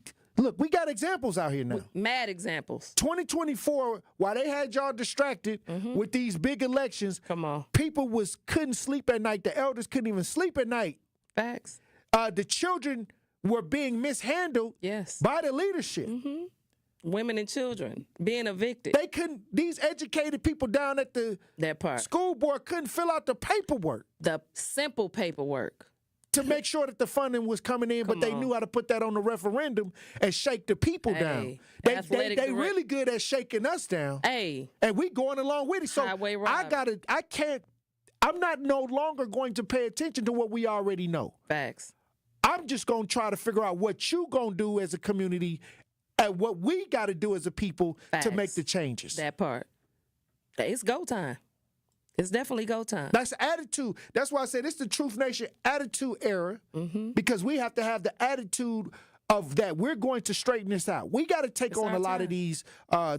got examples out here now. Mad examples. 2024, while they had y'all distracted with these big elections, people couldn't sleep at night. The elders couldn't even sleep at night. Facts. The children were being mishandled by the leadership. Mm-hmm. Women and children being evicted. They couldn't. These educated people down at the school board couldn't fill out the paperwork. The simple paperwork. To make sure that the funding was coming in, but they knew how to put that on the referendum and shake the people down. They really good at shaking us down. And we going along with it. So I'm not no longer going to pay attention to what we already know. Facts. I'm just going to try to figure out what you going to do as a community and what we got to do as a people to make the changes. That part. It's go time. It's definitely go time. That's attitude. That's why I said it's the Truth Nation attitude era, because we have to have the attitude of that. We're going to straighten this out. We got to take on a lot of these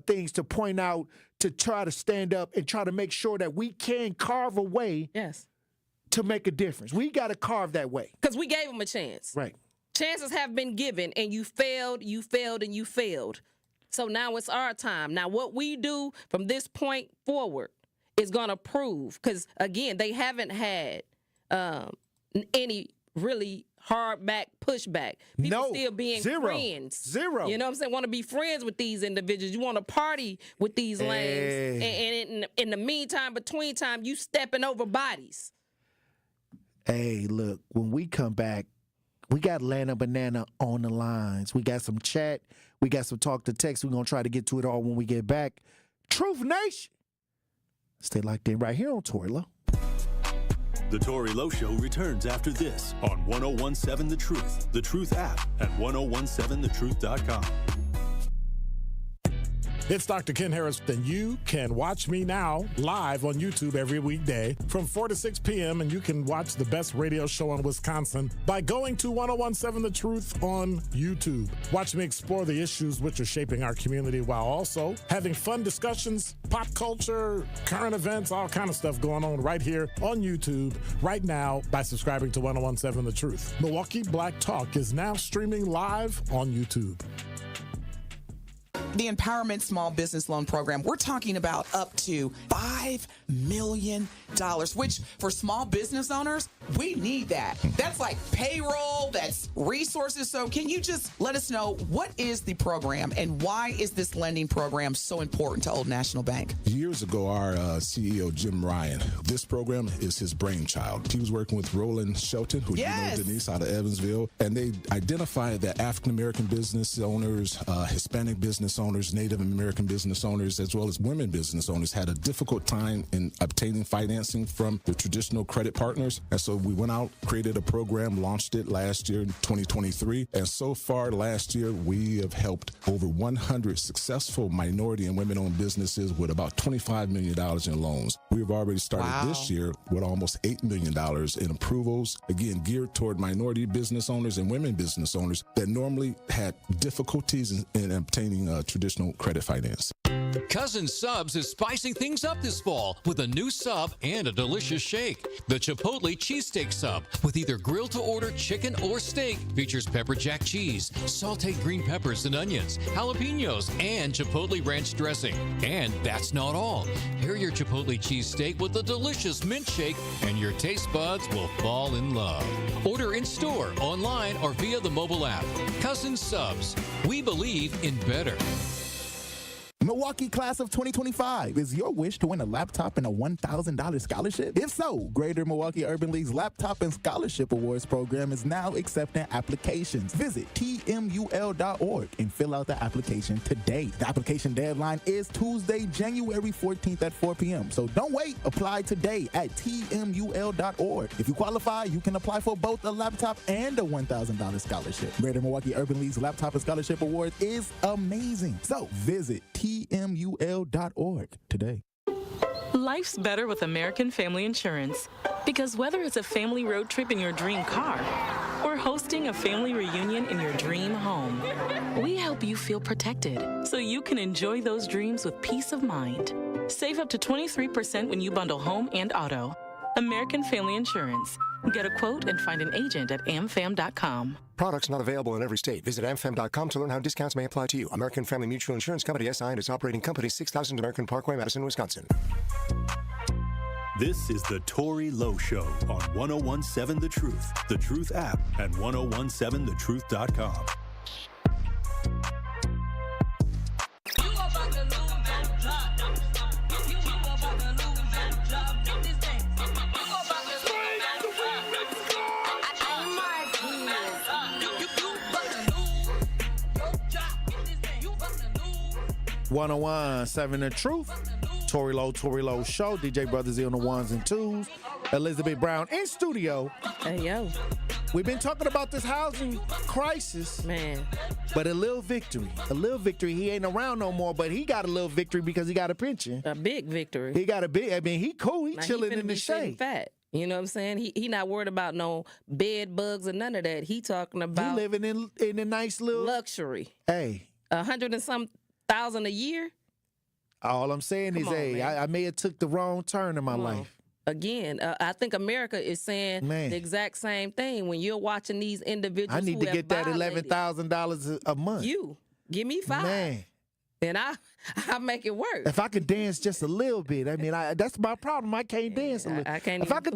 things to point out, to try to stand up and try to make sure that we can carve a way to make a difference. We got to carve that way. Because we gave them a chance. Right. Chances have been given, and you failed, and you failed. So now it's our time. Now what we do from this point forward is going to prove, because, again, they haven't had any really hard back pushback. People still being friends. Zero. You know what I'm saying? Want to be friends with these individuals. You want to party with these lanes. And in the meantime, between time, you stepping over bodies. Hey, look, when we come back, we got Lana Banana on the lines. We got some chat. We got some talk to text. We're going to try to get to it all when we get back. Truth Nation. Stay locked in right here on Tory Lowe. The Tory Lowe Show returns after this on 1017 The Truth, The Truth app, and 1017thetruth.com. It's Dr. Ken Harris, and you can watch me now live on YouTube every weekday from 4 to 6 p.m., and you can watch the best radio show in Wisconsin by going to 1017 The Truth on YouTube. Watch me explore the issues which are shaping our community while also having fun discussions, pop culture, current events, all kind of stuff going on right here on YouTube right now by subscribing to 1017 The Truth. Milwaukee Black Talk is now streaming live on YouTube. The Empowerment Small Business Loan Program, we're talking about up to $5 million, which for small business owners, we need that. That's like payroll, that's resources. So can you just let us know, what is the program and why is this lending program so important to Old National Bank? Years ago, our CEO, Jim Ryan, this program is his brainchild. He was working with Roland Shelton, who you know, Denise, out of Evansville, and they identified that African-American business owners, Hispanic business owners, Native American business owners, as well as women business owners had a difficult time in obtaining financing from the traditional credit partners. And so we went out, created a program, launched it last year, 2023. And so far last year, we have helped over 100 successful minority and women-owned businesses with about $25 million in loans. We've already started this year with almost $8 million in approvals, again, geared toward minority business owners and women business owners that normally had difficulties in obtaining traditional credit finance. Cousin Subs is spicing things up this fall with a new sub and a delicious shake. The Chipotle Cheesesteak Sub with either grilled-to-order chicken or steak features pepper jack cheese, sauteed green peppers and onions, jalapenos, and Chipotle ranch dressing. And that's not all. Pair your Chipotle cheesesteak with a delicious mint shake and your taste buds will fall in love. Order in-store, online, or via the mobile app. Cousin Subs. We believe in better. Milwaukee Class of 2025, is your wish to win a laptop and a $1,000 scholarship? If so, Greater Milwaukee Urban League's Laptop and Scholarship Awards program is now accepting applications. Visit tmul.org and fill out the application today. The application deadline is Tuesday, January 14th at 4 p.m. So don't wait. Apply today at tmul.org. If you qualify, you can apply for both a laptop and a $1,000 scholarship. Greater Milwaukee Urban League's Laptop and Scholarship Award is amazing. So visit tmul.org today. Life's better with American Family Insurance, because whether it's a family road trip in your dream car or hosting a family reunion in your dream home, we help you feel protected so you can enjoy those dreams with peace of mind. Save up to 23% when you bundle home and auto. American Family Insurance. Get a quote and find an agent at amfam.com. Products not available in every state. Visit amfam.com to learn how discounts may apply to you. American Family Mutual Insurance Company, SI, and its operating company, 6000 American Parkway, Madison, Wisconsin. This is the Tory Lowe Show on 1017 The Truth, The Truth app, and 1017thetruth.com. Seven The Truth. Tory Lowe Show. DJ Brothers on the ones and twos. Elizabeth Brown in studio. Hey, yo. We've been talking about this housing crisis. Man. But a little victory. He ain't around no more, but he got a little victory because he got a pension. A big victory. He got a big, I mean, he cool. He chilling in the shade. Fat. You know what I'm saying? He not worried about no bed bugs or none of that. He talking about. He living in a nice little. Luxury. Hey. 100 and some thousand a year. All I'm saying is, hey, I may have took the wrong turn in my life. Again, I think America is saying the exact same thing when you're watching these individuals. I need to get that $11,000 a month. You give me $5, man, and I make it work. If I could dance just a little bit, I mean, that's my problem. I can't dance a little. I can't. If I could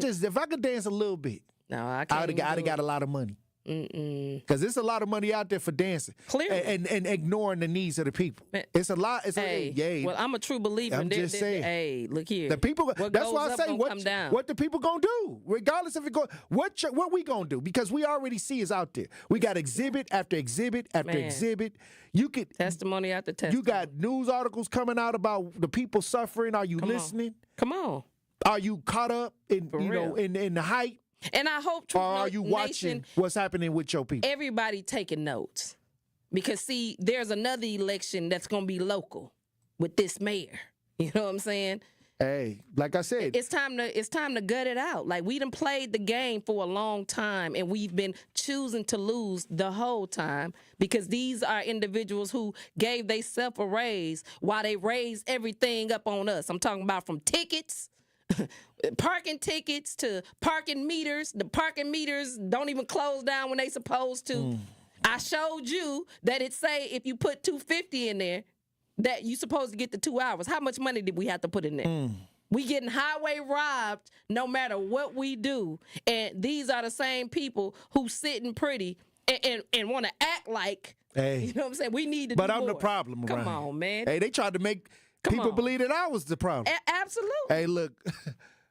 dance a little bit, no, I can't. I'd have got a lot of money. Because there's a lot of money out there for dancing. Clearly. And ignoring the needs of the people. It's a lot. Well, I'm a true believer. I'm just saying. Hey, look here. The people. That's why I say what the people gonna do, regardless if it go. What we gonna do? Because we already see is out there. We got exhibit after exhibit after exhibit. You could testimony after testimony. You got news articles coming out about the people suffering. Are you listening? Come on. Are you caught up in in the hype? And I hope are you watching what's happening with your people? Everybody taking notes. Because, see, there's another election that's going to be local with this mayor. You know what I'm saying? Hey, like I said. It's time to gut it out. Like, we done played the game for a long time, and we've been choosing to lose the whole time because these are individuals who gave themselves a raise while they raised everything up on us. I'm talking about from tickets, parking tickets to parking meters. The parking meters don't even close down when they supposed to. I showed you that it say if you put $250 in there, that you supposed to get the 2 hours. How much money did we have to put in there? We getting highway robbed no matter what we do. And these are the same people who sitting pretty and want to act like, you know what I'm saying? We need to do I'm more. the problem around. Come on, man. Hey, they tried to make people believe that I was the problem. Absolutely. Hey, look,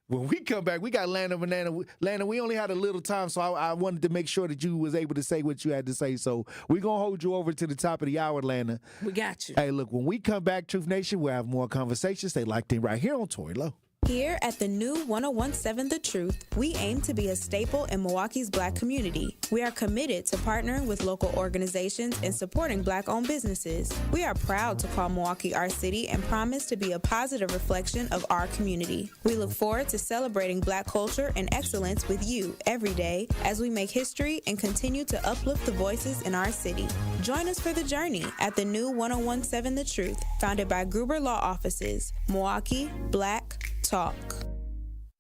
when we come back, we got Lana Banana. Lana, we only had a little time, so I wanted to make sure that you was able to say what you had to say. So we're going to hold you over to the top of the hour, Lana. We got you. Hey, look, when we come back, Truth Nation, we'll have more conversations. Stay locked in right here on Tory Lowe. Here at the new 1017 The Truth, we aim to be a staple in Milwaukee's Black community. We are committed to partnering with local organizations and supporting Black-owned businesses. We are proud to call Milwaukee our city and promise to be a positive reflection of our community. We look forward to celebrating Black culture and excellence with you every day as we make history and continue to uplift the voices in our city. Join us for the journey at the new 1017 The Truth, founded by Gruber Law Offices. Milwaukee, Black Talk.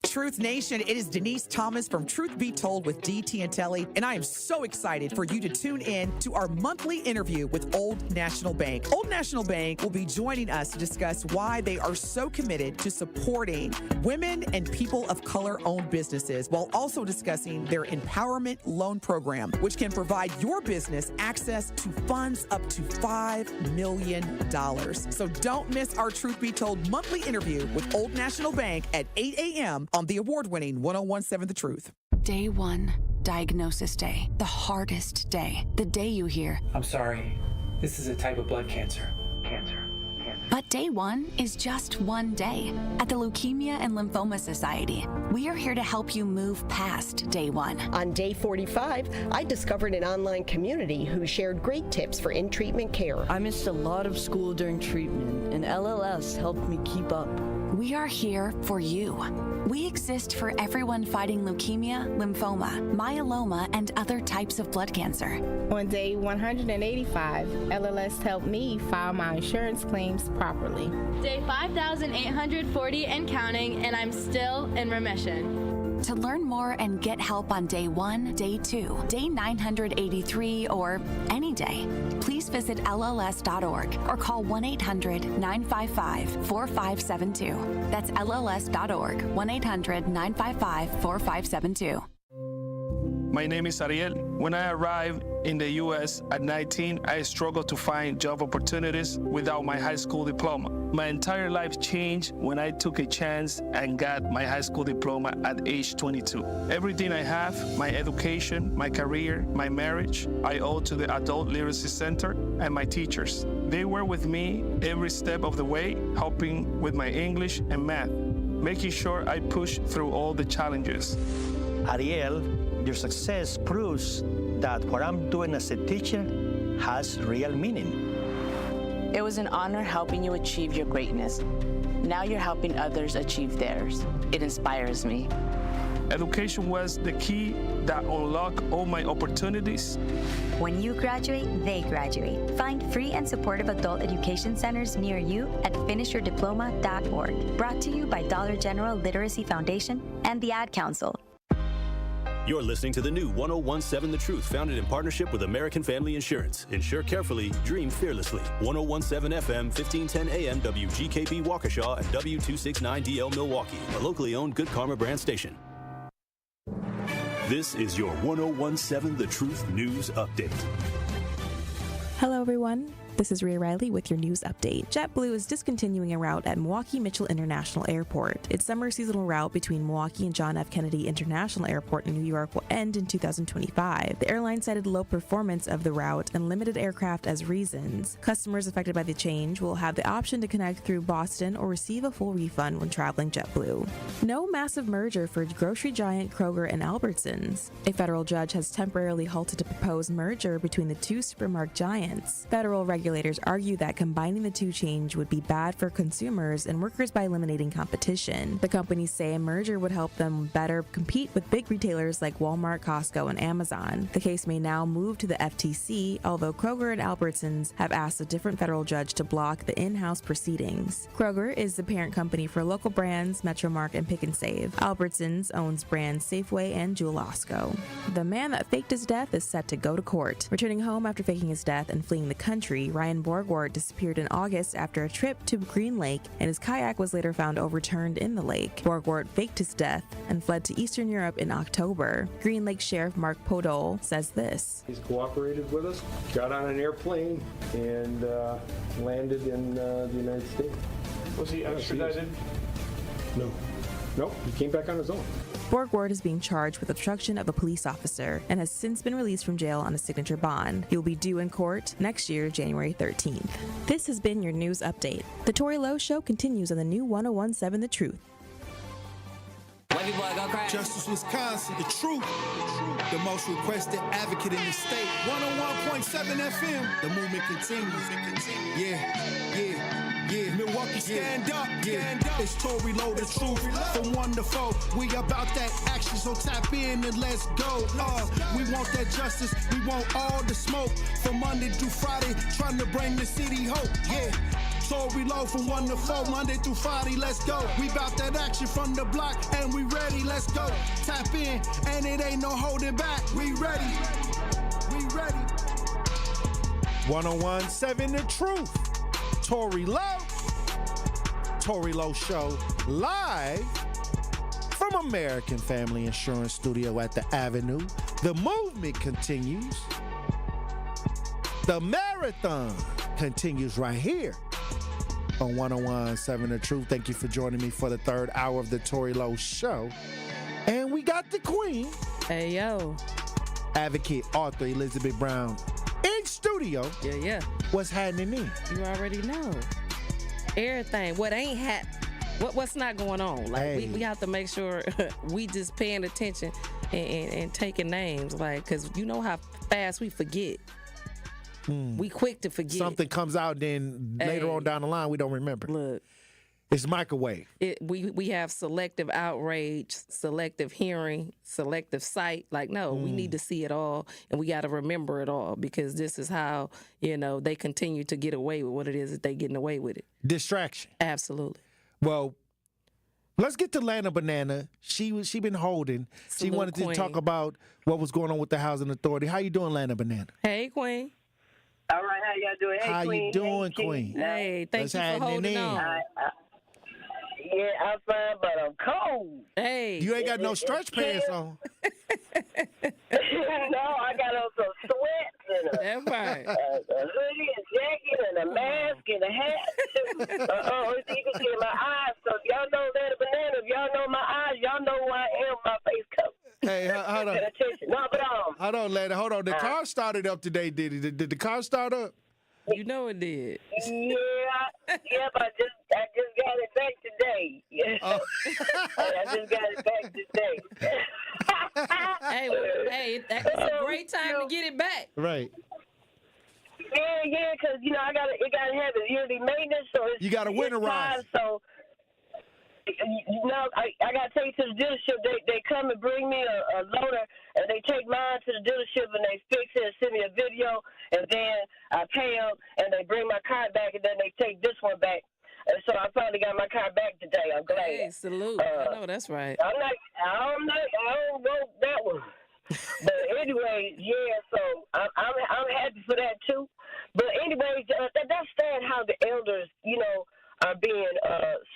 Truth Nation, it is Denise Thomas from Truth Be Told with DT and Telly, and I am so excited for you to tune in to our monthly interview with Old National Bank. Old National Bank will be joining us to discuss why they are so committed to supporting women and people of color-owned businesses, while also discussing their Empowerment Loan Program, which can provide your business access to funds up to $5 million. So don't miss our Truth Be Told monthly interview with Old National Bank at 8 a.m. on the award-winning 1017 The Truth. Day 1, diagnosis day. The hardest day. The day you hear, I'm sorry, this is a type of blood cancer. But day 1 is just one day. At the Leukemia and Lymphoma Society, we are here to help you move past day 1. On day 45, I discovered an online community who shared great tips for in-treatment care. I missed a lot of school during treatment, and LLS helped me keep up. We are here for you. We exist for everyone fighting leukemia, lymphoma, myeloma, and other types of blood cancer. On day 185, LLS helped me file my insurance claims properly. Day 5,840 and counting, and I'm still in remission. To learn more and get help on day 1, day 2, day 983, or any day, please visit LLS.org or call 1-800-955-4572. That's LLS.org, 1-800-955-4572. My name is Ariel. When I arrived in the U.S. at 19, I struggled to find job opportunities without my high school diploma. My entire life changed when I took a chance and got my high school diploma at age 22. Everything I have, my education, my career, my marriage, I owe to the Adult Literacy Center and my teachers. They were with me every step of the way, helping with my English and math, making sure I push through all the challenges. Ariel, your success proves that what I'm doing as a teacher has real meaning. It was an honor helping you achieve your greatness. Now you're helping others achieve theirs. It inspires me. Education was the key that unlocked all my opportunities. When you graduate, they graduate. Find free and supportive adult education centers near you at finishyourdiploma.org. Brought to you by Dollar General Literacy Foundation and the Ad Council. You're listening to the new 1017 The Truth, founded in partnership with American Family Insurance. Insure carefully, dream fearlessly. 1017 FM, 1510 AM, WGKB Waukesha, and W269DL Milwaukee, a locally owned Good Karma brand station. This is your 1017 The Truth News Update. Hello, everyone. This is Rhea Riley with your news update. JetBlue is discontinuing a route at Milwaukee Mitchell International Airport. Its summer seasonal route between Milwaukee and John F. Kennedy International Airport in New York will end in 2025. The airline cited low performance of the route and limited aircraft as reasons. Customers affected by the change will have the option to connect through Boston or receive a full refund when traveling JetBlue. No massive merger for grocery giant Kroger and Albertsons. A federal judge has temporarily halted a proposed merger between the two supermarket giants. Federal regulators argue that combining the two change would be bad for consumers and workers by eliminating competition. The companies say a merger would help them better compete with big retailers like Walmart, Costco, and Amazon. The case may now move to the FTC, although Kroger and Albertsons have asked a different federal judge to block the in-house proceedings. Kroger is the parent company for local brands Metromark and Pick and Save. Albertsons owns brands Safeway and Jewel-Osco. The man that faked his death is set to go to court. Returning home after faking his death and fleeing the country, Ryan Borgward disappeared in August after a trip to Green Lake, and his kayak was later found overturned in the lake. Borgward faked his death and fled to Eastern Europe in October. Green Lake Sheriff Mark Podol says this. He's cooperated with us, got on an airplane, and landed in the United States. Was he extradited? No. Nope, he came back on his own. Borgward is being charged with obstruction of a police officer and has since been released from jail on a signature bond. He will be due in court next year, January 13th. This has been your news update. The Tory Lowe Show continues on the new 1017 The Truth. Wavy boy, go crazy. Justice Wisconsin, the truth. The most requested advocate in the state. 101.7 FM. The movement continues. Yeah. Milwaukee, stand up. Stand up. It's Tory Lowe, the truth. From 1 to 4. We about that action, so tap in and let's go. We want that justice. We want all the smoke. From Monday through Friday, trying to bring the city hope. Yeah. Tory Lowe from 1 to 4, Monday through Friday, let's go. We bout that action from the block, and we ready, let's go. Tap in, and it ain't no holding back. We ready. 101.7 The Truth. Tory Lowe. Tory Lowe Show live from American Family Insurance Studio at the Avenue. The movement continues. The marathon continues right here on 101.7 The Truth. Thank you for joining me for the third hour of the Tory Lowe Show. And we got the queen. Hey, yo. Advocate, author Elizabeth Brown in studio. Yeah. What's happening in? You already know. Everything. What's not going on? Like, we have to make sure we just paying attention and taking names. Like, because you know how fast we forget. We quick to forget. Something comes out, then later on down the line, we don't remember. Look. It's microwave. We have selective outrage, selective hearing, selective sight. Like, no, we need to see it all, and we got to remember it all, because this is how, they continue to get away with what it is that they getting away with it. Distraction. Absolutely. Well, let's get to Lana Banana. She been holding. She wanted to talk about what was going on with the Housing Authority. How you doing, Lana Banana? Hey, Queen. All right, how y'all doing? Hey, how Queen. you doing, hey, Queen? Hey, thank you for holding on. Yeah, I'm fine, but I'm cold. Hey. You ain't got no stretch pants on. No, I got on some sweats and a hoodie and jacket and a mask and a hat. You can see my eyes. So if y'all know that banana, if y'all know my eyes, y'all know who I am, my face covered. Hey, hold on. No, but hold on, Lana. Hold on. The car started up today, did it? Did the car start up? You know it did. Yeah, but I just got it back today. Yeah. Oh. I just got it back today. Hey, that's a great time to get it back. Right. Yeah, because it gotta have its yearly maintenance, so it's you gotta winterize. So I gotta take to the dealership. They come and bring me a loader, and they take mine to the dealership and they fix it and send me a video, and then I pay them and they bring my car back, and then they take this one back. And so I finally got my car back today. I'm glad. Hey, salute. I know that's right. I don't want that one. But anyway, yeah. So I'm happy for that too. But anyway, that's sad how the elders, are being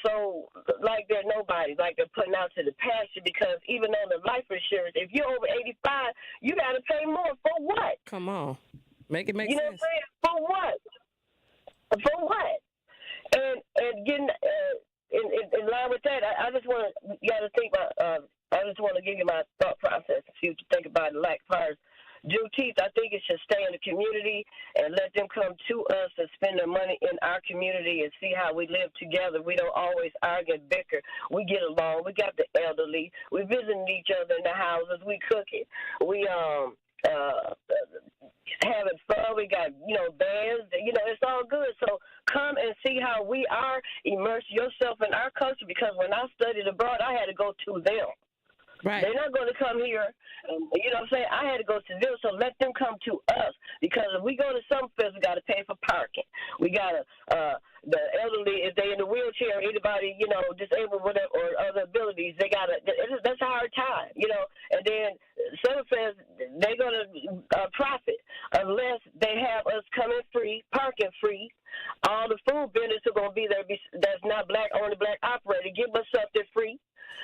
so like they're nobody, like they're putting out to the pasture, because even on the life insurance, if you're over 85, you got to pay more. For what? Come on. Make it make sense. You know what I'm saying? For what? For what? And getting in line with that, I just want to think about, I just want to give you my thought process and see what you think about it. Like far as Juneteenth, I think it should stay in the community and let them come to us and spend their money in our community and see how we live together. We don't always argue and bicker. We get along. We got the elderly. We visiting each other in the houses. We cooking. We having fun. We got bands. It's all good. So come and see how we are. Immerse yourself in our culture, because when I studied abroad, I had to go to them. Right. They're not going to come here. You know what I'm saying? I had to go to them, so let them come to us. Because if we go to some places, we got to pay for parking. We got to, the elderly, if they in a wheelchair, anybody, disabled whatever, or other abilities, they got to, that's a hard time, And then some says they're going to profit unless they have us coming free, parking free. All the food vendors are going to be there that's not black, only black operator. Give us something free.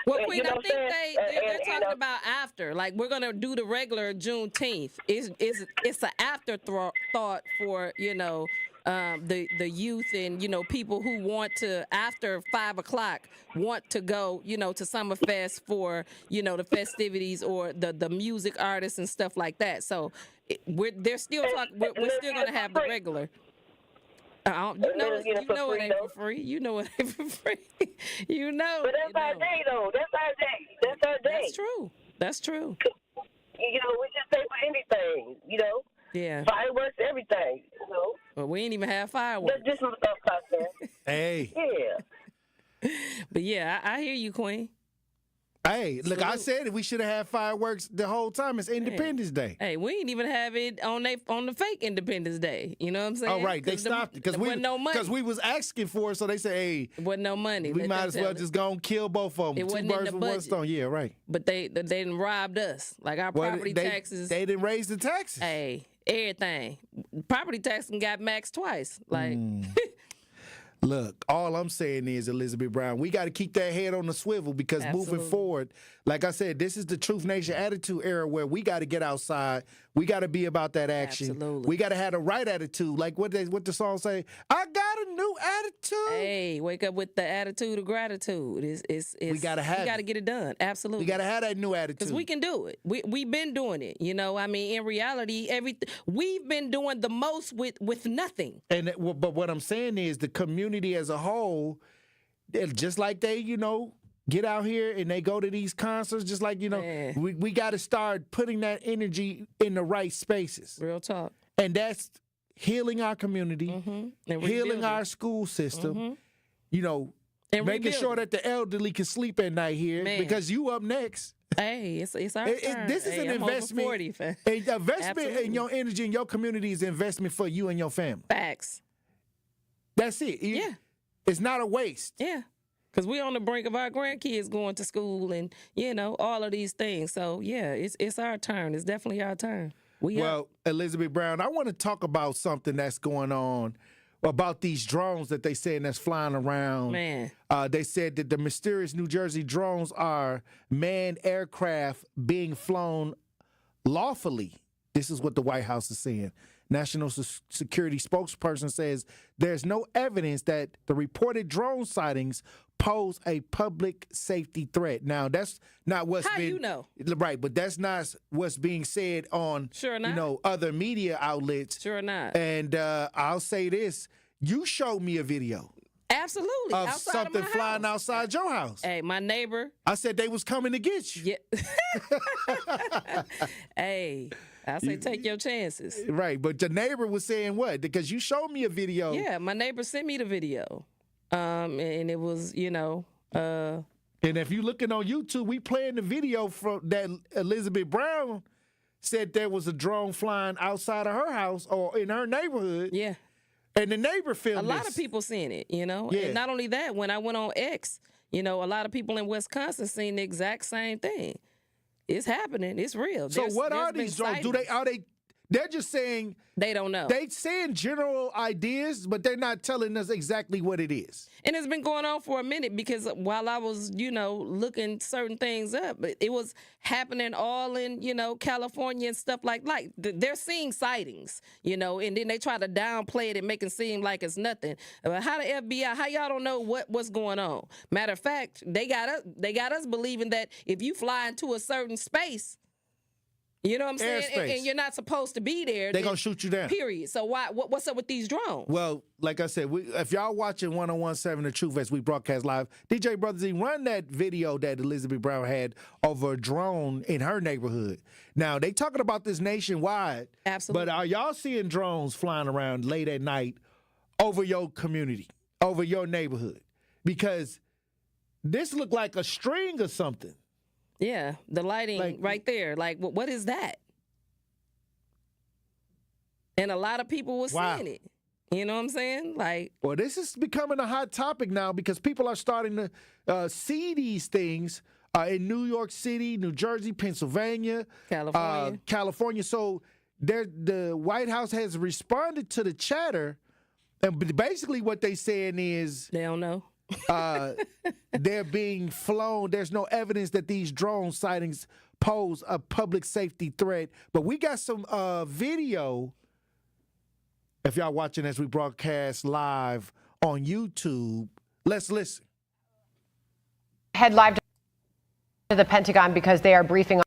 Well, Queen, I think they're talking about after. Like, we're gonna do the regular Juneteenth. It's an afterthought for the youth and people who want to, after 5 o'clock, want to go to Summerfest for the festivities or the music artists and stuff like that. So we're still gonna have the regular. You know it ain't for free. You know it ain't for free. But that's our day, though. That's our day. That's that day. That's true. That's true. You know, we just pay for anything. You know. Yeah. Fireworks, everything. You know. Well, we ain't even have fireworks. This is stuff out there. Hey. Yeah. But yeah, I hear you, Queen. Hey, look, I said we should have had fireworks the whole time. It's Independence Day. Hey, we didn't even have it on the fake Independence Day. You know what I'm saying? Oh, right. They stopped it because wasn't no money. Because we was asking for it, so they said, hey. Wasn't no money. We might as well just go and kill both of them. It Two wasn't birds in the with one budget. stone. Yeah, right. But they done robbed us. Like our property taxes. They didn't raise the taxes. Hey, everything. Property tax got maxed twice. Like. Look, all I'm saying is, Elizabeth Brown, we got to keep that head on the swivel because moving forward, like I said, this is the Truth Nation attitude era where we got to get outside. We got to be about that action. Absolutely. We got to have the right attitude. Like what the song say, I got a new attitude. Hey, wake up with the attitude of gratitude. We got to have We got to get it done. Absolutely. We got to have that new attitude. Because we can do it. We've been doing it. You know, I mean, in reality, we've been doing the most with nothing. But what I'm saying is the community as a whole, just like they, you know, get out here and they go to these concerts, just like, you know, we got to start putting that energy in the right spaces. Real talk. And that's healing our community, healing our school system, you know, and making sure that the elderly can sleep at night here because you up next. Hey, it's our turn. This is an investment. 40, an investment in your energy and your community is an investment for you and your family. Facts. That's it. Yeah. It's not a waste. Yeah. Because we're on the brink of our grandkids going to school and, you know, all of these things. So, yeah, it's our turn. It's definitely our turn. Elizabeth Brown, I want to talk about something that's going on about these drones that they saying that's flying around. Man. They said that the mysterious New Jersey drones are manned aircraft being flown lawfully. This is what the White House is saying. National Security spokesperson says there's no evidence that the reported drone sightings pose a public safety threat. Now, that's not what's How been... you know? Right, but that's not what's being said on, sure not. You know, other media outlets. Sure not. And I'll say this. You showed me a video. Absolutely. Of something flying outside your house. Hey, my neighbor. I said they was coming to get you. Yeah. Hey, I say take your chances. Right, but the neighbor was saying what? Because you showed me a video. Yeah, my neighbor sent me the video. And it was, you know. And if you're looking on YouTube, we playing the video from that Elizabeth Brown said there was a drone flying outside of her house or in her neighborhood. Yeah. And the neighbor filmed A lot of people seen it, you know. Yeah. And not only that, when I went on X, you know, a lot of people in Wisconsin seen the exact same thing. It's happening. It's real. So what are these drones? They're just saying... They don't know. They saying general ideas, but they're not telling us exactly what it is. And it's been going on for a minute because while I was, you know, looking certain things up, it was happening all in, you know, California and stuff like they're seeing sightings, you know, and then they try to downplay it and make it seem like it's nothing. How the FBI, how y'all don't know what's going on? Matter of fact, they got us believing that if you fly into a certain space, you know what I'm saying? And you're not supposed to be there. They're going to shoot you down. Period. So what's up with these drones? Well, like I said, if y'all watching 101.7 The Truth as we broadcast live, DJ Brothers, run that video that Elizabeth Brown had over a drone in her neighborhood. Now, they talking about this nationwide. Absolutely. But are y'all seeing drones flying around late at night over your community, over your neighborhood? Because this looked like a string or something. Yeah, the lighting right there. Like, what is that? And a lot of people were seeing it. You know what I'm saying? Like, well, this is becoming a hot topic now because people are starting to see these things in New York City, New Jersey, Pennsylvania, California. So the White House has responded to the chatter, and basically what they're saying is they don't know. They're being flown. There's no evidence that these drone sightings pose a public safety threat. But we got some video, if y'all watching as we broadcast live on YouTube. Let's listen. Head live to the Pentagon because they are briefing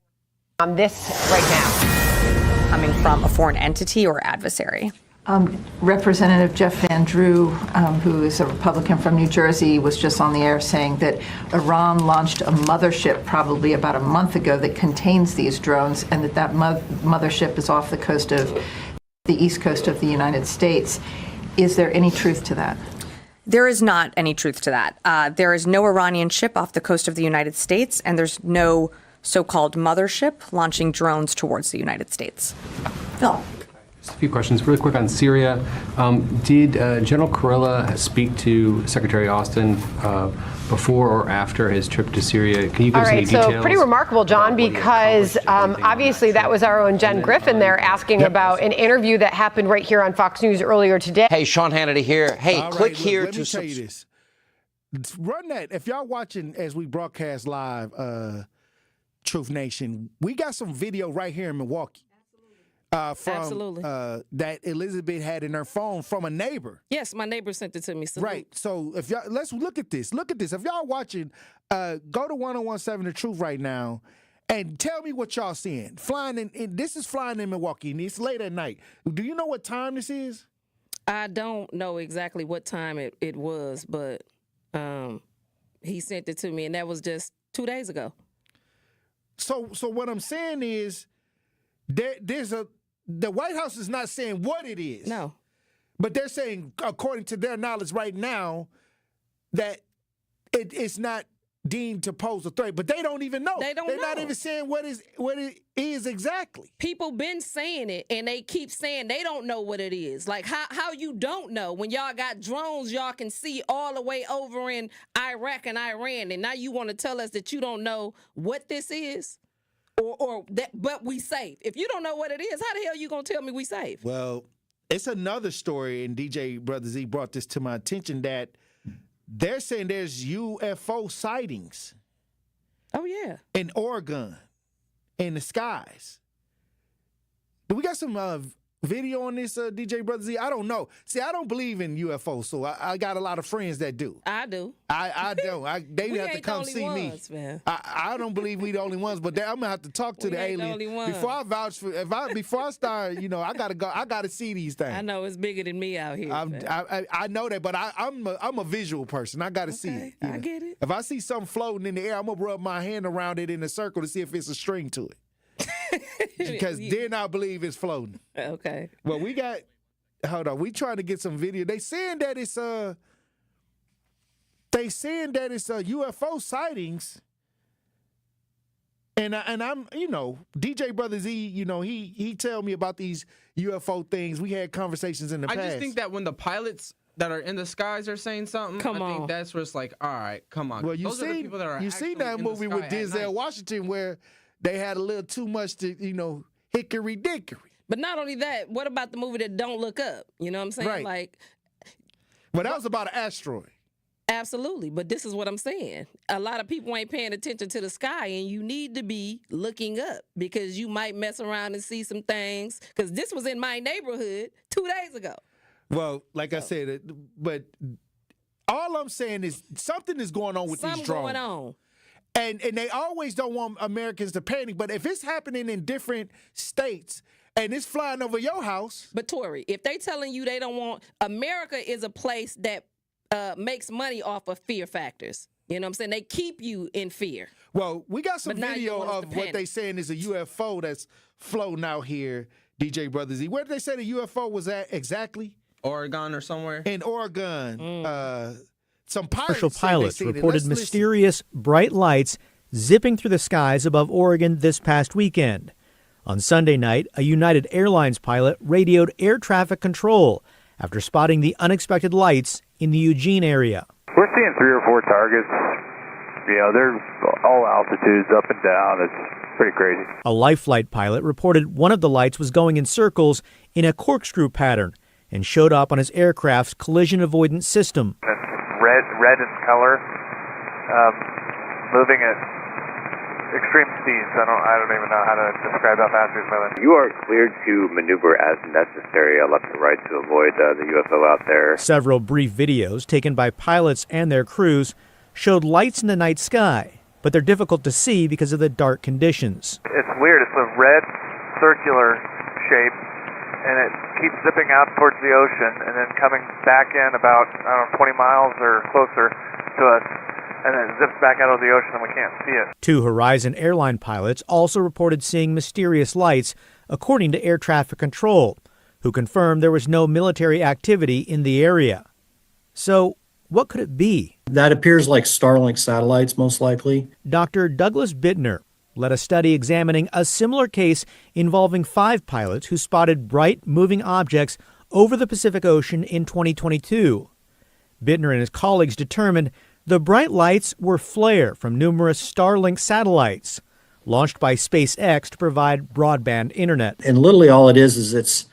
on this right now. Coming from a foreign entity or adversary? Representative Jeff Van Drew, who is a Republican from New Jersey, was just on the air saying that Iran launched a mothership probably about a month ago that contains these drones, and that mothership is off the coast of the east coast of the United States. Is there any truth to that? There is not any truth to that. There is no Iranian ship off the coast of the United States, and there's no so-called mothership launching drones towards the United States. Phil. Just a few questions really quick on Syria. Did General Kurilla speak to Secretary Austin before or after his trip to Syria? Can you give us any details? So pretty remarkable, John, because obviously that was our own Jen Griffin there asking about an interview that happened right here on Fox News earlier today. Hey, Sean Hannity here. Hey, click here let me tell you this. Run that. If y'all watching as we broadcast live, Truth Nation, we got some video right here in Milwaukee. From that Elizabeth had in her phone from a neighbor. Yes, my neighbor sent it to me. Salute. Right. So if y'all, let's look at this. Look at this. If y'all watching, go to 1017 The Truth right now and tell me what y'all seeing. Flying in this is flying in Milwaukee, and it's late at night. Do you know what time this is? I don't know exactly what time it was, but he sent it to me, and that was just 2 days ago. So what I'm saying is the White House is not saying what it is. No. But they're saying, according to their knowledge right now, that it's not deemed to pose a threat. But they don't even know. They're not even saying what it is exactly. People been saying it, and they keep saying they don't know what it is. Like, how you don't know when y'all got drones y'all can see all the way over in Iraq and Iran, and now you want to tell us that you don't know what this is? Or that, but we safe. If you don't know what it is, how the hell you gonna tell me we safe? Well, it's another story, and DJ Brother Z brought this to my attention that they're saying there's UFO sightings. Oh yeah, in Oregon, in the skies. Do we got some video on this, DJ Brother Z? I don't know. See, I don't believe in UFOs, so I got a lot of friends that do. I do. I don't. They have to come see ones, me. Man. I don't believe we the only ones, but I'm gonna have to talk to the alien before I vouch for. Before I start, I gotta go. I gotta see these things. I know it's bigger than me out here. I know that, but I'm a visual person. I gotta see it. I get it. If I see something floating in the air, I'm gonna rub my hand around it in a circle to see if it's a string to it. Because then I believe it's floating. Okay. Well, hold on. We trying to get some video. They saying that it's UFO sightings. And I'm, DJ Brother Z, he tell me about these UFO things. We had conversations in the past. I just think that when the pilots that are in the skies are saying something, I think that's where it's like, all right, come on. Well, you Those are the people that are seen that movie with Denzel Washington where they had a little too much to, hickory dickory. But not only that, what about the movie that Don't Look Up? You know what I'm saying? Right. Like, but that was about an asteroid. Absolutely. But this is what I'm saying. A lot of people ain't paying attention to the sky, and you need to be looking up because you might mess around and see some things. Because this was in my neighborhood 2 days ago. Well, like I said, but all I'm saying is something is going on with these drones. Something going on. And they always don't want Americans to panic. But if it's happening in different states and it's flying over your house. But Tory, if they telling you they don't want, America is a place that makes money off of fear factors. You know what I'm saying? They keep you in fear. Well, we got some video of what they saying is a UFO that's floating out here, DJ Brother Z. Where did they say the UFO was at exactly? Oregon or somewhere? In Oregon. Some pirates. Commercial pilots reported mysterious, bright lights zipping through the skies above Oregon this past weekend. On Sunday night, a United Airlines pilot radioed air traffic control after spotting the unexpected lights in the Eugene area. We're seeing 3 or 4 targets. They're all altitudes, up and down. It's pretty crazy. A Life Flight pilot reported one of the lights was going in circles in a corkscrew pattern and showed up on his aircraft's collision avoidance system. Red in color, moving at extreme speeds. I don't even know how to describe how fast it's moving. You are cleared to maneuver as necessary left and right to avoid the UFO out there. Several brief videos taken by pilots and their crews showed lights in the night sky, but they're difficult to see because of the dark conditions. It's weird. It's a red circular shape, and it keeps zipping out towards the ocean and then coming back in about, 20 miles or closer to us, and then it zips back out of the ocean and we can't see it. 2 Horizon airline pilots also reported seeing mysterious lights, according to air traffic control, who confirmed there was no military activity in the area. So, what could it be? That appears like Starlink satellites, most likely. Dr. Douglas Bittner led a study examining a similar case involving 5 pilots who spotted bright, moving objects over the Pacific Ocean in 2022. Bittner and his colleagues determined the bright lights were flare from numerous Starlink satellites, launched by SpaceX to provide broadband internet. And literally all it is it's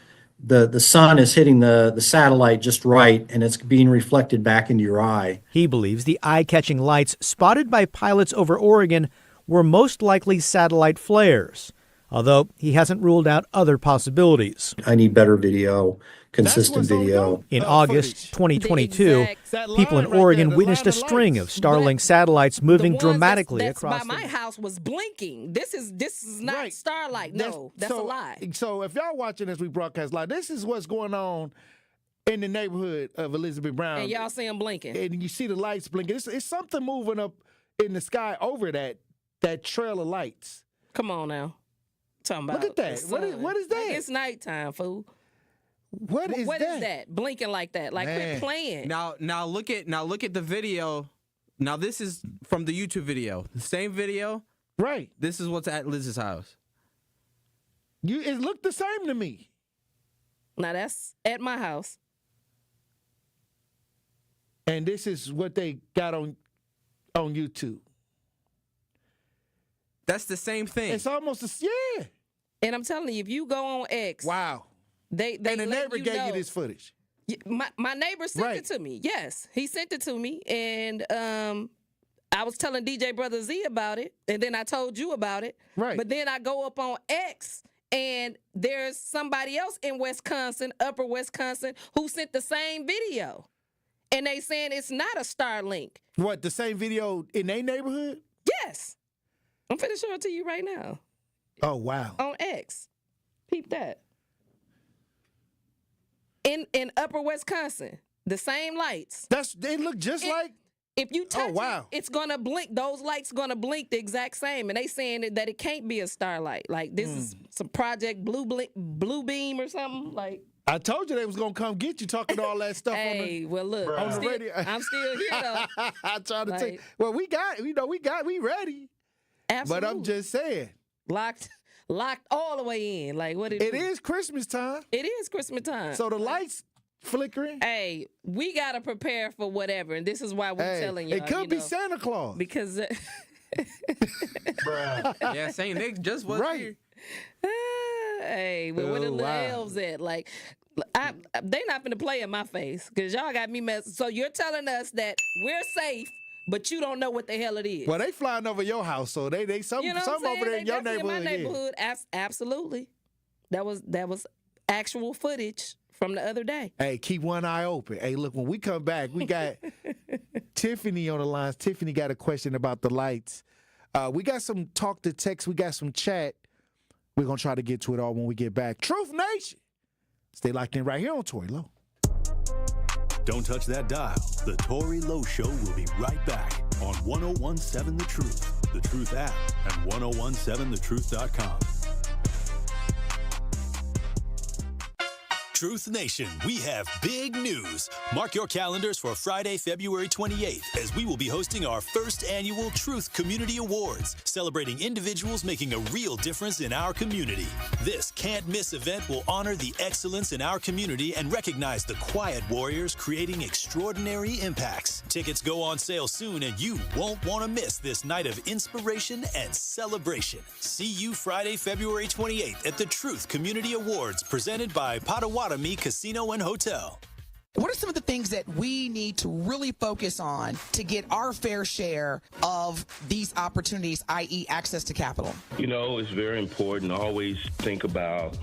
the sun is hitting the satellite just right, and it's being reflected back into your eye. He believes the eye-catching lights spotted by pilots over Oregon were most likely satellite flares, although he hasn't ruled out other possibilities. I need better video, consistent video. In August 2022, people in Oregon witnessed a string of Starlink satellites moving dramatically across by my house was blinking. This is not Starlight. No, that's a lie. So if y'all watching as we broadcast live, this is what's going on in the neighborhood of Elizabeth Brown. And y'all see them blinking. And you see the lights blinking. It's something moving up in the sky over that trail of lights. Come on now. Talking about look at that. What is that? Like it's nighttime, fool. What is that? Blinking like that. Like quit playing. Now look at the video. Now this is from the YouTube video. The same video. Right. This is what's at Liz's house. It looked the same to me. Now that's at my house. And this is what they got on YouTube. That's the same thing. It's almost yeah. And I'm telling you, if you go on X, wow, they and the neighbor gave you this footage. My neighbor sent it to me. Yes, he sent it to me, and I was telling DJ Brother Z about it, and then I told you about it. Right. But then I go up on X, and there's somebody else in Wisconsin, Upper Wisconsin, who sent the same video, and they saying it's not a Starlink. What, the same video in their neighborhood? Yes. I'm finna show it to you right now. Oh, wow. On X. Peep that. In Upper Wisconsin, the same lights. They look just like. If you touch it, it's gonna blink. Those lights gonna blink the exact same. And they saying that it can't be a starlight. Like this is some Project Blue Beam or something. Like I told you they was gonna come get you talking all that stuff. Hey, well look, on the radio. I'm still here though. I tried to take. Well, we ready. Absolutely. But I'm just saying. Locked all the way in. Like what it is Christmas time. It is Christmas time. So the lights flickering. Hey, we gotta prepare for whatever, and this is why we're telling you. It could be Santa Claus. Because yeah, Saint Nick just was here. Hey, but where the little elves at? Like they not finna play in my face because y'all got me messed. So you're telling us that we're safe, but you don't know what the hell it is. Well, they flying over your house, so they some over there in your neighborhood. In my neighborhood, absolutely. That was actual footage from the other day. Hey, keep one eye open. Hey, look, when we come back, we got Tiffany on the lines. Tiffany got a question about the lights. We got some talk to text. We got some chat. We're going to try to get to it all when we get back. Truth Nation. Stay locked in right here on Tory Lowe. Don't touch that dial. The Tory Lowe Show will be right back on 1017 The Truth, The Truth app, and 1017thetruth.com. Truth Nation, we have big news. Mark your calendars for Friday, February 28th, as we will be hosting our first annual Truth Community Awards, celebrating individuals making a real difference in our community. This can't-miss event will honor the excellence in our community and recognize the quiet warriors creating extraordinary impacts. Tickets go on sale soon, and you won't want to miss this night of inspiration and celebration. See you Friday, February 28th at the Truth Community Awards, presented by Potawatomi Casino and Hotel. What are some of the things that we need to really focus on to get our fair share of these opportunities, i.e. access to capital? You know, it's very important to always think about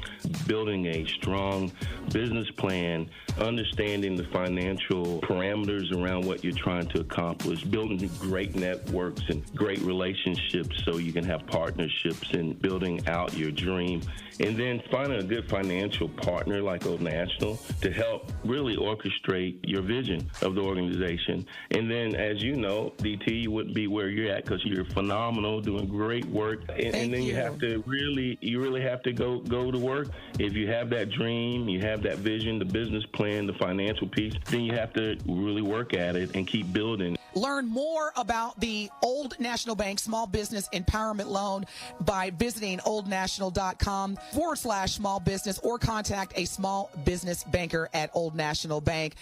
building a strong business plan, understanding the financial parameters around what you're trying to accomplish, building great networks and great relationships so you can have partnerships and building out your dream. And then finding a good financial partner like Old National to help really orchestrate your vision of the organization. And then, as you know, DT, you wouldn't be where you're at because you're phenomenal, doing great work. And then you have to really have to go to work. If you have that dream, you have that vision, the business plan, the financial piece, then you have to really work at it and keep building. Learn more about the Old National Bank Small Business Empowerment Loan by visiting oldnational.com/small business or contact a small business banker at Old National Bank.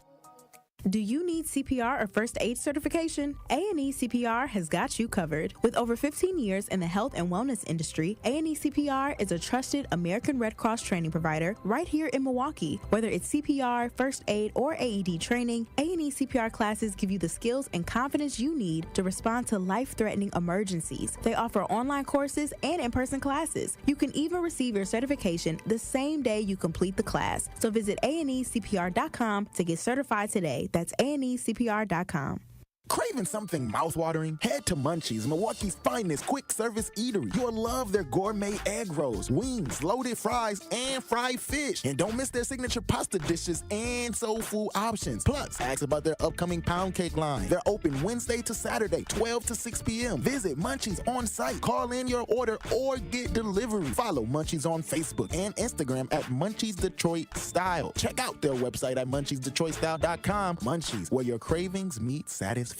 Do you need CPR or first aid certification? A&E CPR has got you covered. With over 15 years in the health and wellness industry, A&E CPR is a trusted American Red Cross training provider right here in Milwaukee. Whether it's CPR, first aid, or AED training, A&E CPR classes give you the skills and confidence you need to respond to life-threatening emergencies. They offer online courses and in-person classes. You can even receive your certification the same day you complete the class. So visit anecpr.com to get certified today. That's anecpr.com. Craving something mouthwatering? Head to Munchies, Milwaukee's finest quick service eatery. You'll love their gourmet egg rolls, wings, loaded fries, and fried fish. And don't miss their signature pasta dishes and soul food options. Plus, ask about their upcoming pound cake line. They're open Wednesday to Saturday, 12 to 6 p.m. Visit Munchies on site. Call in your order or get delivery. Follow Munchies on Facebook and Instagram at Munchies Detroit Style. Check out their website at munchiesdetroitstyle.com. Munchies, where your cravings meet satisfaction.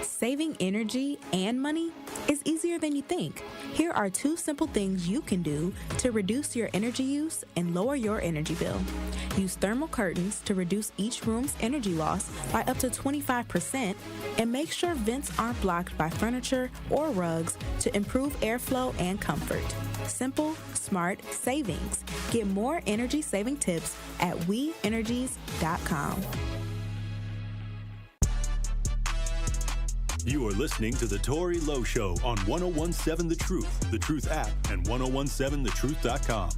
Saving energy and money is easier than you think. Here are 2 simple things you can do to reduce your energy use and lower your energy bill. Use thermal curtains to reduce each room's energy loss by up to 25%, and make sure vents aren't blocked by furniture or rugs to improve airflow and comfort. Simple, smart savings. Get more energy-saving tips at weenergies.com. You are listening to The Tory Lowe Show on 1017 The Truth app, and 1017thetruth.com.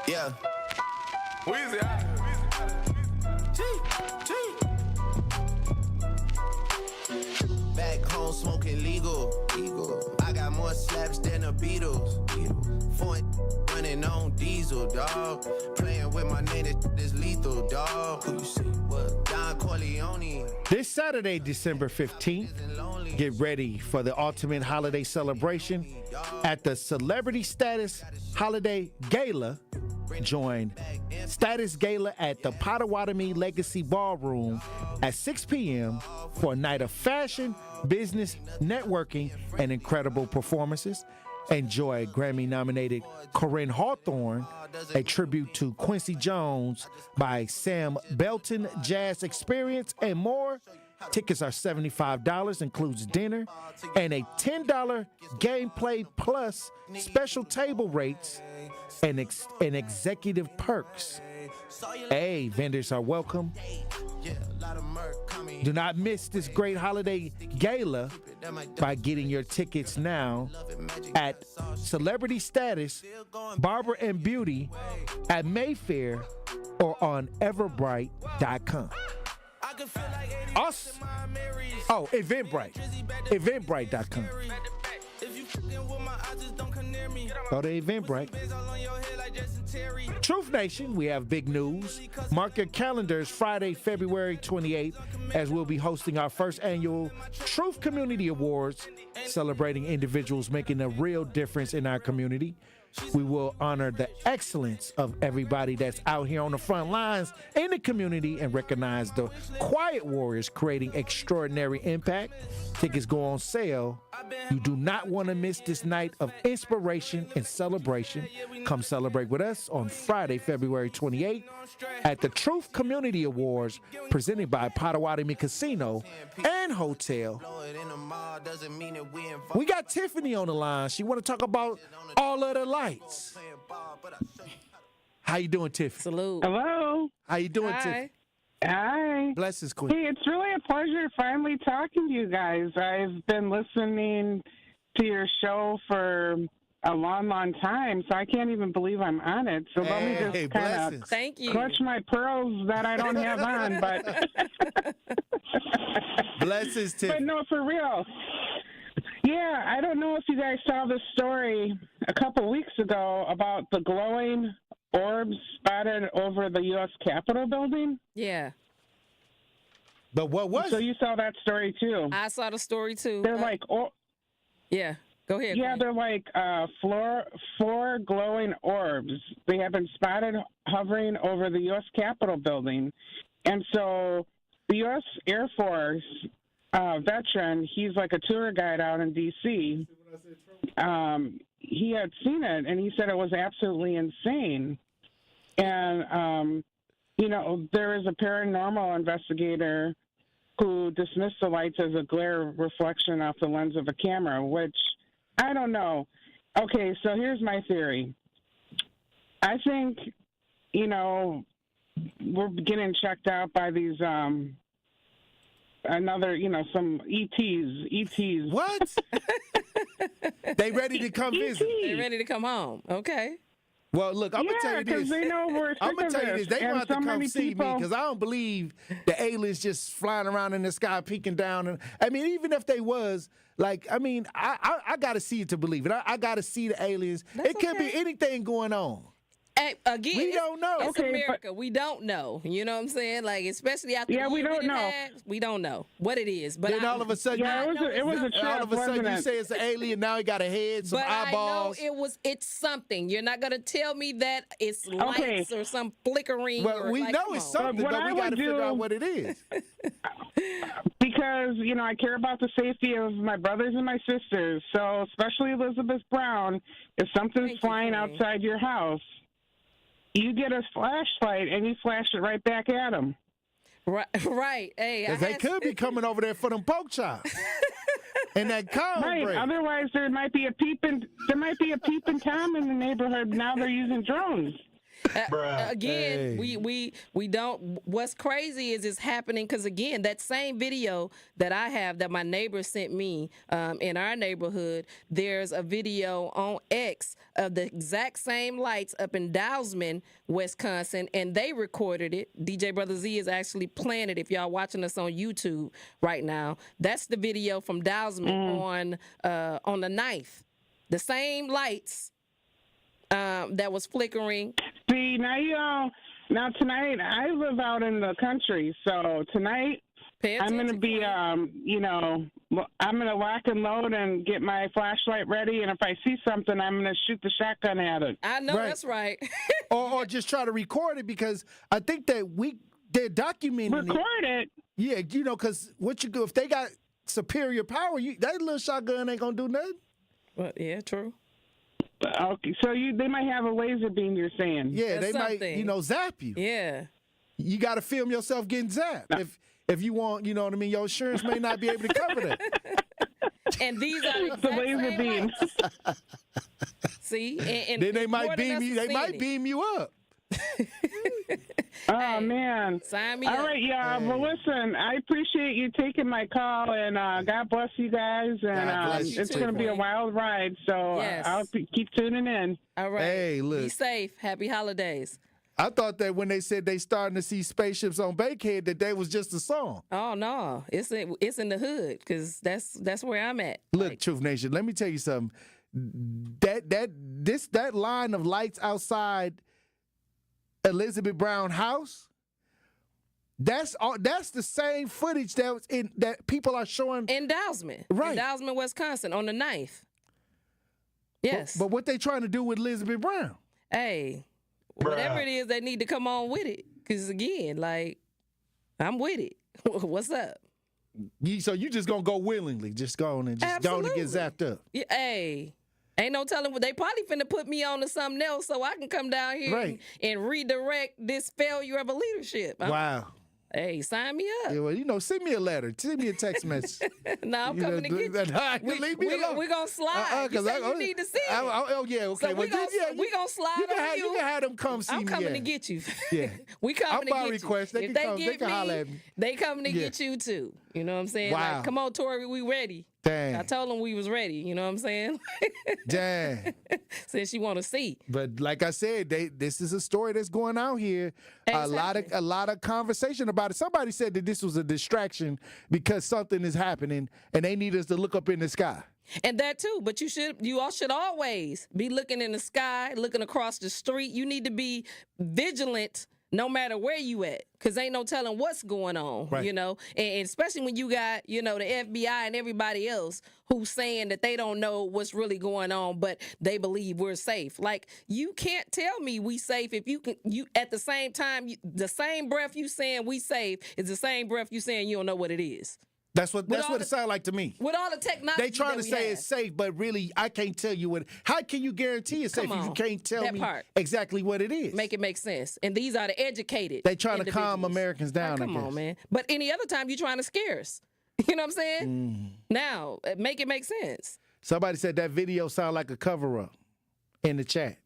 Yeah. Weezy. Back home smoking legal. I got more slaps than the Beatles. Running on diesel, dog. Playing with my name, this lethal, dog. Who you see? What? Don Corleone. This Saturday, December 15th, get ready for the ultimate holiday celebration at the Celebrity Status Holiday Gala. Join Status Gala at the Potawatomi Legacy Ballroom at 6 p.m. for a night of fashion, business, networking, and incredible performances. Enjoy Grammy-nominated Corinne Hawthorne, a tribute to Quincy Jones by Sam Belton Jazz Experience, and more. Tickets are $75, includes dinner, and a $10 gameplay plus special table rates and executive perks. Hey, vendors are welcome. Do not miss this great holiday gala by getting your tickets now at Celebrity Status, Barber and Beauty at Mayfair or on Everbright.com. Eventbrite. Eventbrite.com. Go to Eventbrite. Truth Nation, we have big news. Mark your calendars Friday, February 28th, as we'll be hosting our first annual Truth Community Awards, celebrating individuals making a real difference in our community. We will honor the excellence of everybody that's out here on the front lines in the community and recognize the quiet warriors creating extraordinary impact. Tickets go on sale You do not want to miss this night of inspiration and celebration. Come celebrate with us on Friday, February 28th at the Truth Community Awards presented by Potawatomi Casino and Hotel. We got Tiffany on the line. She want to talk about all of the lights. How you doing, Tiffany? Salute. Hello. How you doing, Hi. Tiffany? Hi. Blessings, Queen. Hey, it's really a pleasure finally talking to you guys. I've been listening to your show for a long, long time, so I can't even believe I'm on it. So let me just kind of clutch my pearls that I don't have on. But blessings, Tiffany. But no, for real. Yeah, I don't know if you guys saw this story a couple weeks ago about the glowing orbs spotted over the U.S. Capitol building. Yeah. But what was So you saw that story too? I saw the story too. They're like, yeah. Go ahead. Yeah, they're like four glowing orbs. They have been spotted hovering over the U.S. Capitol building, and so the U.S. Air Force veteran, he's like a tour guide out in D.C. He had seen it, and he said it was absolutely insane. And, there is a paranormal investigator who dismissed the lights as a glare reflection off the lens of a camera, which I don't know. Okay, so here's my theory. I think, we're getting checked out by these some ETs. What? They ready to come visit. They ready to come home. Okay. Well, look, I'm gonna tell you this. They know we're I'm gonna sick tell of you this. this, They and want to so come many see me people- because I don't believe the aliens just flying around in the sky, peeking down. And I mean, even if they was, I got to see it to believe it. I got to see the aliens. It could be anything going on. Hey, again, We don't know. It's Okay, America. We don't know. You know what I'm saying? Like, especially after Yeah, the we year don't done know. had, we don't know what it is. But Then all of a sudden, it was a trip, all of a sudden wasn't you it? say it's an alien. Now he got a head, some But eyeballs. I know it's something. You're not gonna tell me that it's lights or some flickering. Well, or we like, know come it's on. something, What but I we got to would figure do- out what it is. Because, I care about the safety of my brothers and my sisters. So, especially Elizabeth Brown, if something's flying outside your house, you get a flashlight and you flash it right back at them. Right. Hey, Because they could be coming over there for them pork chops. And that cornbread. Right. Otherwise, there might be a peeping Tom in the neighborhood. Now they're using drones. Again, we don't. What's crazy is it's happening because again, that same video that I have that my neighbor sent me in our neighborhood, there's a video on X of the exact same lights up in Dowsman, Wisconsin, and they recorded it. DJ Brother Z is actually playing it. If y'all watching us on YouTube right now, that's the video from Dowsman on the 9th. The same lights that was flickering. See, now tonight I live out in the country, so tonight I'm going to be, I'm going to lock and load and get my flashlight ready, and if I see something, I'm going to shoot the shotgun at it. I know that's right. or just try to record it because I think that they're documenting Record it? Yeah, because what you do if they got superior power, that little shotgun ain't gonna do nothing. Well, yeah, true. Okay, so they might have a laser beam. You're saying? Yeah, they might, zap you. Yeah. You got to film yourself getting zapped if you want. You know what I mean. Your insurance may not be able to cover that. And these are the laser beam. See, and then they might more than beam us you. is They seeing might it. beam you up. Oh, man. Sign me All up. right, yeah. Well, listen, I appreciate you taking my call, and God bless you guys. And it's going to be a wild ride, so Yes. I'll keep tuning in. All right. Hey, look. Be safe. Happy holidays. I thought that when they said they starting to see spaceships on Bankhead, that was just a song. Oh no, it's in the hood because that's where I'm at. Look, Truth Nation, let me tell you something. That line of lights outside Elizabeth Brown house, that's the same footage that people are showing in Dowsman, right? In Dowsman, Wisconsin, on the 9th. Yes, but what they trying to do with Elizabeth Brown? Hey, whatever it is, they need to come on with it. Because again, I'm with it. What's up? So you just gonna go willingly, just go on and just go on and get zapped up. Yeah, hey, ain't no telling what they probably finna put me on to something else so I can come down here and redirect this failure of a leadership. Wow. Hey, sign me up. Yeah, well, send me a letter. Send me a text message. No, I'm coming to get you. Leave me alone. We're going to slide. You need to see it. Oh, yeah, okay. So we're going to slide on you. You can have them come see me. I'm coming to get you. Yeah. We coming to get you. Request. They can holler at me. They coming to get you, too. You know what I'm saying? Wow. Like, come on, Tory, we ready. Dang. I told them we was ready. You know what I'm saying? Dang. Since you want to see. But like I said, this is a story that's going out here. Exactly. A lot of conversation about it. Somebody said that this was a distraction because something is happening and they need us to look up in the sky. And that too, but you all should always be looking in the sky, looking across the street. You need to be vigilant no matter where you at, because ain't no telling what's going on, you know, and especially when you got, you know, the FBI and everybody else who's saying that they don't know what's really going on, but they believe we're safe. Like, you can't tell me we safe if you at the same time, the same breath you saying we safe is the same breath you saying you don't know what it is. That's what it sounds like to me. With all the technology they trying to say it's safe, but really, I can't tell you what. How can you guarantee it's safe if you can't tell me exactly what it is? Make it make sense. And these are the educated. They trying to calm Americans down. Come on, man. But any other time, you're trying to scare us. You know what I'm saying? Now, make it make sense. Somebody said that video sound like a cover-up in the chat.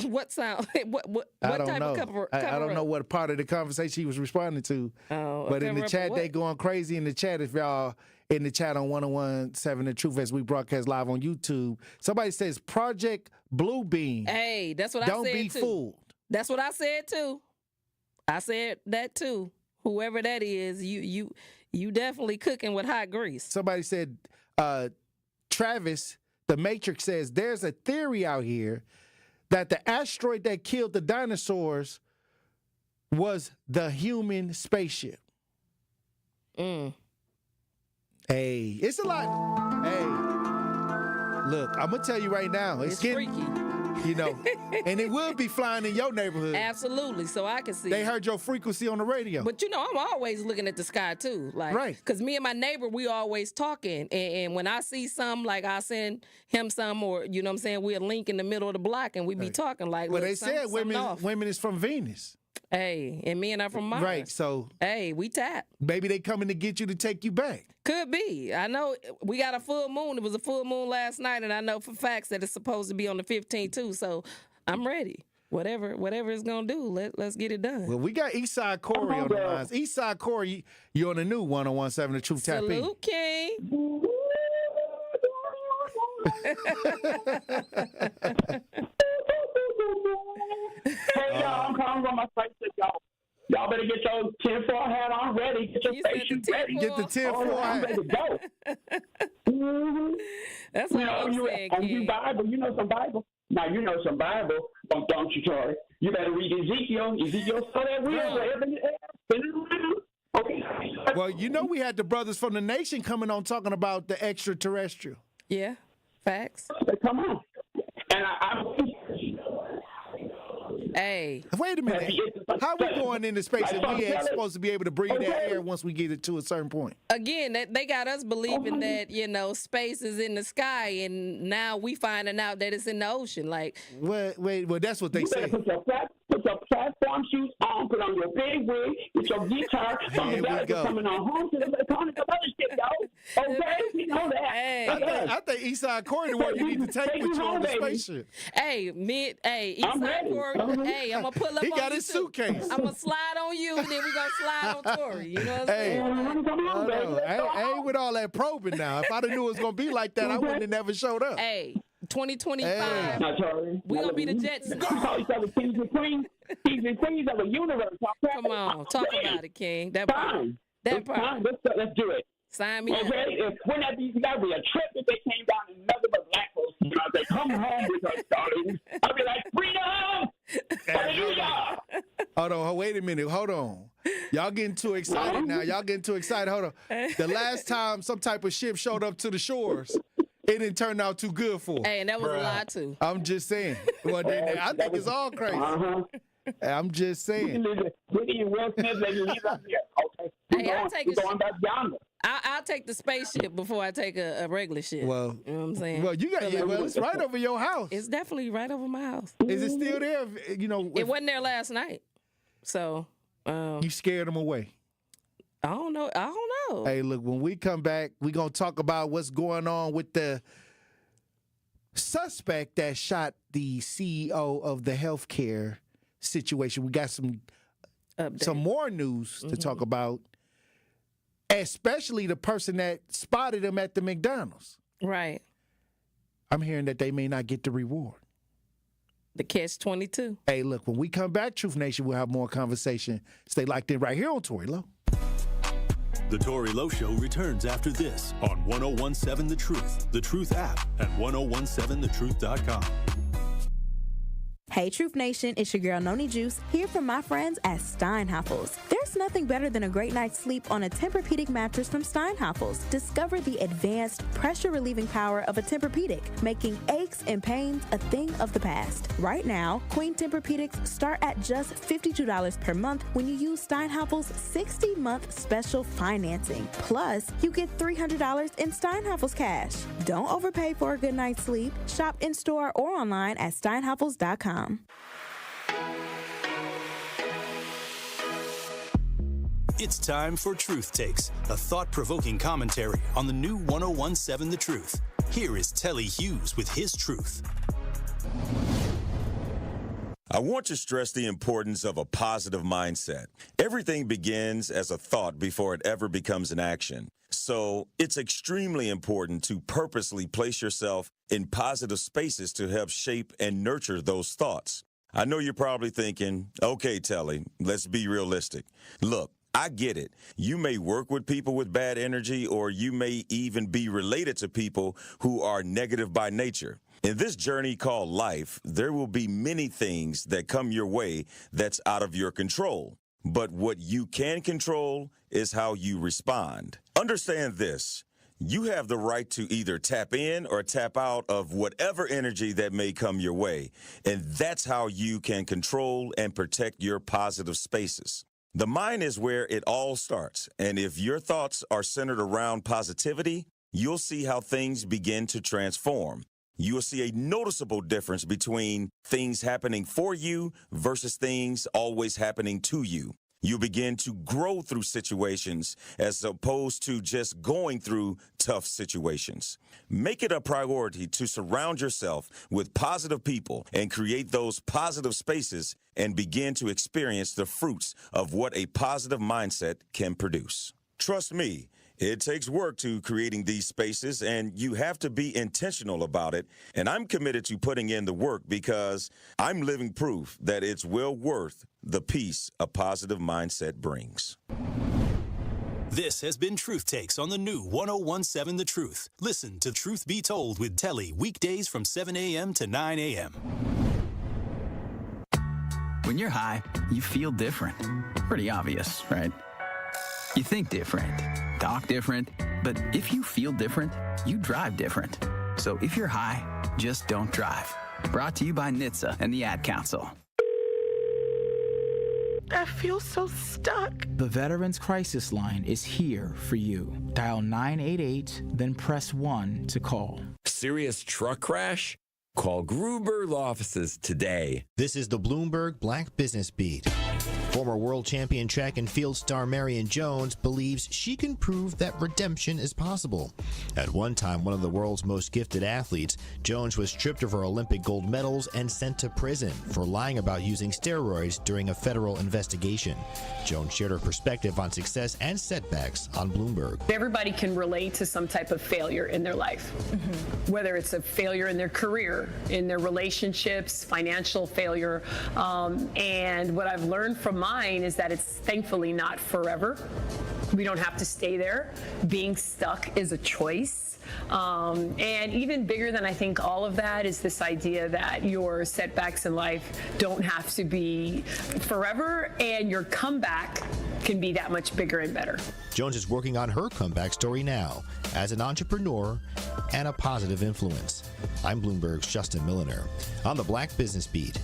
What sound? What I don't type know. of cover I don't know what part of the conversation he was responding to. But in the chat, they going crazy in the chat. If y'all in the chat on 101.7 The Truth as we broadcast live on YouTube, somebody says Project Bluebeam. Hey, that's what I said too. Don't be fooled. That's what I said too. I said that too. Whoever that is, you definitely cooking with hot grease. Somebody said, Travis, the Matrix says there's a theory out here that the asteroid that killed the dinosaurs was the human spaceship. Hey, it's a lot. Hey, look, I'm going to tell you right now. It's freaky. You know, and it will be flying in your neighborhood. Absolutely, so I can see. They heard your frequency on the radio. But you know, I'm always looking at the sky too, like, right? Because me and my neighbor, we always talking, and when I see some, like I send him some, or you know what I'm saying, we'll link in the middle of the block, and we be talking like. Well, they said women is from Venus. Hey, and men are from Mars. Right, so. Hey, we tap. Maybe they coming to get you to take you back. Could be. I know we got a full moon. It was a full moon last night, and I know for facts that it's supposed to be on the 15th too, so I'm ready. Whatever it's going to do, let's get it done. Well, we got Eastside Corey on the lines. Eastside Corey, you're on the new 101.7 The Truth Tap in. Salute, King. Hey, y'all, I'm calling on my face. Y'all better get your tinfoil hat on ready. Get your face ready. Get the tinfoil hat. I'm ready to go. That's what I'm saying, King. You Bible, you know some Bible. Now, you know some Bible, don't you, Tory? You better read Ezekiel. Ezekiel saw that wheel wherever you are. Okay. Well, you know we had the brothers from the nation coming on talking about the extraterrestrial. Yeah, facts. Come on. And Hey. Wait a minute. How we going into space and we ain't supposed to be able to breathe that air once we get it to a certain point? Again, they got us believing that, you know, space is in the sky, and now we finding out that it's in the ocean. Like, well, that's what they say. Put your platform shoes on, put on your big wig, get your guitar. Some guys are coming on home to the other shit, yo. Okay, you know that. Hey, I think Eastside Corey the one you need to take with you on the spaceship. Hey, Eastside Corey. Hey, I'm gonna pull up. He got his suitcase. I'm gonna slide on you, and then we gonna slide on Tory. You know what I'm saying? I ain't with all that probing now. If I'd have knew it was gonna be like that, I wouldn't have never showed up. Hey, 2025. We gonna be the Jetsons. We call each other kings and queens. Kings and queens of the universe. Come on, talk about it, King. That part. That part. Let's do it. Sign me up. Okay, if when that be, that'd be a trip if they came down and nothing but black folks. You know, they come home with us, darling. I'd be like, freedom! Hallelujah! Hold on, wait a minute. Hold on. Y'all getting too excited now. Y'all getting too excited. Hold on. The last time some type of ship showed up to the shores, it didn't turn out too good for them. Hey, and that was a lie, too. I'm just saying. Well, I think it's all crazy. I'm just saying. Will Smith, he's up here. Okay. Hey, going back yonder. I'll take the spaceship before I take a regular ship. Well, you know what I'm saying? Well, it's right over your house. It's definitely right over my house. Is it still there? It wasn't there last night. So you scared them away. I don't know. Hey, look, when we come back, we're going to talk about what's going on with the suspect that shot the CEO of the healthcare situation. We got some more news to talk about, especially the person that spotted him at the McDonald's. Right. I'm hearing that they may not get the reward. The catch-22. Hey, look, when we come back, Truth Nation, we'll have more conversation. Stay locked in right here on Tory Lowe. The Tory Lowe Show returns after this on 1017 The Truth app at 1017thetruth.com. Hey Truth Nation, it's your girl Noni Juice here from my friends at Steinhafels. There's nothing better than a great night's sleep on a Tempur-Pedic mattress from Steinhafels. Discover the advanced pressure-relieving power of a Tempur-Pedic, making aches and pains a thing of the past. Right now, Queen Tempur-Pedics start at just $52 per month when you use Steinhafels' 60-month special financing. Plus, you get $300 in Steinhafels cash. Don't overpay for a good night's sleep. Shop in-store or online at steinhafels.com. It's time for Truth Takes, a thought-provoking commentary on the new 1017 The Truth. Here is Telly Hughes with his truth. I want to stress the importance of a positive mindset. Everything begins as a thought before it ever becomes an action. So it's extremely important to purposely place yourself in positive spaces to help shape and nurture those thoughts. I know you're probably thinking, okay, Telly, let's be realistic. Look, I get it. You may work with people with bad energy, or you may even be related to people who are negative by nature. In this journey called life, there will be many things that come your way that's out of your control. But what you can control is how you respond. Understand this. You have the right to either tap in or tap out of whatever energy that may come your way. And that's how you can control and protect your positive spaces. The mind is where it all starts. And if your thoughts are centered around positivity, you'll see how things begin to transform. You will see a noticeable difference between things happening for you versus things always happening to you. You begin to grow through situations as opposed to just going through tough situations. Make it a priority to surround yourself with positive people and create those positive spaces and begin to experience the fruits of what a positive mindset can produce. Trust me, it takes work to creating these spaces, and you have to be intentional about it. And I'm committed to putting in the work because I'm living proof that it's well worth the peace a positive mindset brings. This has been Truth Takes on the new 1017 The Truth. Listen to Truth Be Told with Telly weekdays from 7 a.m. to 9 a.m. When you're high, you feel different. Pretty obvious, right? You think different, talk different, but if you feel different, you drive different. So if you're high, just don't drive. Brought to you by NHTSA and the Ad Council. I feel so stuck. The Veterans Crisis Line is here for you. Dial 988, then press 1 to call. Serious truck crash? Call Gruber Law Offices today. This is the Bloomberg Black Business Beat. Former world champion track and field star Marion Jones believes she can prove that redemption is possible. At one time, one of the world's most gifted athletes, Jones was stripped of her Olympic gold medals and sent to prison for lying about using steroids during a federal investigation. Jones shared her perspective on success and setbacks on Bloomberg. Everybody can relate to some type of failure in their life, whether it's a failure in their career, in their relationships, financial failure. And what I've learned from mine is that it's thankfully not forever. We don't have to stay there. Being stuck is a choice. And even bigger than I think all of that is this idea that your setbacks in life don't have to be forever, and your comeback can be that much bigger and better. Jones is working on her comeback story now as an entrepreneur and a positive influence. I'm Bloomberg's Justin Milliner on the Black Business Beat.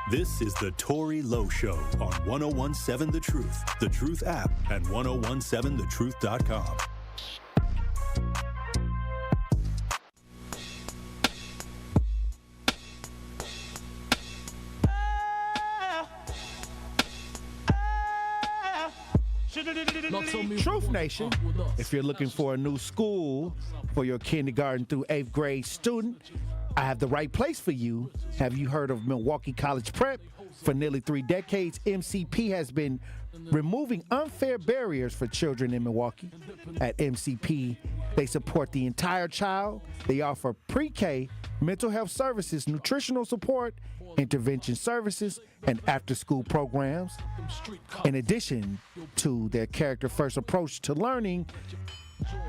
This is the Tory Lowe Show on 1017 The Truth app, and 1017thetruth.com. Truth Nation, if you're looking for a new school for your kindergarten through 8th grade student, I have the right place for you. Have you heard of Milwaukee College Prep? For nearly 3 decades, MCP has been removing unfair barriers for children in Milwaukee. At MCP, they support the entire child. They offer pre-K, mental health services, nutritional support, intervention services, and after-school programs. In addition to their character-first approach to learning,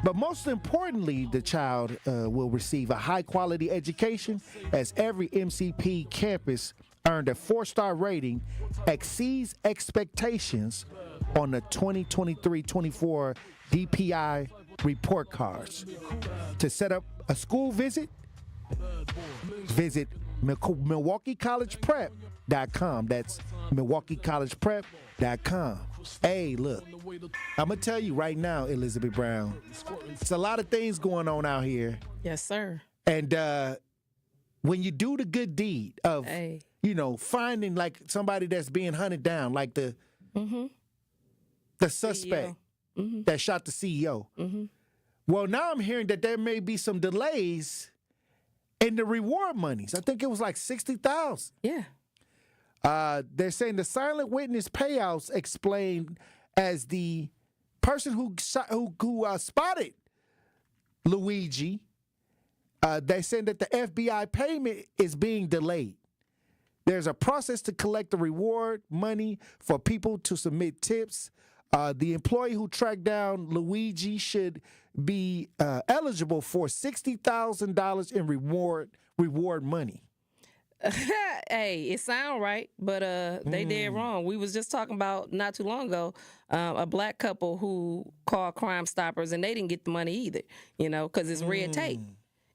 but most importantly, the child will receive a high-quality education, as every MCP campus earned a 4-star rating, exceeds expectations on the 2023-24 DPI report cards. To set up a school visit MilwaukeeCollegePrep.com. That's MilwaukeeCollegePrep.com. Hey, look, I'm going to tell you right now, Elizabeth Brown, it's a lot of things going on out here. Yes, sir. And when you do the good deed of, finding like somebody that's being hunted down, like the suspect that shot the CEO. Well, now I'm hearing that there may be some delays in the reward monies. I think it was like $60,000. Yeah. They're saying the silent witness payouts explained as the person who spotted Luigi. They're saying that the FBI payment is being delayed. There's a process to collect the reward money for people to submit tips. The employee who tracked down Luigi should be eligible for $60,000 in reward money. Hey, it sound right, but they did wrong. We was just talking about not too long ago a black couple who called Crime Stoppers, and they didn't get the money either, because it's red tape.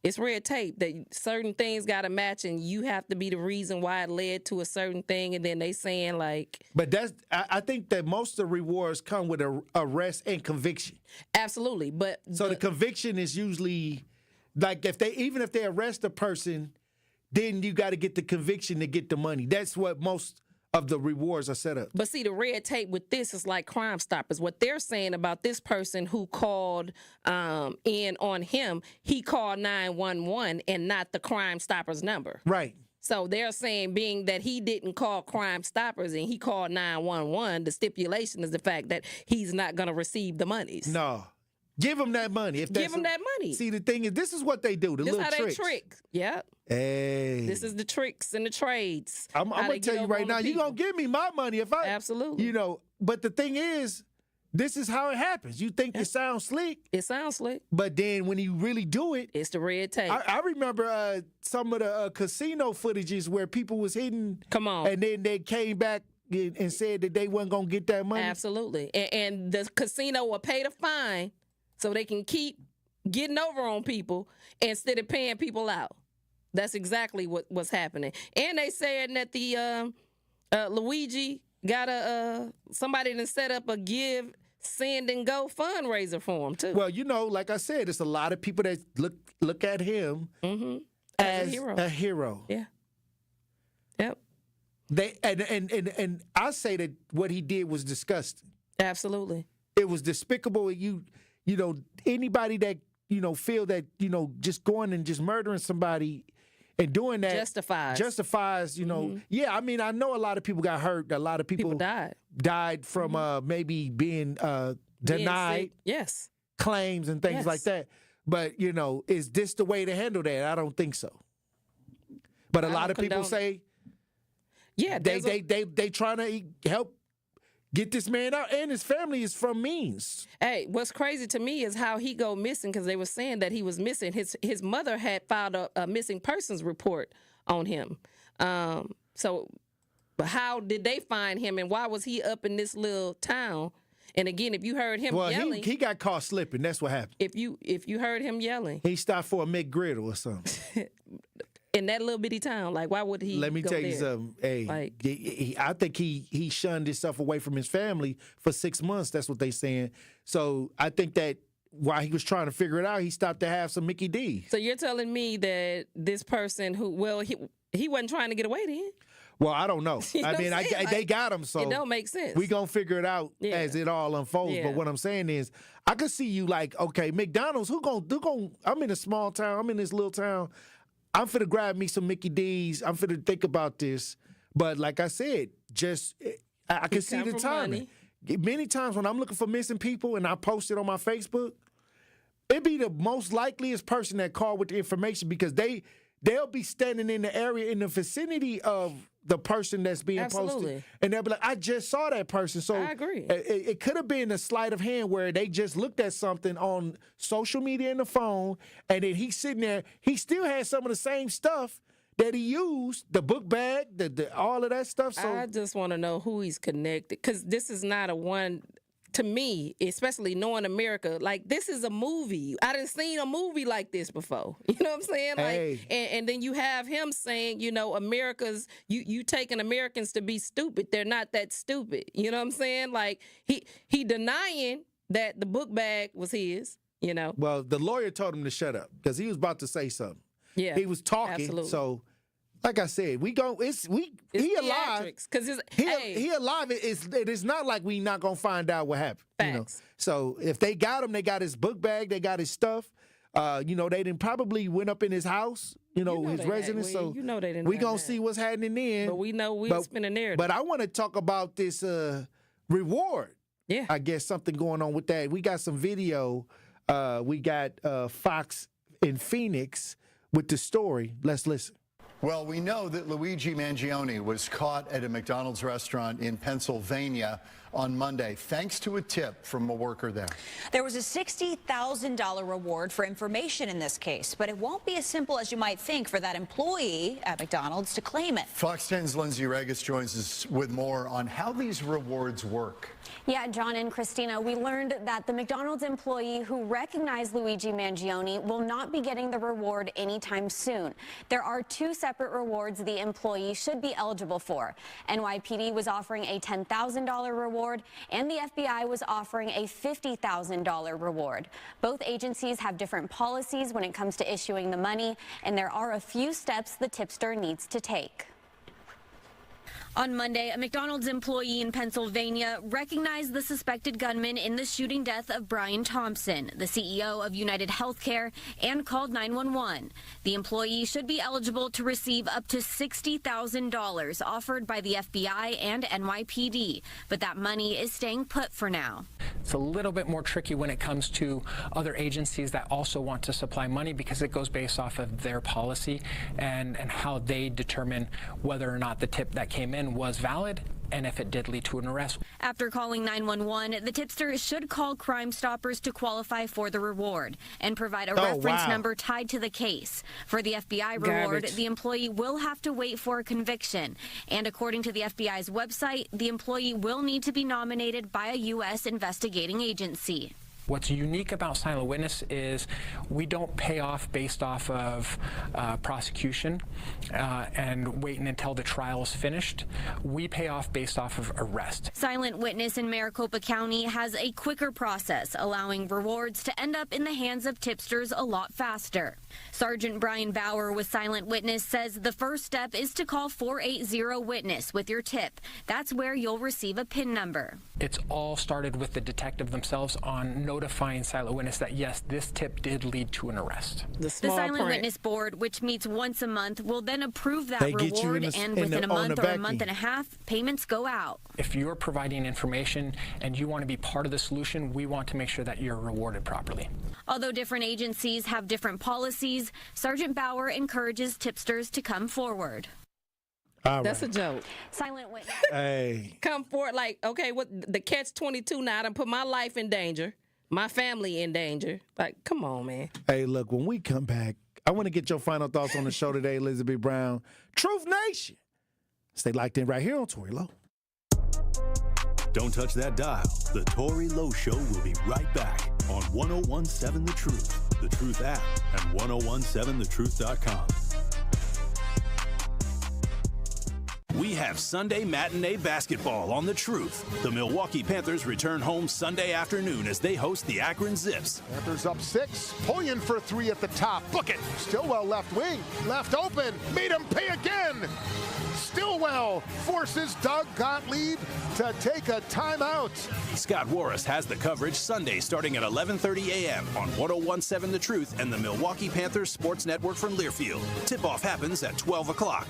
It's red tape that certain things got to match, and you have to be the reason why it led to a certain thing, and then they saying like... But I think that most of the rewards come with arrest and conviction. Absolutely, but... So the conviction is usually, like even if they arrest a person, then you got to get the conviction to get the money. That's what most of the rewards are set up. But see, the red tape with this is like Crime Stoppers. What they're saying about this person who called in on him, he called 911 and not the Crime Stoppers number. Right. So they're saying, being that he didn't call Crime Stoppers and he called 911, the stipulation is the fact that he's not going to receive the monies. No. Give him that money. Give him that money. See, the thing is, this is what they do. This little tricks. This how they trick. Yep. Hey. This is the tricks and the trades. I'm going to tell you right now, you're going to give me my money if I... Absolutely. But the thing is, this is how it happens. You think it sounds slick. It sounds slick. But then when you really do it... It's the red tape. I remember some of the casino footages where people was hidden. Come on. And then they came back and said that they wasn't going to get that money. Absolutely. And the casino will pay the fine so they can keep getting over on people instead of paying people out. That's exactly what's happening. And they saying that the Luigi got somebody to set up a give, send, and go fundraiser for him too. Well, like I said, there's a lot of people that look at him as a hero. Yeah. Yep. They and I say that what he did was disgusting. Absolutely. It was despicable. Anybody that feel that just going and just murdering somebody and doing that justifies. Yeah, I mean, I know a lot of people got hurt. A lot of people died from maybe being denied claims and things like that. But is this the way to handle that? I don't think so. But a lot of people say, they trying to help get this man out, and his family is from means. Hey, what's crazy to me is how he go missing, because they were saying that he was missing. His mother had filed a missing persons report on him. So how did they find him, and why was he up in this little town? And again, if you heard him yelling... he got caught slipping. That's what happened. If you heard him yelling... He stopped for a McGriddle or something. in that little bitty town. Like, why would he? Let me go tell you there? something. Hey, I think he shunned himself away from his family for 6 months. That's what they saying. So I think that while he was trying to figure it out, he stopped to have some Mickey D's. So you're telling me that this person he wasn't trying to get away then? Well, I don't know. You know I mean, what I'm saying? they got him, so it don't make sense. We gonna figure it out Yeah. as it all unfolds. Yeah. But what I'm saying is, I could see you like, okay, McDonald's. Who gonna? I'm in a small town. I'm in this little town. I'm finna grab me some Mickey D's. I'm finna think about this. But like I said, I can see the timing. Many times when I'm looking for missing people and I post it on my Facebook, it be the most likeliest person that called with the information because they'll be standing in the area in the vicinity of the person that's being posted. And they'll be like, I just saw that person. So I agree. It could have been a sleight of hand where they just looked at something on social media and the phone, and then he's sitting there. He still has some of the same stuff that he used, the book bag, the all of that stuff. So I just want to know who he's connected, because this is not a one. To me, especially knowing America, like, this is a movie. I didn't seen a movie like this before. You know what I'm saying? Like, and then you have him saying, you know, you taking Americans to be stupid. They're not that stupid. You know what I'm saying? Like, he denying that the book bag was his, you know. Well, the lawyer told him to shut up because he was about to say something. Yeah, he was talking. absolutely. So, like I said, he alive. Because he alive. It is not like we not gonna find out what happened. You know? So if they got him, they got his book bag, they got his stuff. You know, they didn't probably went up in his house. You know his residence. So you know they didn't. We gonna see what's happening then. But we know we'll spin a narrative. But I want to talk about this reward. Yeah, I guess something going on with that. We got some video. We got Fox in Phoenix with the story. Let's listen. Well, we know that Luigi Mangione was caught at a McDonald's restaurant in Pennsylvania on Monday, thanks to a tip from a worker there. There was a $60,000 reward for information in this case, but it won't be as simple as you might think for that employee at McDonald's to claim it. Fox 10's Lindsay Regis joins us with more on how these rewards work. Yeah, John and Christina, we learned that the McDonald's employee who recognized Luigi Mangione will not be getting the reward anytime soon. There are two separate rewards the employee should be eligible for. NYPD was offering a $10,000 reward, and the FBI was offering a $50,000 reward. Both agencies have different policies when it comes to issuing the money, and there are a few steps the tipster needs to take. On Monday, a McDonald's employee in Pennsylvania recognized the suspected gunman in the shooting death of Brian Thompson, the CEO of United Healthcare, and called 911. The employee should be eligible to receive up to $60,000 offered by the FBI and NYPD, but that money is staying put for now. It's a little bit more tricky when it comes to other agencies that also want to supply money because it goes based off of their policy and how they determine whether or not the tip that came in was valid and if it did lead to an arrest. After calling 911, the tipster should call Crime Stoppers to qualify for the reward and provide a reference number tied to the case. For the FBI reward, the employee will have to wait for a conviction. And according to the FBI's website, the employee will need to be nominated by a U.S. investigating agency. What's unique about silent witness is we don't pay off based off of prosecution and waiting until the trial is finished. We pay off based off of arrest. Silent witness in Maricopa County has a quicker process, allowing rewards to end up in the hands of tipsters a lot faster. Sergeant Brian Bauer with Silent Witness says the first step is to call 480-WITNESS with your tip. That's where you'll receive a PIN number. It's all started with the detective themselves on notifying silent witness that yes, this tip did lead to an arrest. The Silent Witness Board, which meets once a month, will then approve that reward, and within a month or a month and a half, payments go out. If you're providing information and you want to be part of the solution, we want to make sure that you're rewarded properly. Although different agencies have different policies, Sergeant Bauer encourages tipsters to come forward. That's a joke. Silent witness. Hey. Come forward, like, okay, what the catch-22 now? I done put my life in danger, my family in danger. Like, come on, man. Hey, look, when we come back, I want to get your final thoughts on the show today, Elizabeth Brown. Truth Nation. Stay locked in right here on Tory Lowe. Don't touch that dial. The Tory Lowe Show will be right back on 1017 The Truth, The Truth app, and 1017thetruth.com. we have Sunday matinee basketball on The Truth. The Milwaukee Panthers return home Sunday afternoon as they host the Akron Zips. Panthers up 6. Pullian for 3 at the top. Book it. Stillwell left wing. Left open. Made him pay again. Stillwell forces Doug Gottlieb to take a timeout. Scott Warris has the coverage Sunday starting at 11:30 a.m. on 101.7 The Truth and the Milwaukee Panthers Sports Network from Learfield. Tip-off happens at 12 o'clock.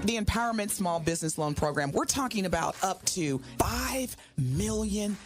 The Empowerment Small Business Loan Program, we're talking about up to $5 million,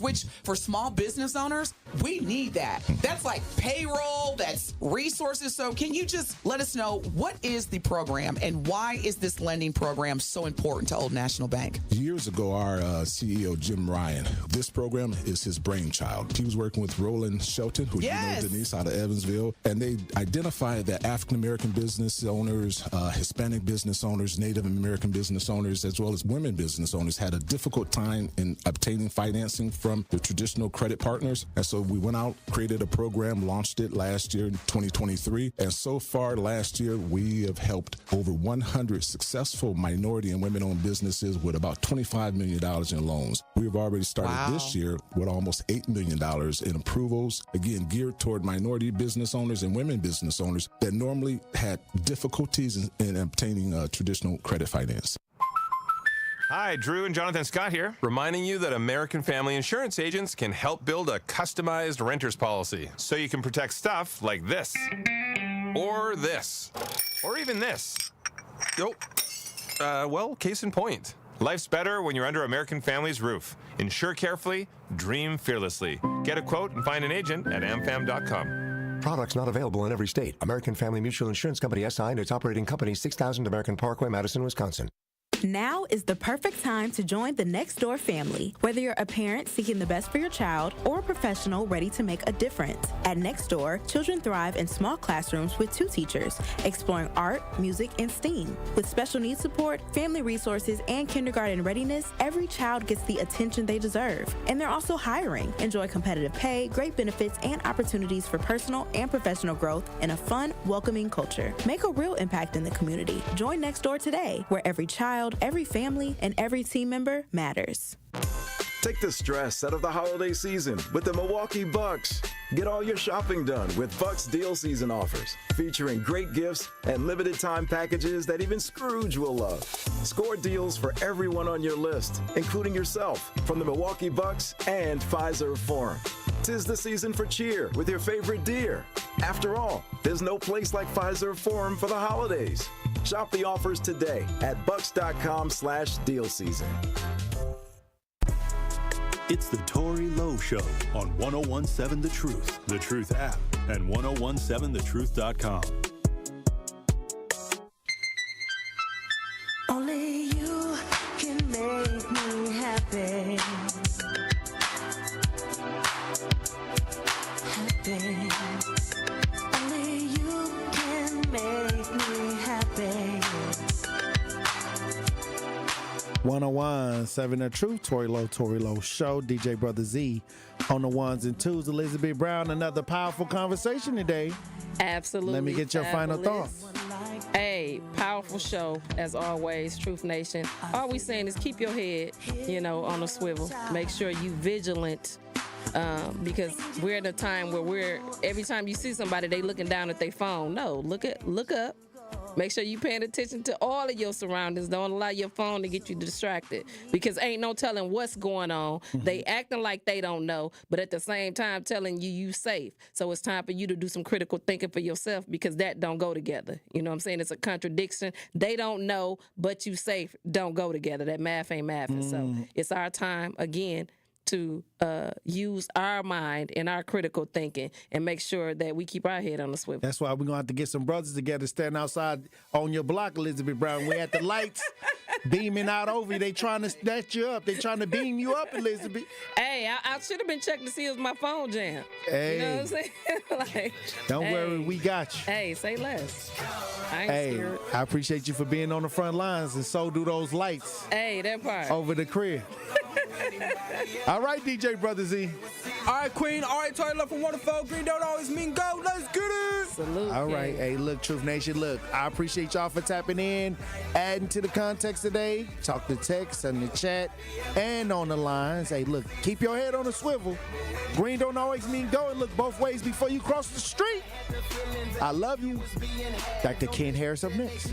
which for small business owners, we need that. That's like payroll, that's resources. So can you just let us know what is the program and why is this lending program so important to Old National Bank? Years ago, our CEO, Jim Ryan, this program is his brainchild. He was working with Roland Shelton, who you know, Denise, out of Evansville, and they identified that African-American business owners, Hispanic business owners, Native American business owners, as well as women business owners had a difficult time in obtaining financing from the traditional credit partners. And so we went out, created a program, launched it last year in 2023. And so far last year, we have helped over 100 successful minority and women-owned businesses with about $25 million in loans. We've already started this year with almost $8 million in approvals, again, geared toward minority business owners and women business owners that normally had difficulties in obtaining traditional credit finance. Hi, Drew and Jonathan Scott here, reminding you that American Family Insurance agents can help build a customized renter's policy so you can protect stuff like this, or this, or even this. Well, case in point. Life's better when you're under American Family's roof. Insure carefully, dream fearlessly. Get a quote and find an agent at amfam.com. Products not available in every state. American Family Mutual Insurance Company, SI, and its operating company, 6000 American Parkway, Madison, Wisconsin. Now is the perfect time to join the Nextdoor family. Whether you're a parent seeking the best for your child or a professional ready to make a difference. At Nextdoor, children thrive in small classrooms with 2 teachers, exploring art, music, and STEAM. With special needs support, family resources, and kindergarten readiness, every child gets the attention they deserve. And they're also hiring. Enjoy competitive pay, great benefits, and opportunities for personal and professional growth in a fun, welcoming culture. Make a real impact in the community. Join Nextdoor today, where every child, every family, and every team member matters. Take the stress out of the holiday season with the Milwaukee Bucks. Get all your shopping done with Bucks deal season offers, featuring great gifts and limited time packages that even Scrooge will love. Score deals for everyone on your list, including yourself, from the Milwaukee Bucks and Pfizer Forum. 'Tis the season for cheer with your favorite deer. After all, there's no place like Pfizer Forum for the holidays. Shop the offers today at bucks.com/deal season. It's the Tory Lowe Show on 101.7 The Truth, The Truth app, and 101.7thetruth.com. Only you can make me happy. Happy. Only you can make me happy. 101.7 The Truth, Tory Lowe Show, DJ Brother Z on the ones and twos. Elizabeth Brown, another powerful conversation today. Absolutely. Let me get your final thoughts. Hey, powerful show as always, Truth Nation. All we saying is keep your head, on a swivel. Make sure you vigilant. Because we're at a time where every time you see somebody, they looking down at their phone. No, look up. Make sure you paying attention to all of your surroundings. Don't allow your phone to get you distracted, because ain't no telling what's going on. They acting like they don't know, but at the same time telling you safe. So it's time for you to do some critical thinking for yourself, because that don't go together. You know what I'm saying? It's a contradiction. They don't know, but you safe don't go together. That math ain't mathing. So it's our time again to use our mind and our critical thinking and make sure that we keep our head on the swivel. That's why we're going to have to get some brothers together, stand outside on your block, Elizabeth Brown. We at the lights beaming out over you. They trying to snatch you up. They trying to beam you up, Elizabeth. Hey, I should have been checking to see if my phone jammed. Hey. You know what I'm saying? Don't worry, we got you. Hey, say less. I ain't scared. I appreciate you for being on the front lines, and so do those lights. Hey, that part. Over the crib. All right, DJ Brother Z. All right, Queen. All right, Tory Love from Waterfall. Green don't always mean go. Let's get it. Salute. All right. Hey, look, Truth Nation, look, I appreciate y'all for tapping in, adding to the context today. Talk to text in the chat and on the lines. Hey, look, keep your head on a swivel. Green don't always mean go, and look both ways before you cross the street. I love you. Dr. Ken Harris up next.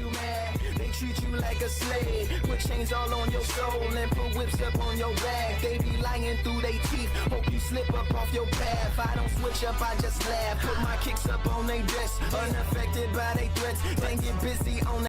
They treat you like a slave, put chains all on your soul and put whips up on your back. They be lying through their teeth, hope you slip up off your path. I don't switch up, I just laugh. Put my kicks up on they desk, unaffected by they threats. Then get busy on